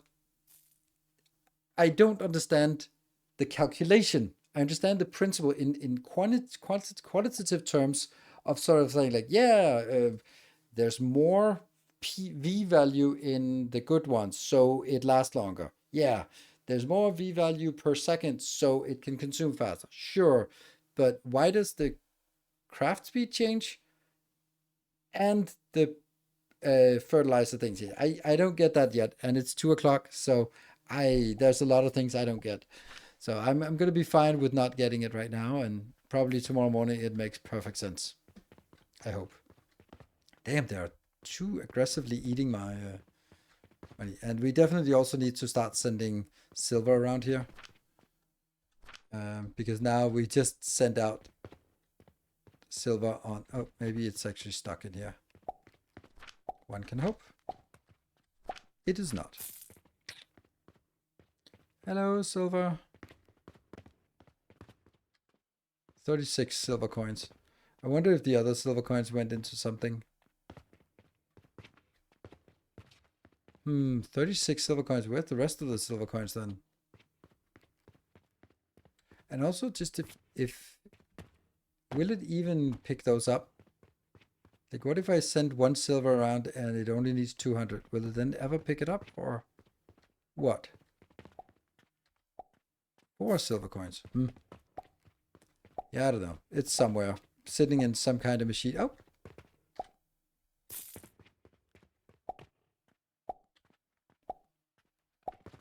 I don't understand the calculation. I understand the principle in quantitative terms of sort of saying there's more V value in the good ones, so it lasts longer. Yeah, there's more V value per second, so it can consume faster. Sure, but why does the craft speed change and the fertilizer things here? I don't get that yet, and it's 2 o'clock, so there's a lot of things I don't get. So I'm gonna be fine with not getting it right now, and probably tomorrow morning it makes perfect sense. I hope. Damn, they are too aggressively eating my money, and we definitely also need to start sending silver around here, because now we just sent out silver on. Oh, maybe it's actually stuck in here. One can hope. It is not. Hello, silver. 36 silver coins. I wonder if the other silver coins went into something. 36 silver coins. Where's the rest of the silver coins then? And also just if will it even pick those up? Like what if I send 1 silver around and it only needs 200? Will it then ever pick it up, or what? 4 silver coins. Yeah, I don't know. It's somewhere. Sitting in some kind of machine. Oh.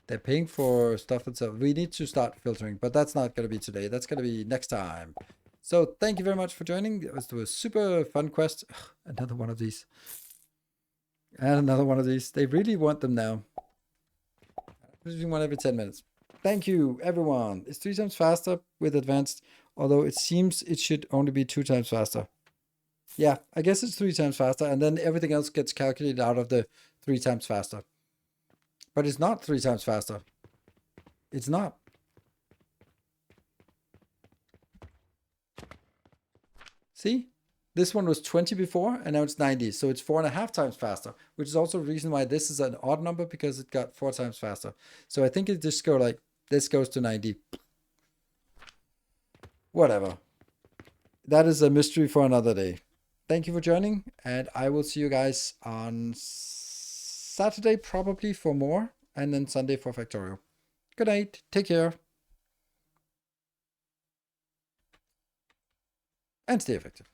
They're paying for stuff itself. We need to start filtering, but that's not going to be today. That's going to be next time. So thank you very much for joining. It was a super fun quest. Ugh, another one of these. And another one of these. They really want them now. I'm doing one every 10 minutes. Thank you, everyone. It's 3 times faster with advanced, although it seems it should only be 2 times faster. Yeah, I guess it's 3 times faster, and then everything else gets calculated out of the 3 times faster. But it's not 3 times faster. It's not. See? This one was 20 before, and now it's 90. So it's 4.5 times faster, which is also the reason why this is an odd number, because it got 4 times faster. So I think it just go like, this goes to 90. Whatever. That is a mystery for another day. Thank you for joining, and I will see you guys on Saturday probably for more, and then Sunday for Factorial. Good night. Take care. And stay effective.